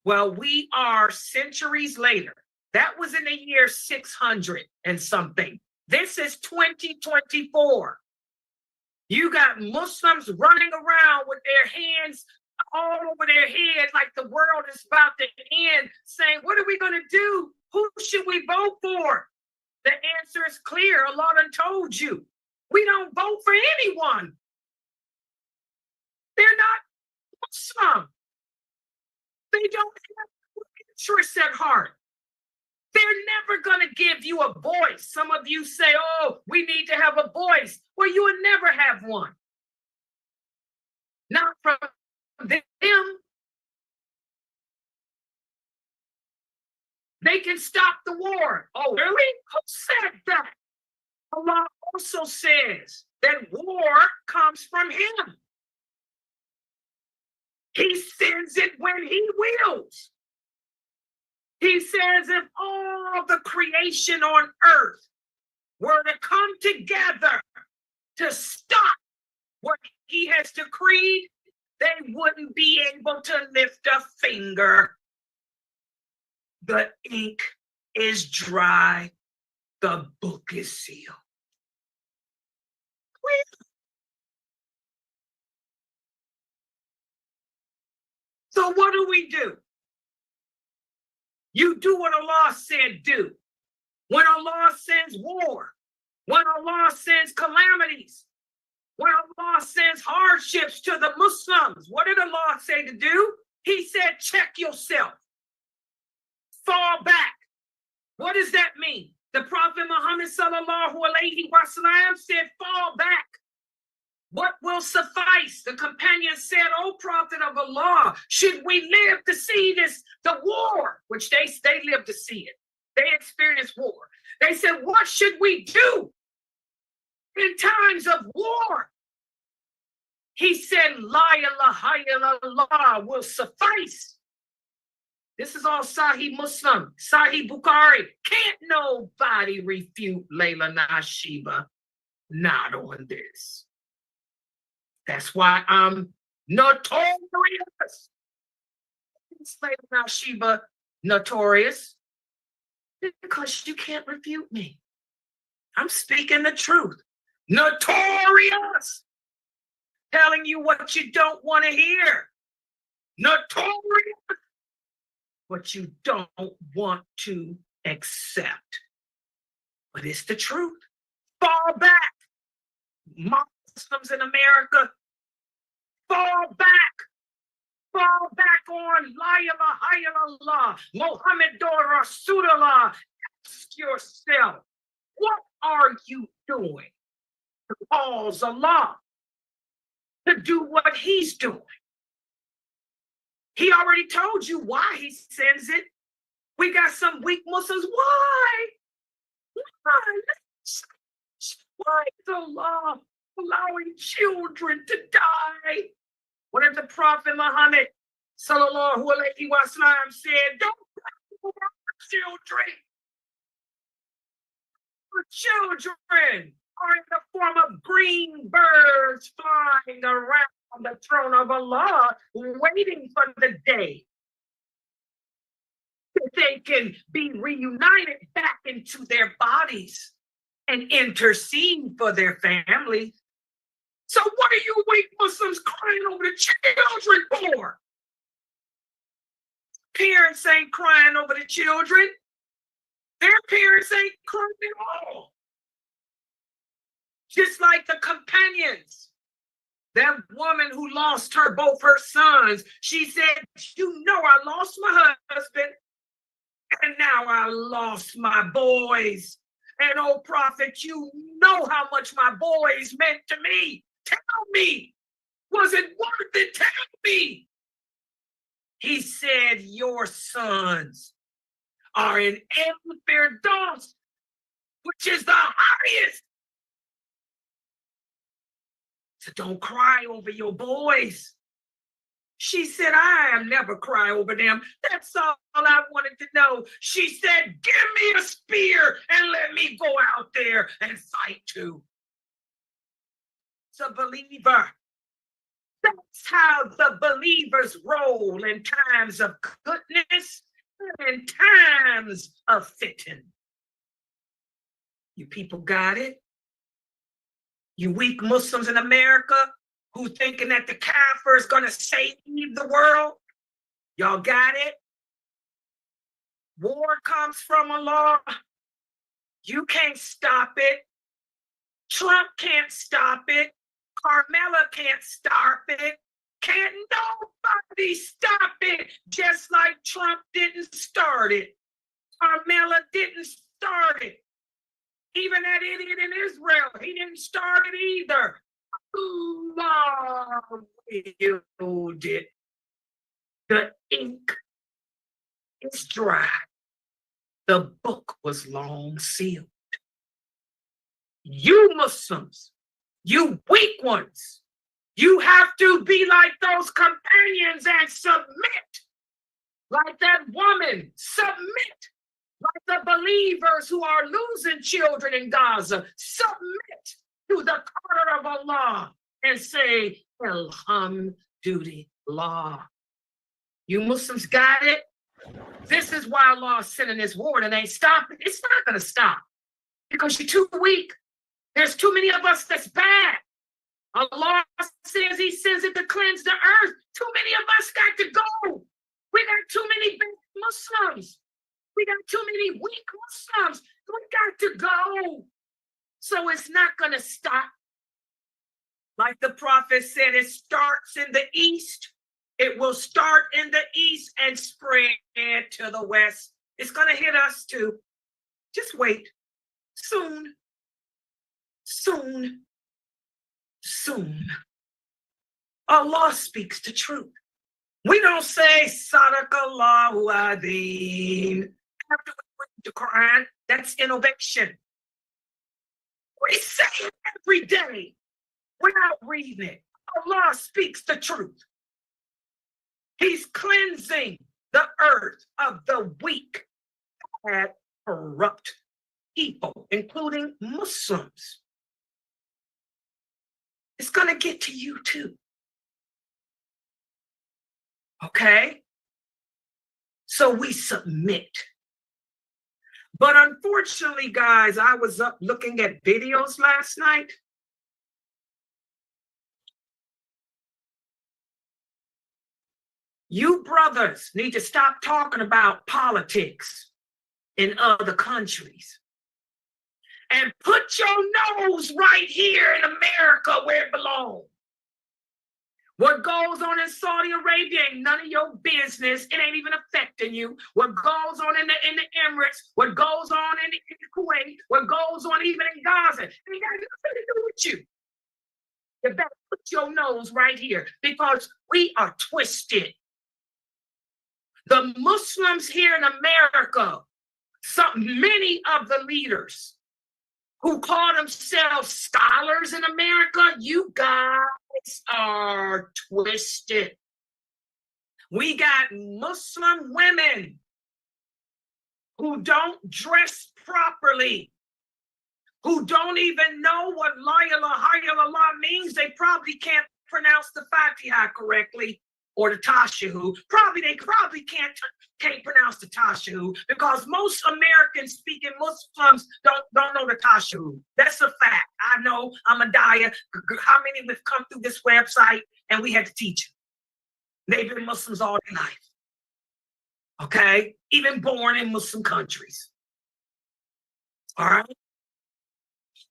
Well, we are centuries later. That was in the year 600 and something. This is 2024. You got Muslims running around with their hands all over their head like the world is about to end, saying, what are we going to do? Who should we vote for? The answer is clear. Allah done told you. We don't vote for anyone. They're not Muslim. They don't have interests at heart. They're never going to give you a voice. Some of you say, oh, we need to have a voice. Well, you will never have one. not from them. They can stop the war. Oh, really? Who said that? Allah also says that war comes from him. He sends it when he wills. He says if all the creation on earth were to come together to stop what he has decreed, they wouldn't be able to lift a finger. The ink is dry. The book is sealed. So what do? You do what Allah said do. When Allah sends war, when Allah sends calamities, when Allah sends hardships to the Muslims, what did Allah say to do? He said, check yourself. Fall back. What does that mean? The Prophet Muhammad sallallahu alaihi wasallam said, fall back. What will suffice? The companion said, O Prophet of Allah, should we live to see the war, which they lived to see it. They experienced war. They said, what should we do in times of war? He said, La ilaha illallah will suffice. This is all Sahih Muslim, Sahih Bukhari. Can't nobody refute Layla Nashiba not on this. That's why I'm notorious. Layla Nashiba notorious because you can't refute me. I'm speaking the truth. Notorious. Telling you what you don't want to hear. Notorious. What you don't want to accept. But it's the truth. Fall back. Muslims in America, fall back. Fall back on La ilaha illallah, Muhammadur Rasulullah. Ask yourself, what are you doing to cause Allah to do what he's doing? He already told you why he sends it. We got some weak Muslims. Why? Why is Allah allowing children to die? What did the Prophet Muhammad sallallahu alaihi wasallam said? Don't cry over children. For children are in the form of green birds flying around the throne of Allah, waiting for the day that they can be reunited back into their bodies and intercede for their families. So what are you weak Muslims crying over the children for? Parents ain't crying over the children. Their parents ain't crying at all. Just like the companions. That woman who lost both her sons, she said, you know, I lost my husband and now I lost my boys. And oh, Prophet, you know how much my boys meant to me. Tell me, was it worth it? Tell me. He said, your sons are in El-Firdaus, which is the highest. So don't cry over your boys. She said, I never cry over them. That's all I wanted to know. She said, give me a spear and let me go out there and fight too. It's a believer. That's how the believers roll in times of goodness and in times of fitting. You people got it? You weak Muslims in America who thinking that the Kafir is going to save the world? Y'all got it? War comes from Allah. You can't stop it. Trump can't stop it. Carmela can't stop it. Can't nobody stop it. Just like Trump didn't start it. Carmela didn't start it. Even that idiot in Israel, he didn't start it either. Long wielded. The ink is dry. The book was long sealed. You Muslims, you weak ones, you have to be like those companions and submit. Like that woman, submit. Like the believers who are losing children in Gaza, submit to the order of Allah and say, Alhamdulillah. You Muslims got it? This is why Allah is sending this war and it ain't stopping. It's not going to stop because you're too weak. There's too many of us that's bad. Allah says he sends it to cleanse the earth. Too many of us got to go. We got too many bad Muslims. We got too many weak Muslims. We got to go. So it's not going to stop. Like the prophet said, it starts in the east. It will start in the east and spread to the west. It's going to hit us too. Just wait. Soon. Soon. Soon. Allah speaks the truth. We don't say Sadaqallahu Adhim after we read the Quran. That's innovation. We say it every day without reading it. Allah speaks the truth. He's cleansing the earth of the weak and corrupt people, including Muslims. It's going to get to you too. Okay? So we submit. But unfortunately, guys, I was up looking at videos last night. You brothers need to stop talking about politics in other countries and put your nose right here in America where it belongs. What goes on in Saudi Arabia ain't none of your business. It ain't even affecting you. What goes on in the Emirates, what goes on in Kuwait, what goes on even in Gaza, it ain't got nothing to do with you. You better put your nose right here because we are twisted. The Muslims here in America, many of the leaders who call themselves scholars in America, you guys are twisted. We got Muslim women who don't dress properly, who don't even know what La ilaha illallah means. They probably can't pronounce the Fatiha correctly or the Tashahu. They probably can't pronounce the Tashahu because most American-speaking Muslims don't know the Tashahu. That's a fact. I know. I'm a daya. How many have come through this website and we had to teach them? They've been Muslims all their life. Okay? Even born in Muslim countries. All right?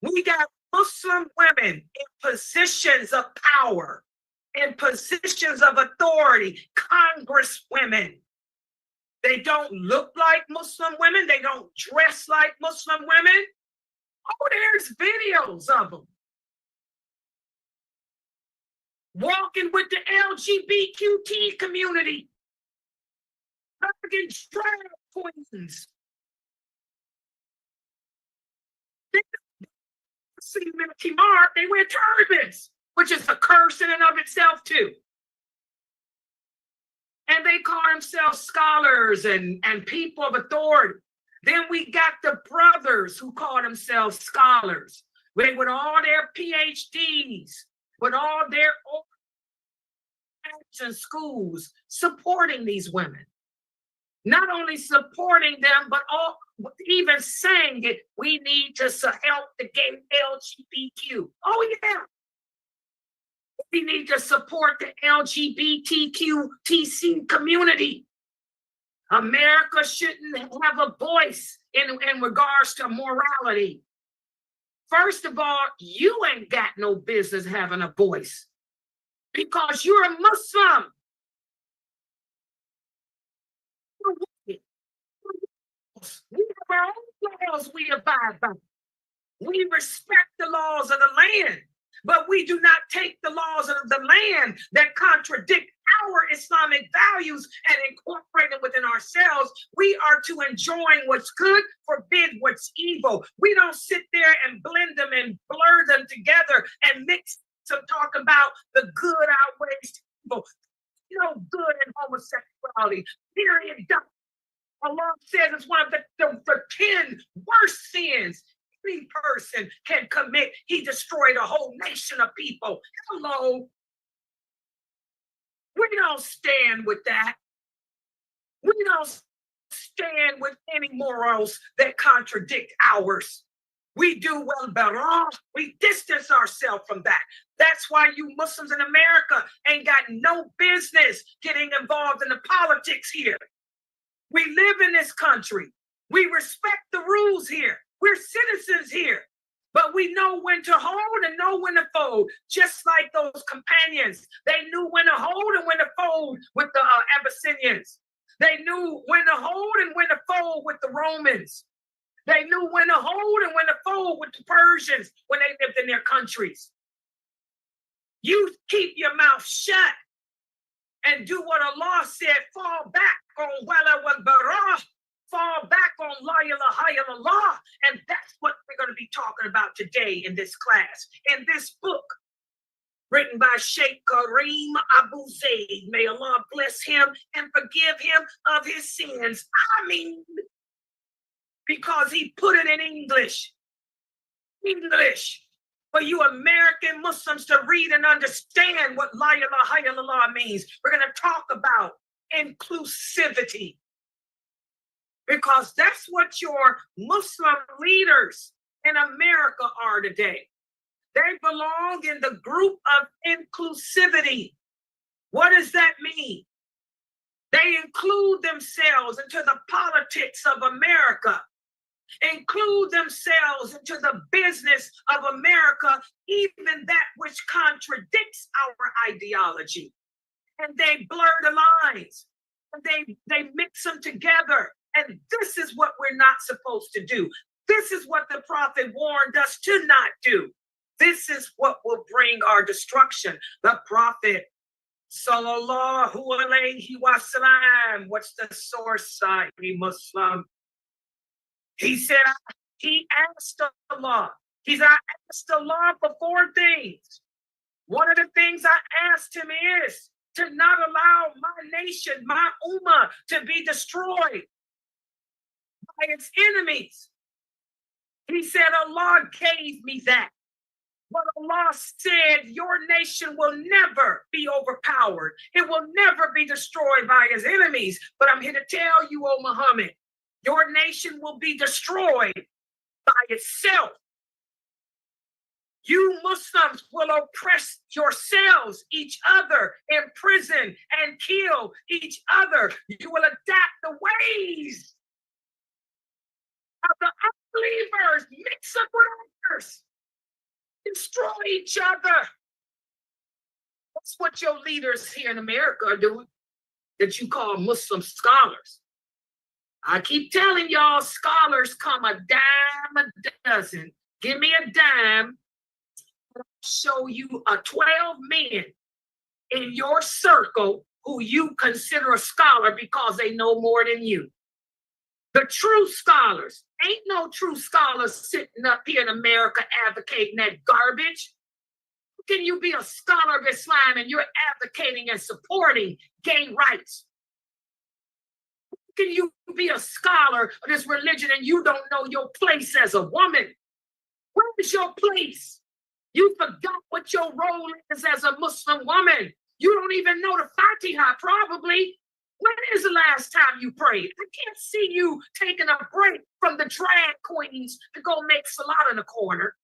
We got Muslim women in positions of power, in positions of authority, congresswomen. They don't look like Muslim women. They don't dress like Muslim women. Oh, there's videos of them walking with the LGBTQ community, drag queens. They see them in a kimar, they wear turbans, which is a curse in and of itself too. And they call themselves scholars and people of authority. Then we got the brothers who call themselves scholars. With all their PhDs, with all their and schools, supporting these women. Not only supporting them, but even saying it, we need to help the gay LGBTQ. Oh, yeah. We need to support the LGBTQ community. America shouldn't have a voice in regards to morality. First of all, you ain't got no business having a voice because you're a Muslim. We have our own laws we abide by. We respect the laws of the land. But we do not take the laws of the land that contradict our Islamic values and incorporate them within ourselves. We are to enjoin what's good, forbid what's evil. We don't sit there and blend them and blur them together and mix them, talk about the good outweighs evil. No good in homosexuality. Period. Allah says it's one of the 10 worst sins any person can commit. He destroyed a whole nation of people. Hello. We don't stand with that. We don't stand with any morals that contradict ours. We do well better. We distance ourselves from that. That's why you Muslims in America ain't got no business getting involved in the politics here. We live in this country. We respect the rules here. We're citizens here. But we know when to hold and know when to fold, just like those companions. They knew when to hold and when to fold with the Abyssinians. They knew when to hold and when to fold with the Romans. They knew when to hold and when to fold with the Persians when they lived in their countries. You keep your mouth shut and do what Allah said, fall back on wala wal bara, fall back on la ilaha illallah. And that's what we're going to be talking about today in this class, in this book, written by Sheikh Kareem Abu Zaid. May Allah bless him and forgive him of his sins. I mean, because he put it in English for you American Muslims to read and understand what La ilaha illallah means. We're going to talk about inclusivity, because that's what your Muslim leaders in America are today. They belong in the group of inclusivity. What does that mean? They include themselves into the politics of America, include themselves into the business of America, even that which contradicts our ideology. And they blur the lines, and they mix them together. And this is what we're not supposed to do. This is what the Prophet warned us to not do. This is what will bring our destruction. The Prophet, sallallahu alayhi wasallam, what's the source, Sahih Muslim? He said, he asked Allah. He said, I asked Allah for 4 things. One of the things I asked him is to not allow my nation, my ummah, to be destroyed by its enemies. He said, Allah gave me that. But Allah said, your nation will never be overpowered. It will never be destroyed by its enemies. But I'm here to tell you, O Muhammad, your nation will be destroyed by itself. You Muslims will oppress yourselves, each other, imprison and kill each other. You will adapt the ways of the unbelievers, mix up with others, destroy each other. That's what your leaders here in America are doing, that you call Muslim scholars. I keep telling y'all, scholars come a dime a dozen. Give me a dime, I'll show you 12 men in your circle who you consider a scholar because they know more than you. The true scholars, ain't no true scholars sitting up here in America advocating that garbage. How can you be a scholar of Islam and you're advocating and supporting gay rights? Can you be a scholar of this religion and you don't know your place as a woman? Where is your place? You forgot what your role is as a Muslim woman. You don't even know the Fatiha, probably. When is the last time you prayed? I can't see you taking a break from the drag queens to go make salat in the corner.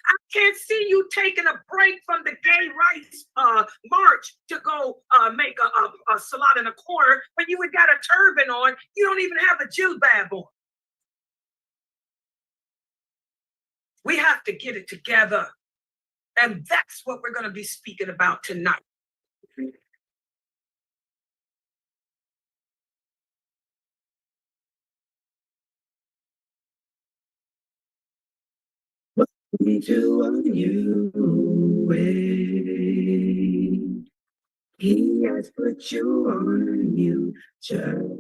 I can't see you taking a break from the gay rights march to go make a salat in a corner when you had got a turban on. You don't even have a jilbab on. We have to get it together. And that's what we're going to be speaking about tonight. into a new way. He has put you on a new journey.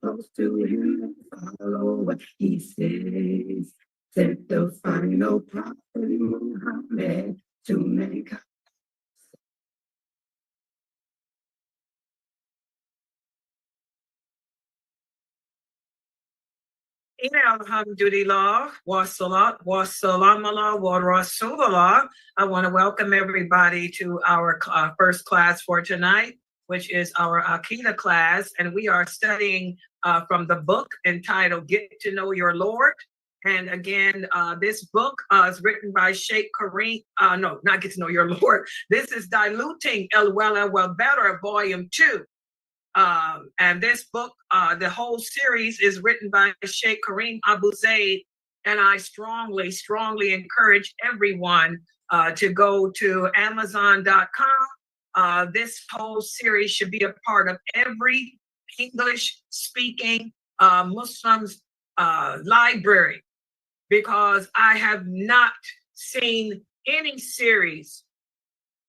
Close to him, follow what he says. Set the final prophet Muhammad to mankind. Alhamdulillah, wa salat, wa salam ala wa rasulullah. I want to welcome everybody to our first class for tonight, which is our Aqidah class. And we are studying from the book entitled Get to Know Your Lord. And again, this book is written by Sheikh Kareem. No, not Get to Know Your Lord. This is Diluting El Wella Well Better, Volume 2. And this book, the whole series is written by Sheikh Kareem Abu Zaid. And I strongly, strongly encourage everyone to go to Amazon.com. This whole series should be a part of every English speaking Muslim's library, because I have not seen any series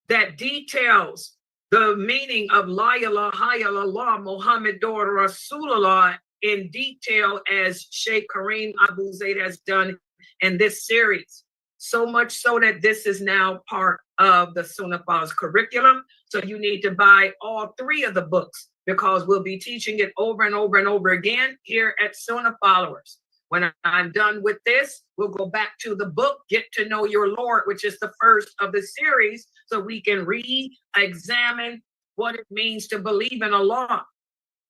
that details the meaning of La ilaha illallah Muhammadur Rasulullah in detail as Sheikh Kareem Abu Zaid has done in this series. So much so that this is now part of the Sunnah Followers curriculum. So you need to buy all 3 of the books, because we'll be teaching it over and over and over again here at Sunnah Followers. When I'm done with this, we'll go back to the book, Get to Know Your Lord, which is the first of the series, so we can re-examine what it means to believe in Allah.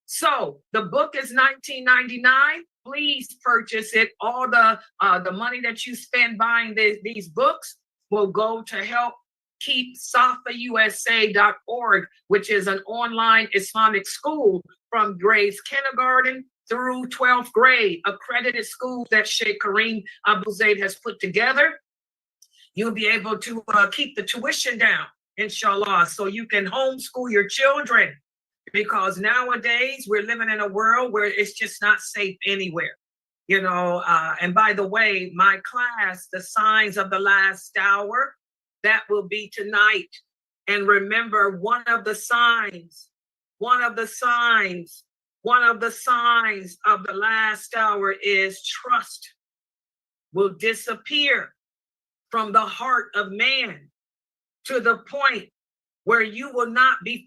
So the book is $19.99. Please purchase it. All the money that you spend buying these books will go to help keep SAFAUSA.org, which is an online Islamic school from grades kindergarten through 12th grade, accredited schools that Sheikh Kareem Abu Zaid has put together. You'll be able to keep the tuition down, inshallah, so you can homeschool your children, because nowadays we're living in a world where it's just not safe anywhere. You know, and by the way, my class, The Signs of the Last Hour, that will be tonight. And remember, one of the signs of the last hour is trust will disappear from the heart of man, to the point where you will not be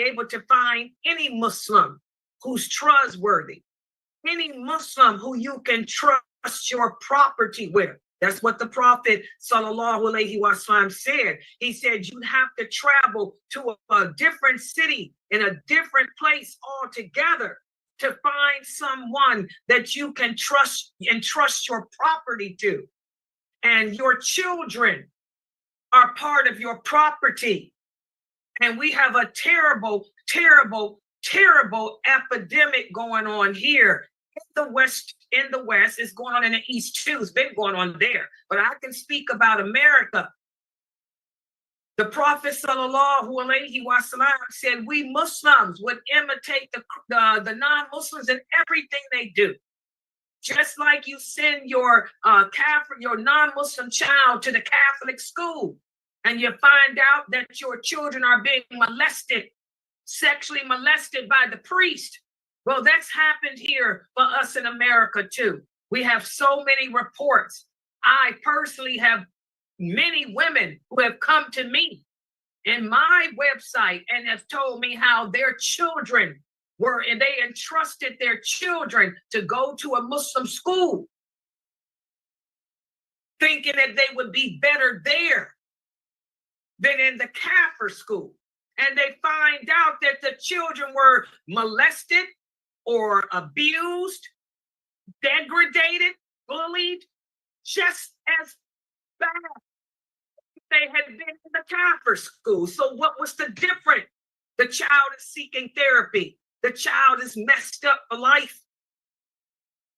able to find any Muslim who's trustworthy, any Muslim who you can trust your property with. That's what the Prophet sallallahu alaihi wasallam said. He said you have to travel to a different city, in a different place altogether, to find someone that you can trust and trust your property to. And your children are part of your property. And we have a terrible, terrible, terrible epidemic going on here in the West. It's going on in the East too. It's been going on there. But I can speak about America. The Prophet sallallahu alaihi wasallam said we Muslims would imitate the non-Muslims in everything they do. Just like you send your non-Muslim child to the Catholic school, and you find out that your children are being molested, sexually molested by the priest. Well, that's happened here for us in America too. We have so many reports. I personally have many women who have come to me in my website and have told me how their children were, and they entrusted their children to go to a Muslim school, thinking that they would be better there than in the Kafir school. And they find out that the children were molested or abused, degraded, bullied, just as bad as they had been in the Kafir school. So what was the difference? The child is seeking therapy. The child is messed up for life.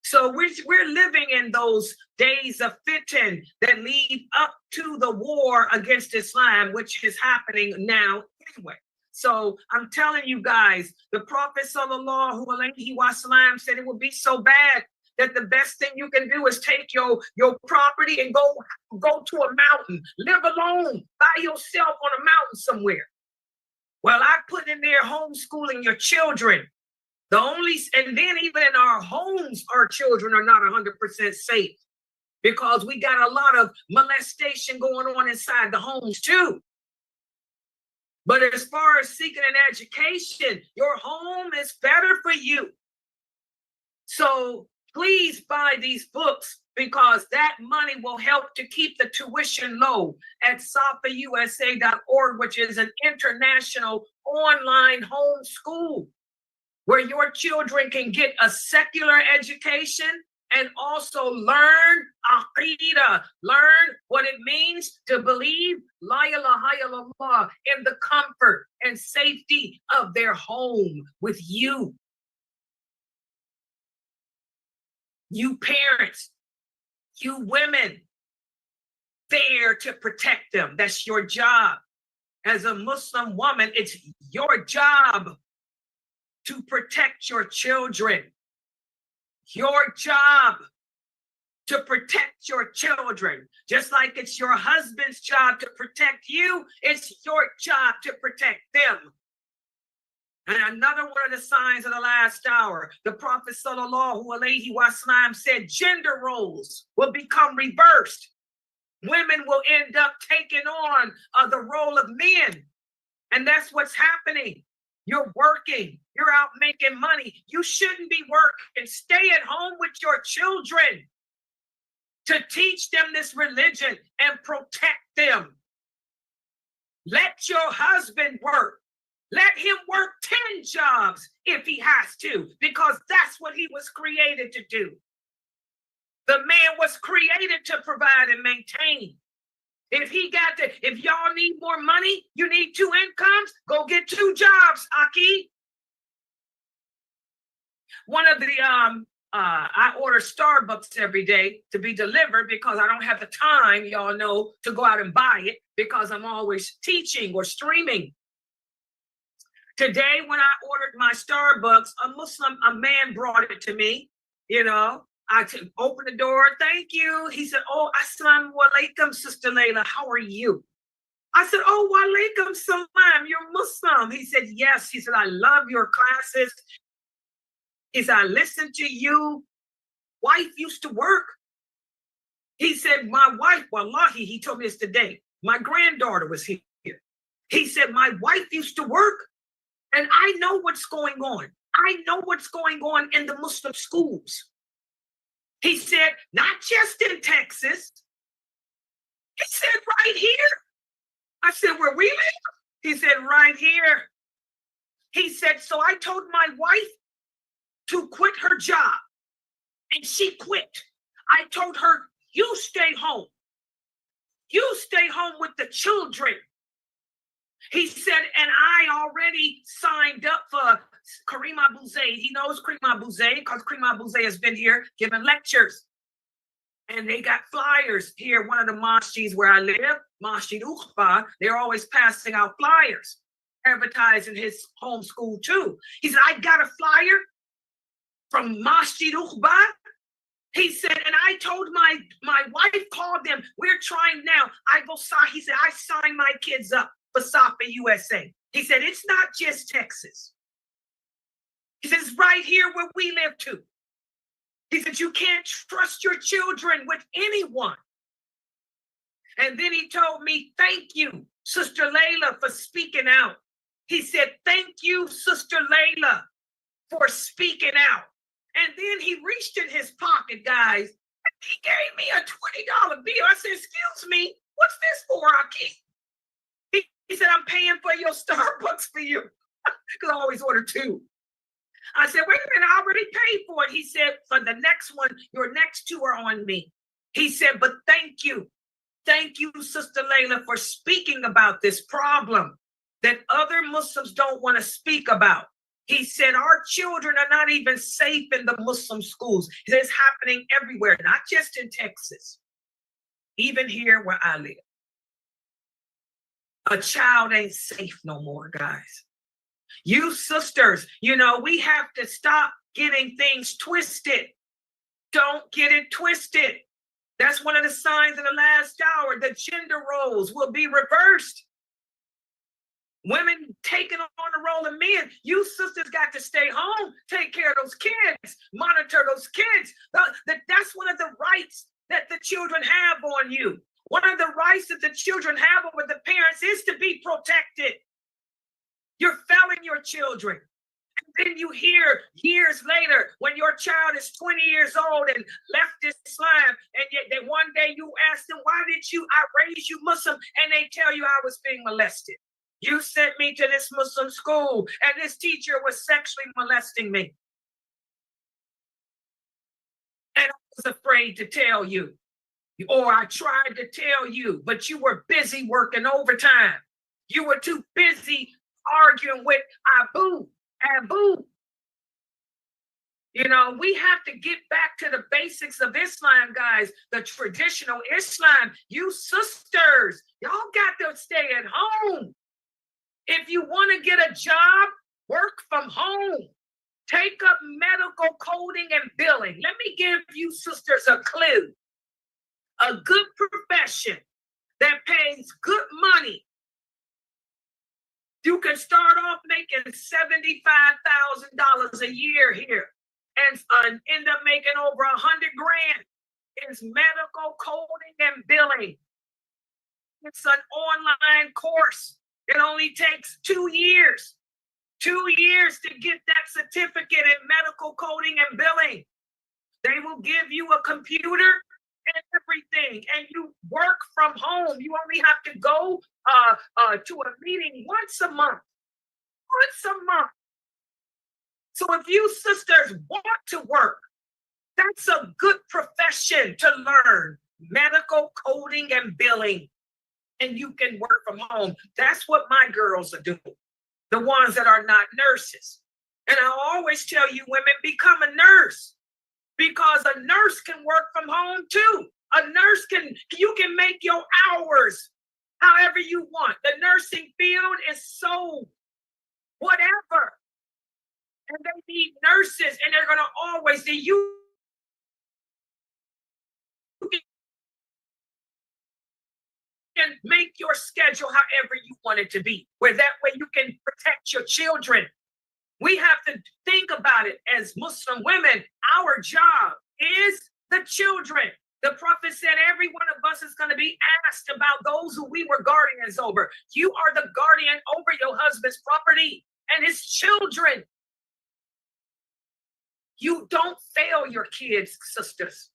So we're living in those days of fitan that lead up to the war against Islam, which is happening now anyway. So I'm telling you guys, the Prophet sallallahu alaihi wasallam said it would be so bad that the best thing you can do is take your property and go to a mountain, live alone by yourself on a mountain somewhere. Well, I put in there homeschooling your children. And then even in our homes, our children are not 100% safe because we got a lot of molestation going on inside the homes too. But as far as seeking an education, your home is better for you. So please buy these books because that money will help to keep the tuition low at safausa.org, which is an international online home school where your children can get a secular education and also learn aqidah, learn what it means to believe la ilaha illallah in the comfort and safety of their home with you. You parents, you women, there to protect them. That's your job. As a Muslim woman, it's your job to protect your children. Your job to protect your children. Just like it's your husband's job to protect you, it's your job to protect them. And another one of the signs of the last hour, the Prophet sallallahu alaihi wasallam said gender roles will become reversed. Women will end up taking on the role of men. And that's what's happening. You're working, you're out making money. You shouldn't be working. Stay at home with your children to teach them this religion and protect them. Let your husband work. Let him work 10 jobs if he has to, because that's what he was created to do. The man was created to provide and maintain. If y'all need more money, you need 2 incomes, go get 2 jobs, Aki. One of the, I order Starbucks every day to be delivered because I don't have the time, y'all know, to go out and buy it because I'm always teaching or streaming. Today, when I ordered my Starbucks, a man brought it to me, you know. I opened the door, thank you. He said, oh, assalamu alaikum, Sister Layla, how are you? I said, oh, wa alaikum salam, you're Muslim. He said, yes. He said, I love your classes. He said, I listen to you. Wife used to work. He said, my wife, wallahi, he told me this today. My granddaughter was here. He said, my wife used to work. And I know what's going on. I know what's going on in the Muslim schools. He said, not just in Texas. He said, right here. I said, where we live? He said, right here. He said, so I told my wife to quit her job. And she quit. I told her, you stay home. You stay home with the children. He said, and I already signed up for Kareem Abu Zayd. He knows Kareem Abu Zayd because Kareem Abu Zayd has been here giving lectures. And they got flyers here. One of the masjids where I live, Masjid Ukhba, they're always passing out flyers, advertising his homeschool too. He said, I got a flyer from Masjid Ukhba. He said, and I told my wife, called them. We're trying now. He said, I signed my kids up for Safa USA. He said, it's not just Texas. He said, it's right here where we live too. He said, you can't trust your children with anyone. And then he told me, thank you, Sister Layla, for speaking out. He said, thank you, Sister Layla, for speaking out. And then he reached in his pocket, guys, and he gave me a $20 bill. I said, excuse me, what's this for, Aki? He said, I'm paying for your Starbucks for you. Because I always order 2. I said, wait a minute, I already paid for it. He said, for the next one, your next 2 are on me. He said, but thank you. Thank you, Sister Layla, for speaking about this problem that other Muslims don't want to speak about. He said, our children are not even safe in the Muslim schools. He said, it's happening everywhere, not just in Texas, even here where I live. A child ain't safe no more, guys. You sisters, you know, we have to stop getting things twisted. Don't get it twisted. That's one of the signs in the last hour. The gender roles will be reversed. Women taking on the role of men. You sisters got to stay home, take care of those kids, monitor those kids. That's one of the rights that the children have on you. One of the rights that the children have over the parents is to be protected. You're failing your children. And then you hear years later when your child is 20 years old and left Islam, and yet then one day you ask them, why did I raise you Muslim? And they tell you I was being molested. You sent me to this Muslim school and this teacher was sexually molesting me. And I was afraid to tell you. Or I tried to tell you, but you were busy working overtime. You were too busy arguing with Abu. You know, we have to get back to the basics of Islam, guys. The traditional Islam. You sisters, y'all got to stay at home. If you want to get a job, work from home. Take up medical coding and billing. Let me give you sisters a clue. A good profession that pays good money. You can start off making $75,000 a year here and end up making over $100,000. It's medical coding and billing. It's an online course. It only takes 2 years. 2 years to get that certificate in medical coding and billing. They will give you a computer and everything, and you work from home. You only have to go to a meeting once a month. So if you sisters want to work, that's a good profession to learn, medical coding and billing, and you can work from home. That's what my girls are doing, the ones that are not nurses. And I always tell you women, become a nurse. Because a nurse can work from home too. A nurse you can make your hours however you want. The nursing field is so whatever. And they need nurses, and they're going to always do you. Can make your schedule however you want it to be, where that way you can protect your children. We have to think about it as Muslim women. Our job is the children. The Prophet said every one of us is going to be asked about those who we were guardians over. You are the guardian over your husband's property and his children. You don't fail your kids, sisters,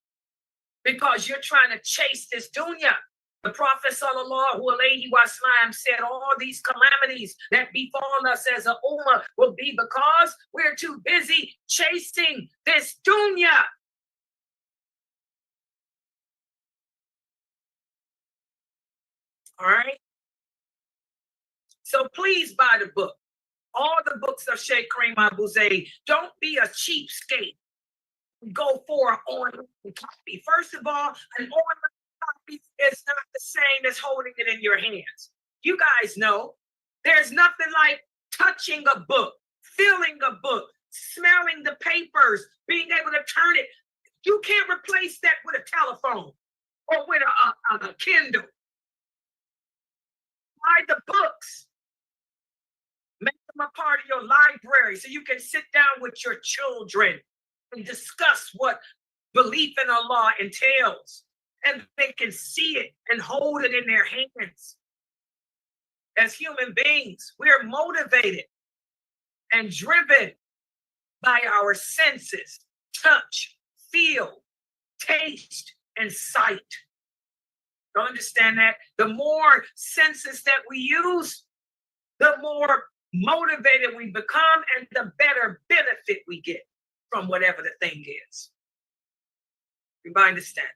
because you're trying to chase this dunya. The Prophet sallallahu alaihi wasallam said all these calamities that befall us as an ummah will be because we're too busy chasing this dunya. All right? So please buy the book. All the books of Sheikh Kareem Abu Zaid. Don't be a cheapskate. Go for an online copy. First of all, an online copy is not the same as holding it in your hands. You guys know there's nothing like touching a book, feeling a book, smelling the papers, being able to turn it. You can't replace that with a telephone or with a Kindle. Buy the books. Make them a part of your library so you can sit down with your children and discuss what belief in Allah entails. And they can see it and hold it in their hands. As human beings, we are motivated and driven by our senses: touch, feel, taste, and sight. You understand that? The more senses that we use, the more motivated we become and the better benefit we get from whatever the thing is. You understand that?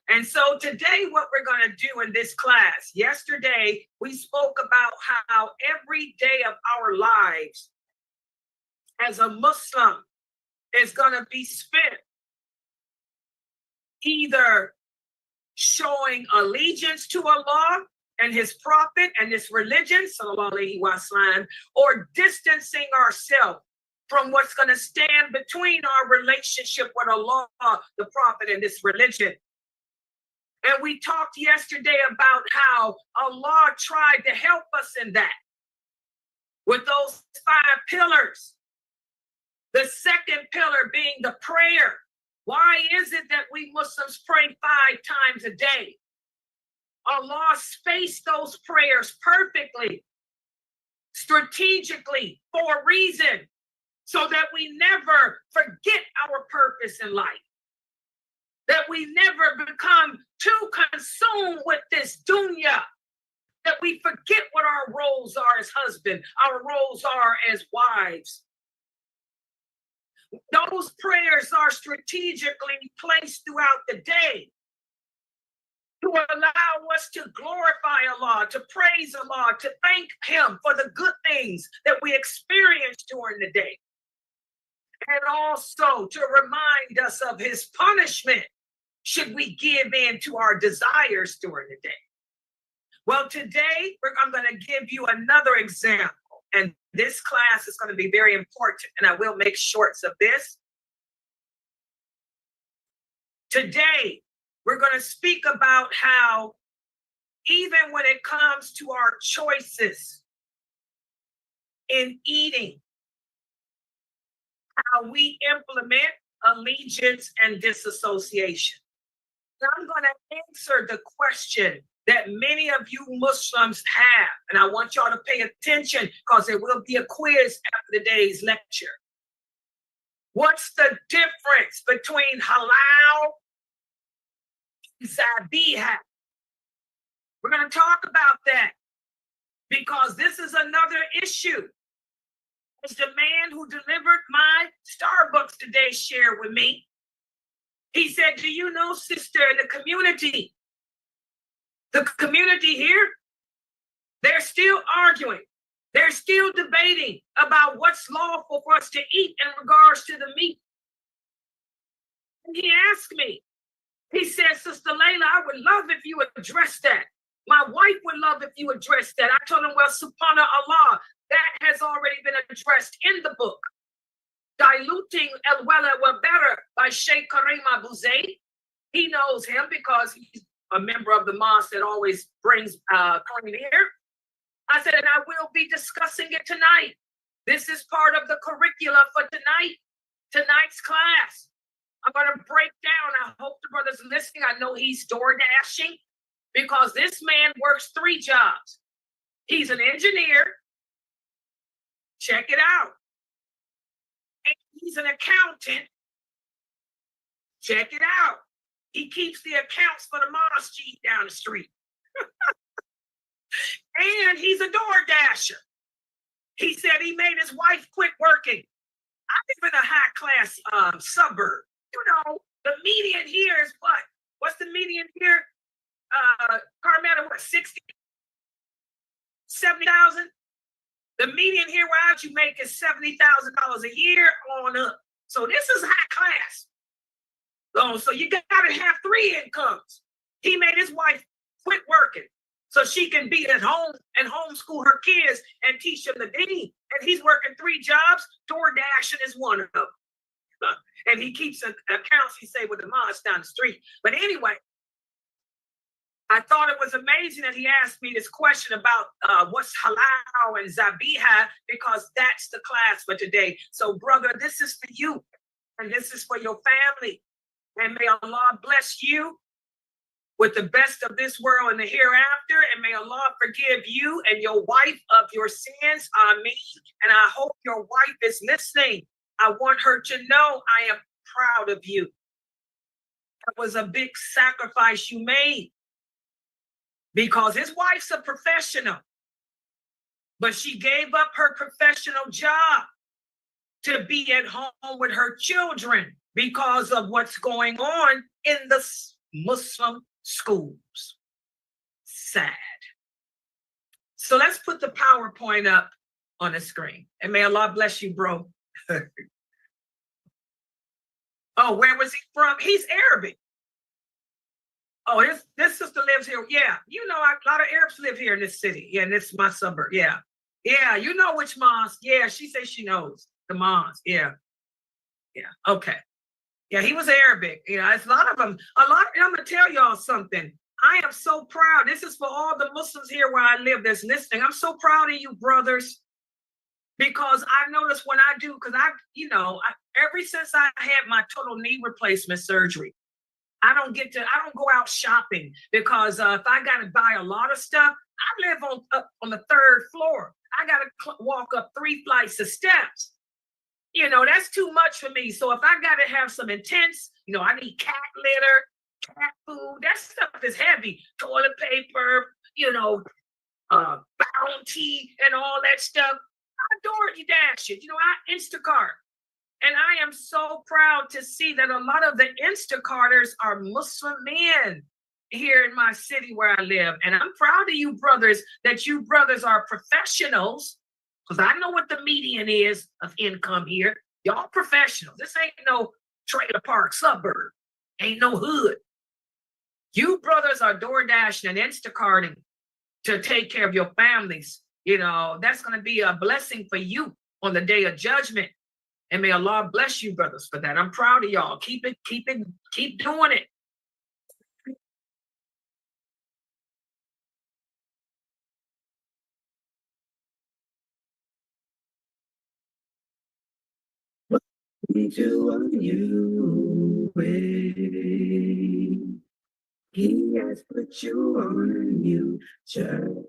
And so today, what we're going to do in this class, yesterday, we spoke about how every day of our lives as a Muslim is going to be spent either showing allegiance to Allah and his prophet and his religion, sallallahu alaihi wasallam, or distancing ourselves from what's going to stand between our relationship with Allah, the Prophet, and this religion. And we talked yesterday about how Allah tried to help us in that with those 5 pillars. The second pillar being the prayer. Why is it that we Muslims pray 5 times a day? Allah spaced those prayers perfectly, strategically, for a reason, so that we never forget our purpose in life, that we never become too consumed with this dunya, that we forget what our roles are as husbands, our roles are as wives. Those prayers are strategically placed throughout the day to allow us to glorify Allah, to praise Allah, to thank Him for the good things that we experience during the day, and also to remind us of His punishment should we give in to our desires during the day. Well, today I'm going to give you another example. And this class is going to be very important, and I will make shorts of this. Today, we're going to speak about how even when it comes to our choices in eating, how we implement allegiance and disassociation. Now, I'm going to answer the question that many of you Muslims have. And I want y'all to pay attention because there will be a quiz after today's lecture. What's the difference between halal and zabiha? We're going to talk about that because this is another issue. As the man who delivered my Starbucks today shared with me, he said, do you know, sister, in the community here, they're still arguing. They're still debating about what's lawful for us to eat in regards to the meat. And he asked me, he said, Sister Layla, I would love if you would address that. My wife would love if you address that. I told him, well, subhanallah, that has already been addressed in the book, Diluting El-Wala Wa-Better by Sheikh Karim Abu Zayd. He knows him because he's a member of the mosque that always brings clean air. I said, and I will be discussing it tonight. This is part of the curricula for tonight's class. I'm going to break down. I hope the brother's listening. I know he's door dashing because this man works 3 jobs. He's an engineer. Check it out. And he's an accountant. Check it out. He keeps the accounts for the mosque down the street. And he's a door dasher. He said he made his wife quit working. I live in a high-class suburb. You know, the median here is what? What's the median here? Carmetta, what, 60? 70,000? The median here where you make is $70,000 a year on up. So this is high class. So you got to have 3 incomes. He made his wife quit working so she can be at home and homeschool her kids and teach them the deen. And he's working 3 jobs. Door dashing is one of them. And he keeps accounts, he say, with the mosque down the street. But anyway, I thought it was amazing that he asked me this question about what's halal and zabiha, because that's the class for today. So, brother, this is for you, and this is for your family. And may Allah bless you with the best of this world and the hereafter. And may Allah forgive you and your wife of your sins. Ameen. And I hope your wife is listening. I want her to know I am proud of you. That was a big sacrifice you made. Because his wife's a professional. But she gave up her professional job to be at home with her children because of what's going on in the Muslim schools. Sad. So let's put the PowerPoint up on the screen. And may Allah bless you, bro. Oh, where was he from? He's Arabic. Oh, this sister lives here. Yeah, you know, a lot of Arabs live here in this city. Yeah, and this is my suburb. Yeah. Yeah, you know which mosque. Yeah, she says she knows. the mosque. Yeah. Yeah. Okay. Yeah, he was Arabic. You know, it's a lot of them. I'm gonna tell y'all something. I am so proud. This is for all the Muslims here where I live that's listening. I'm so proud of you, brothers, because I noticed when I do, because ever since I had my total knee replacement surgery, I don't go out shopping because if I got to buy a lot of stuff, I live up on the third floor. I got to walk up 3 flights of steps. That's too much for me. So if I got to have some intense, I need cat litter, cat food. That stuff is heavy. Toilet paper, Bounty and all that stuff. I DoorDash it. I Instacart. And I am so proud to see that a lot of the Instacarters are Muslim men here in my city where I live. And I'm proud of you brothers, that you brothers are professionals, because I know what the median is of income here. Y'all professionals. This ain't no trailer park suburb. Ain't no hood. You brothers are DoorDashing and Instacarting to take care of your families. That's going to be a blessing for you on the day of judgment. And may Allah bless you, brothers, for that. I'm proud of y'all. Keep doing it. Into a new way. He has put you on a new journey.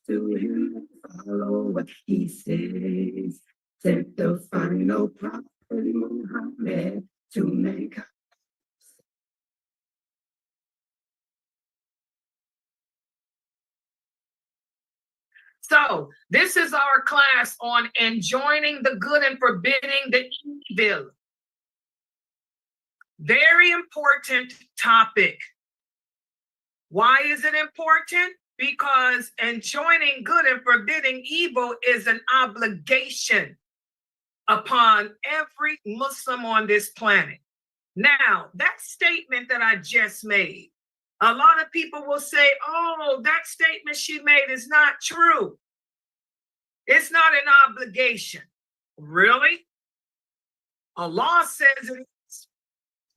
To him, follow what he says. Take the final prophet Muhammad to mankind. So this is our class on enjoining the good and forbidding the evil. Very important topic. Why is it important? Because enjoining good and forbidding evil is an obligation upon every Muslim on this planet. Now, that statement that I just made, a lot of people will say, oh, that statement she made is not true. It's not an obligation. Really? Allah says it is.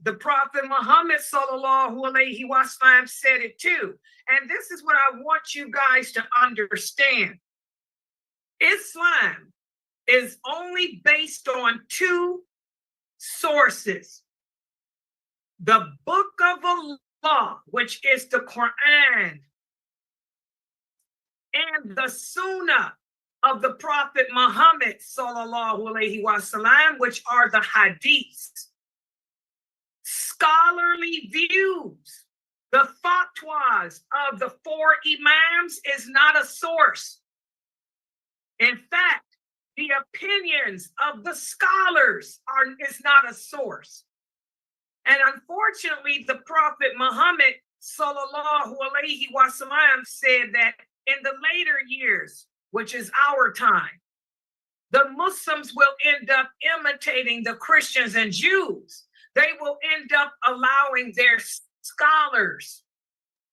The Prophet Muhammad sallallahu alaihi wasallam said it too. And this is what I want you guys to understand. Islam is only based on 2 sources. The book of Allah, which is the Quran, and the Sunnah of the Prophet Muhammad sallallahu alaihi wasallam, which are the hadiths. Scholarly views, the fatwas of the 4 imams is not a source. In fact, the opinions of the scholars is not a source. And unfortunately, the Prophet Muhammad sallallahu alaihi wasallam said that in the later years, which is our time, the Muslims will end up imitating the Christians and Jews. They will end up allowing their scholars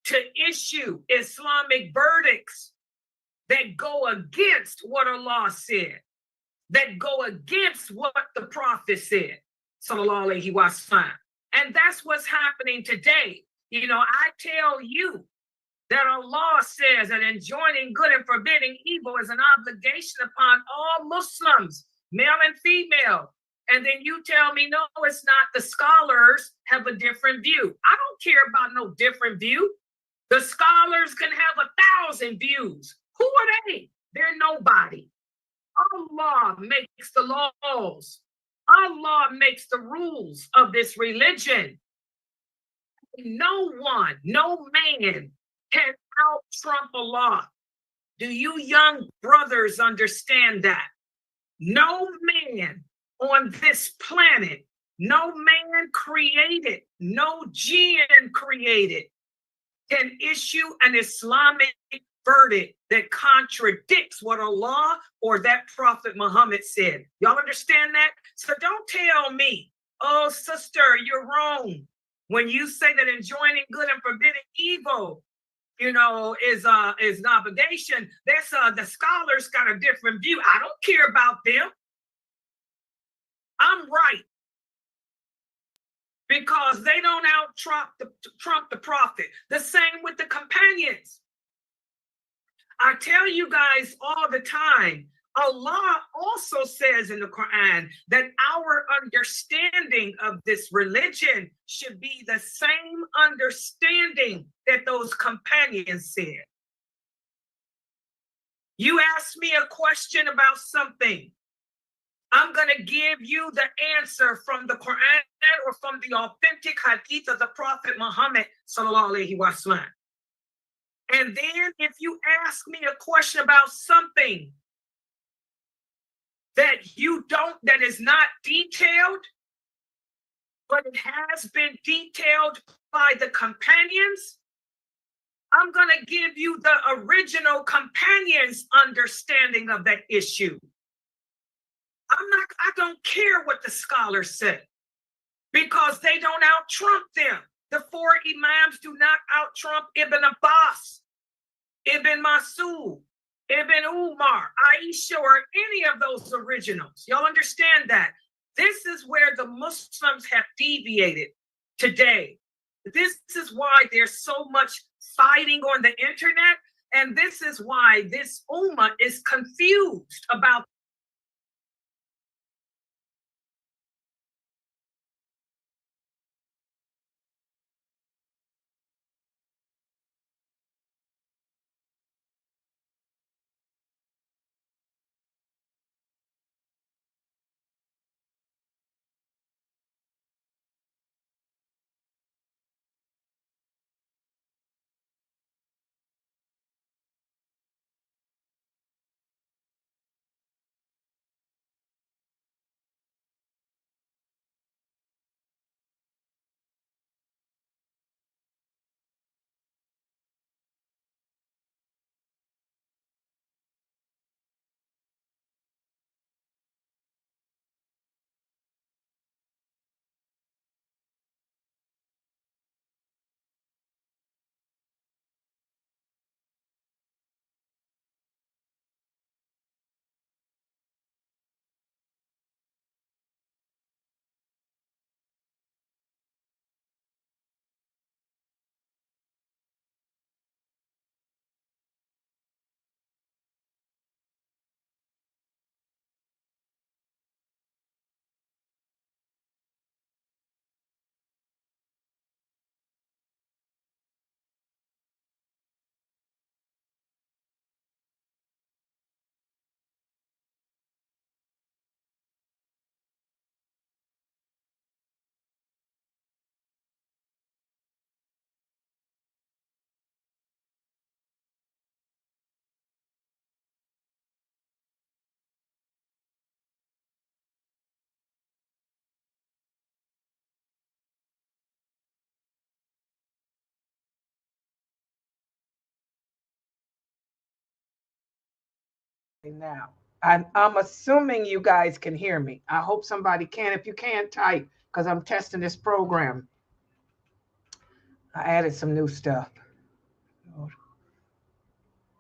to issue Islamic verdicts that go against what Allah said, that go against what the Prophet said, sallallahu alaihi wasallam. And that's what's happening today. I tell you that Allah says that enjoining good and forbidding evil is an obligation upon all Muslims, male and female. And then you tell me, no, it's not. The scholars have a different view. I don't care about no different view. The scholars can have 1,000 views. Who are they? They're nobody. Allah makes the laws. Allah makes the rules of this religion. No one, no man can out-trump Allah. Do you young brothers understand that? No man on this planet, no man created, no jinn created, can issue an Islamic verdict that contradicts what Allah or that Prophet Muhammad said. Y'all understand that? So don't tell me, oh, sister, you're wrong when you say that enjoining good and forbidding evil is an obligation. That's the scholars got a different view. I don't care about them. I'm right. Because they don't out-trump the prophet. The same with the companions. I tell you guys all the time, Allah also says in the Quran that our understanding of this religion should be the same understanding that those companions said. You ask me a question about something, I'm going to give you the answer from the Quran or from the authentic hadith of the Prophet Muhammad sallallahu alaihi wasallam. And then if you ask me a question about something that is not detailed, but it has been detailed by the companions, I'm going to give you the original companions' understanding of that issue. I don't care what the scholars say, because they don't out-trump them. The four Imams do not out-trump Ibn Abbas, Ibn Masud, Ibn Umar, Aisha, or any of those originals. Y'all understand that? This is where the Muslims have deviated today. This is why there's so much fighting on the internet, and this is why this ummah is confused about now. I'm assuming you guys can hear me. I hope somebody can. If you can, type, because I'm testing this program. I added some new stuff.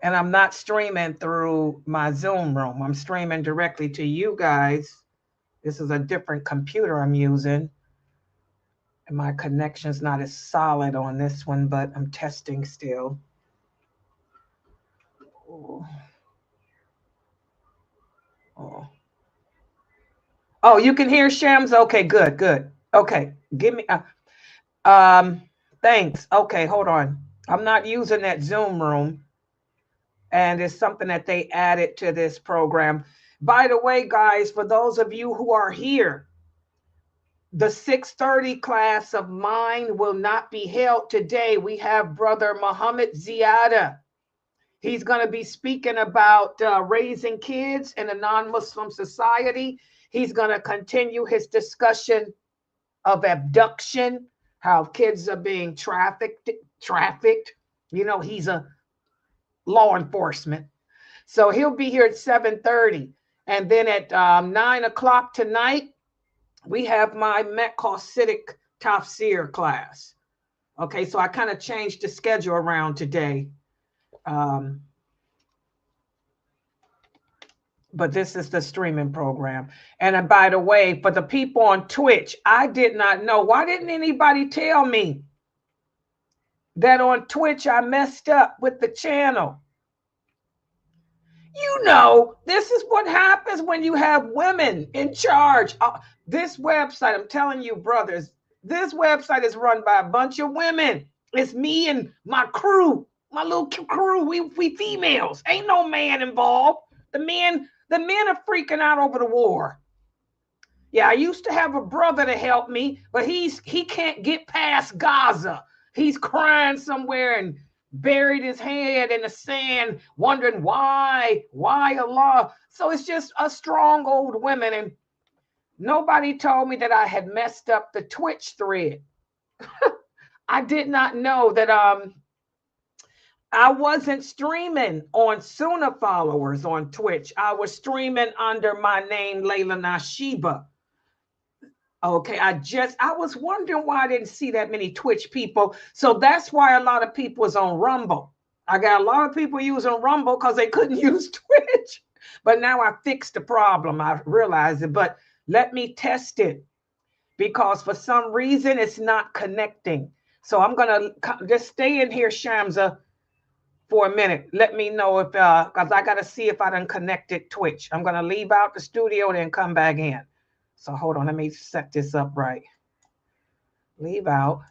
And I'm not streaming through my Zoom room. I'm streaming directly to you guys. This is a different computer I'm using. And my connection's not as solid on this one, but I'm testing still. Oh, you can hear Shams? Okay, good. Okay, give me thanks. Okay, hold on. I'm not using that Zoom room. And it's something that they added to this program. By the way, guys, for those of you who are here, the 6:30 class of mine will not be held today. We have Brother Muhammad Ziada. He's going to be speaking about raising kids in a non-Muslim society. He's going to continue his discussion of abduction, how kids are being trafficked. You know, he's a law enforcement. So he'll be here at 7:30. And then at 9 o'clock tonight, we have my Mecca Siddiq Tafsir class. Okay, so I kind of changed the schedule around today. But this is the streaming program. And by the way, for the people on Twitch, I did not know. Why didn't anybody tell me that on Twitch I messed up with the channel? You know, this is what happens when you have women in charge. This website, I'm telling you, brothers, this website is run by a bunch of women. It's me and my crew, my little crew. We females. Ain't no man involved. The men are freaking out over the war. Yeah, I used to have a brother to help me, but he can't get past Gaza. He's crying somewhere and buried his head in the sand, wondering why Allah. So it's just a strong old women, and nobody told me that I had messed up the Twitch thread. I did not know that I wasn't streaming on Suna followers on Twitch. I was streaming under my name, Layla Nashiba. Okay, I was wondering why I didn't see that many Twitch people. So that's why a lot of people was on Rumble. I got a lot of people using Rumble because they couldn't use Twitch. But now I fixed the problem. I realized it. But let me test it because for some reason it's not connecting. So I'm going to just stay in here, Shamsa, for a minute. Let me know if, because I got to see if I done connected Twitch. I'm going to leave out the studio and then come back in. So hold on, let me set this up right. Leave out.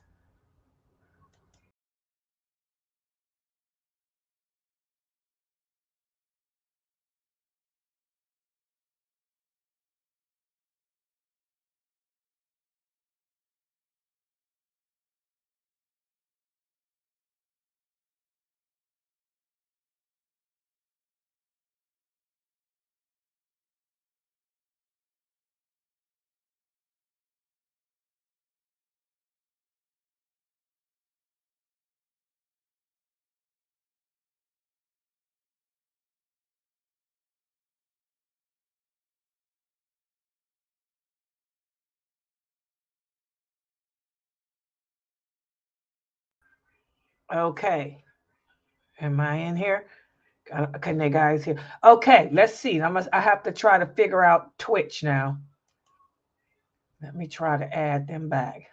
Okay. Am I in here? Can they guys hear? Okay, let's see. I have to try to figure out Twitch now. Let me try to add them back.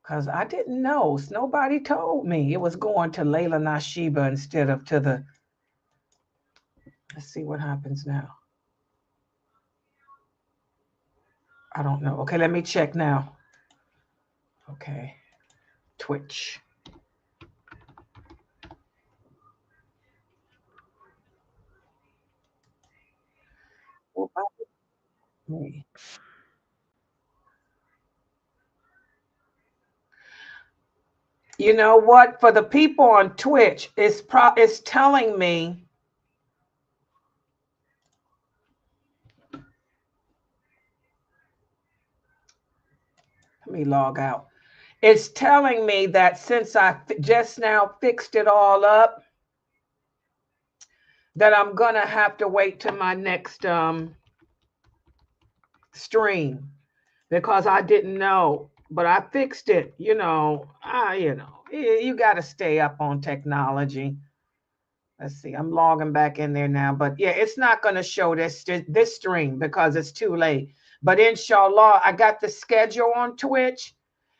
Because I didn't know. Nobody told me it was going to Layla Nashiba instead of to the. Let's see what happens now. I don't know. Okay, let me check now. Okay. Twitch. You know what? For the people on Twitch, it's telling me. Let me log out. It's telling me that since I just now fixed it all up, that I'm gonna have to wait till my next stream because I didn't know, but I fixed it. You know, you got to stay up on technology. Let's see, I'm logging back in there now, but yeah, it's not going to show this stream because it's too late. But inshallah, I got the schedule on Twitch,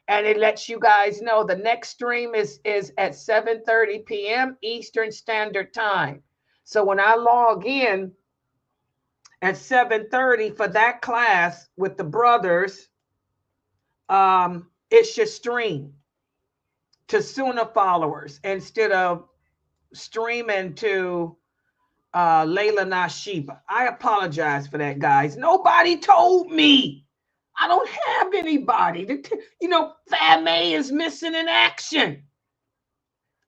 and it lets you guys know the next stream is at 7:30 p.m. Eastern Standard Time. So when I log in at 7:30 for that class with the brothers, it should stream to Suna followers instead of streaming to Layla Nashiba. I apologize for that, guys. Nobody told me. I don't have anybody. Fam is missing in action.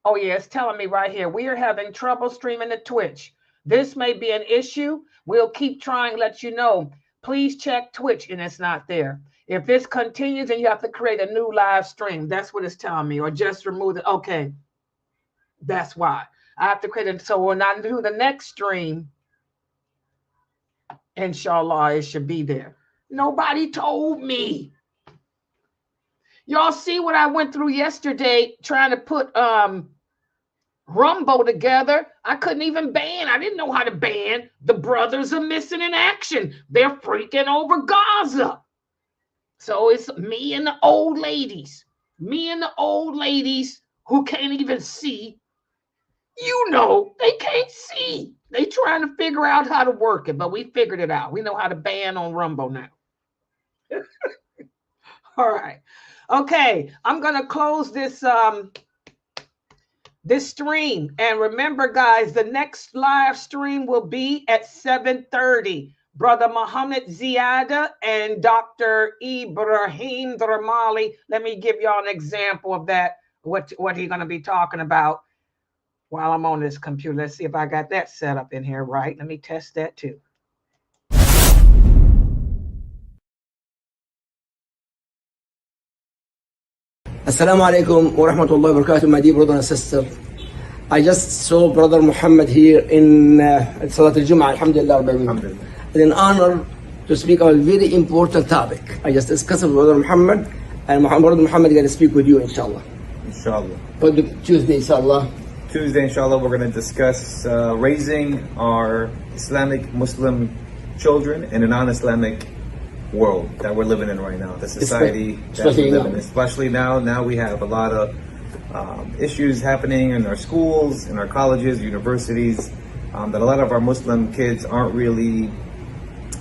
Oh, yeah, it's telling me right here. We are having trouble streaming to Twitch. This may be an issue. We'll keep trying to let you know. Please check Twitch, and it's not there. If this continues, then you have to create a new live stream. That's what it's telling me. Or just remove it. Okay. That's why. I have to create it. So when I do the next stream, inshallah, it should be there. Nobody told me. Y'all see what I went through yesterday trying to put Rumbo together. I couldn't even ban. I didn't know how to ban. The brothers are missing in action. They're freaking over Gaza. So it's me and the old ladies. Me and the old ladies who can't even see. You know, they can't see. They trying to figure out how to work it, but we figured it out. We know how to ban on Rumbo now. All right. Okay, I'm gonna close this this stream. And remember, guys, the next live stream will be at 7:30. Brother Muhammad Ziada and Dr. Ibrahim Dramali. Let me give y'all an example of that, what he's going to be talking about while I'm on this computer. Let's see if I got that set up in here right. Let me test that too. Assalamu alaikum wa rahmatullahi wa barakatuh, my dear brother and sister. I just saw Brother Muhammad here in Salat al-Jum'ah, alhamdulillah. It's an honor to speak on a very important topic. I just discussed with Brother Muhammad, and Brother Muhammad is going to speak with you, inshallah. Inshallah. Tuesday, inshallah. Tuesday, inshallah, we're going to discuss raising our Islamic Muslim children in a non-Islamic world that we're living in right now, the society that we live in. Especially now we have a lot of issues happening in our schools, in our colleges, universities, that a lot of our Muslim kids aren't really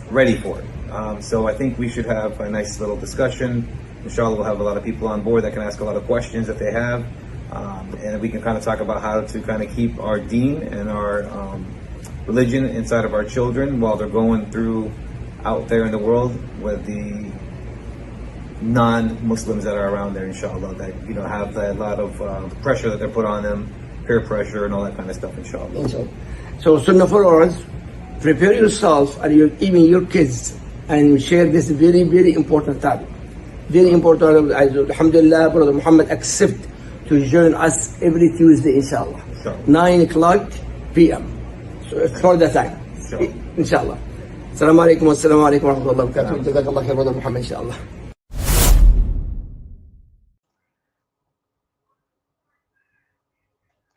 ready for it. So I think we should have a nice little discussion. Inshallah, we'll have a lot of people on board that can ask a lot of questions that they have. And we can kind of talk about how to kind of keep our deen and our religion inside of our children while they're going through out there in the world with the non-Muslims that are around there, inshallah, that, you know, have a lot of pressure that they're put on them, peer pressure and all that kind of stuff, inshallah. So Sunnah followers, prepare yourself and even your kids and share this very, very important topic. Very important. Alhamdulillah, Brother Muhammad accept to join us every Tuesday, inshallah. Sure. 9 o'clock p.m. So it's for the time, inshallah. Assalamu alaikum wa rahmatullahi wa barakatuh. Jazakallah khair, Brother Muhammad, inshallah.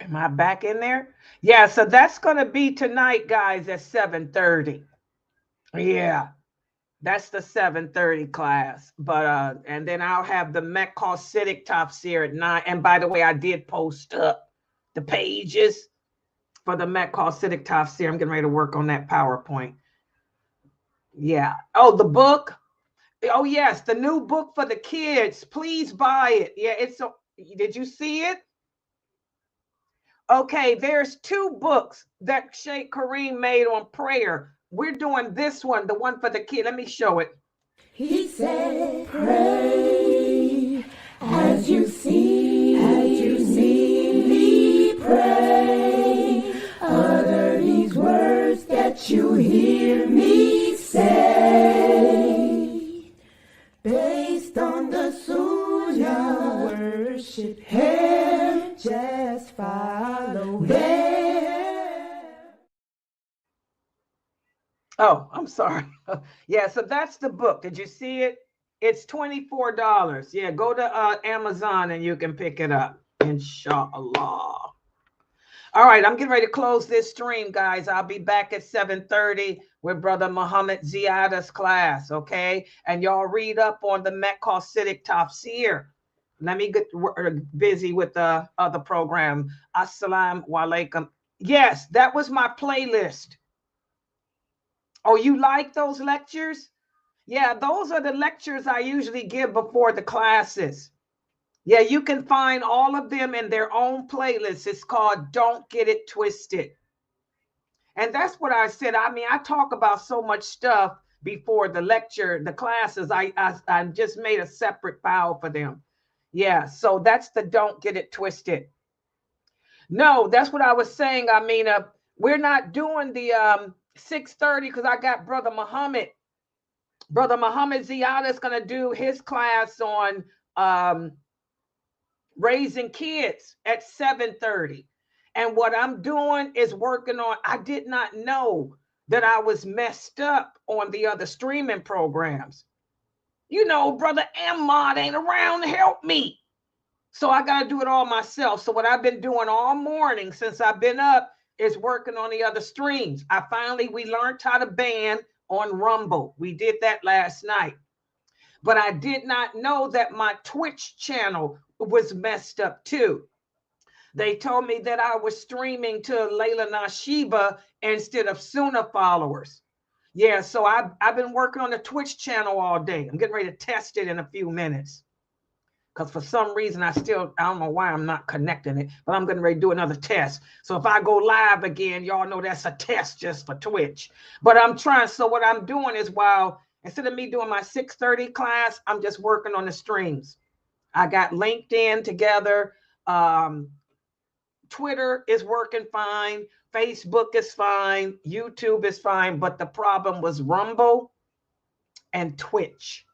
Am I back in there? Yeah, so that's going to be tonight, guys, at 7:30. Yeah, that's the 7:30 class. But and then I'll have the Mecca Siddiq Tafsir at 9. And by the way, I did post up the pages for the Mecca Siddiq Tafsir. I'm getting ready to work on that PowerPoint. Yeah. Oh, the book. Oh, yes, the new book for the kids. Please buy it. Yeah, it's so. Did you see it? Okay, there's 2 books that Sheikh Kareem made on prayer. We're doing this one, the one for the kid. Let me show it. He said, pray as you see me pray. Utter these words that you hear me say. Based on the Sunnah, worship Him, just follow Him. Oh, I'm sorry. Yeah, so that's the book. Did you see it? It's $24. Yeah, go to Amazon and you can pick it up, inshallah. All right, I'm getting ready to close this stream, guys. I'll be back at 7:30 with Brother Muhammad Ziada's class, okay? And y'all read up on the Mecca Siddiq Tafsir. Let me get busy with the other program. Assalamu alaikum. Yes, that was my playlist. Oh, you like those lectures? Yeah, those are the lectures I usually give before the classes. Yeah, you can find all of them in their own playlist. It's called Don't Get It Twisted. And that's what I said. I mean, I talk about so much stuff before the lecture, the classes. I just made a separate file for them. Yeah, so that's the Don't Get It Twisted. No, that's what I was saying. I mean, we're not doing the 6:30 because I got Brother Muhammad. Brother Muhammad Ziada is going to do his class on raising kids at 7:30. And what I'm doing is working on, I did not know that I was messed up on the other streaming programs. you know, Brother Ahmad ain't around to help me. So I got to do it all myself. So what I've been doing all morning since I've been up is working on the other streams. We learned how to ban on Rumble. We did that last night. But I did not know that my Twitch channel was messed up too. They told me that I was streaming to Layla Nashiba instead of Sunna followers. Yeah, so I've been working on the Twitch channel all day. I'm getting ready to test it in a few minutes. Because for some reason, I don't know why I'm not connecting it, but I'm getting ready to do another test. So if I go live again, y'all know that's a test just for Twitch. But I'm trying, so what I'm doing is instead of me doing my 6:30 class, I'm just working on the streams. I got LinkedIn together. Twitter is working fine. Facebook is fine. YouTube is fine. But the problem was Rumble and Twitch.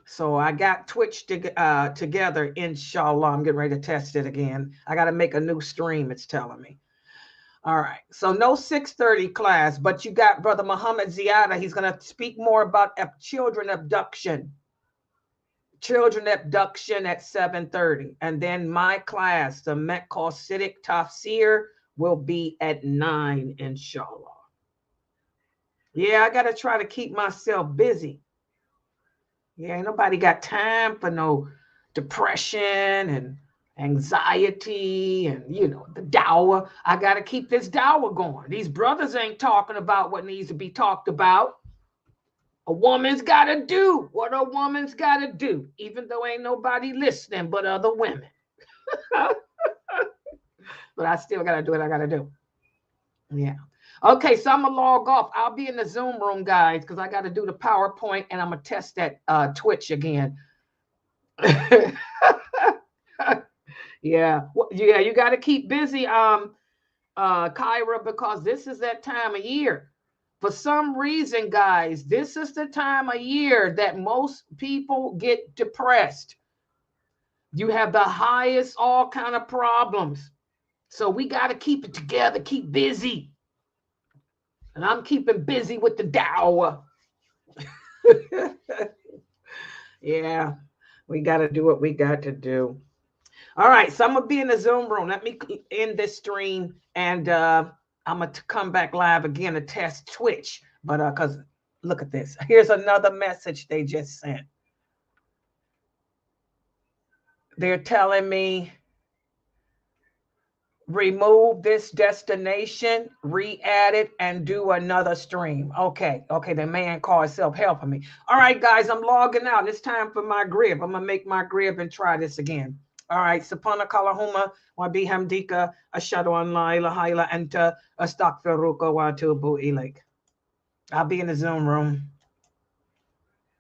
So I got Twitch together, inshallah. I'm getting ready to test it again. I got to make a new stream, it's telling me. All right. So no 6:30 class, but you got Brother Muhammad Ziada. He's going to speak more about children abduction. Children abduction at 7:30. And then my class, the Metcalcidic Tafsir, will be at 9, inshallah. Yeah, I got to try to keep myself busy. Yeah, ain't nobody got time for no depression and anxiety and, you know, the dawah. I got to keep this dawah going. These brothers ain't talking about what needs to be talked about. A woman's got to do what a woman's got to do, even though ain't nobody listening but other women. But I still got to do what I got to do. Yeah. Okay, so I'm going to log off. I'll be in the Zoom room, guys, because I got to do the PowerPoint, and I'm going to test that Twitch again. Yeah, you got to keep busy, Kyra, because this is that time of year. For some reason, guys, this is the time of year that most people get depressed. You have the highest all kind of problems. So we got to keep it together, keep busy. And I'm keeping busy with the dawah. Yeah, we got to do what we got to do. All right, so I'm going to be in the Zoom room. Let me end this stream, and I'm going to come back live again to test Twitch. But because look at this. Here's another message they just sent. They're telling me, remove this destination, re-add it, and do another stream. Okay, the man called himself helping me. All right, guys, I'm logging out. It's time for my grib. I'm going to make my grib and try this again. All right, Subhanaka Allahumma wa bihamdika ashhadu an la ilaha illa anta astaghfiruka wa atubu ilaik. I'll be in the Zoom room.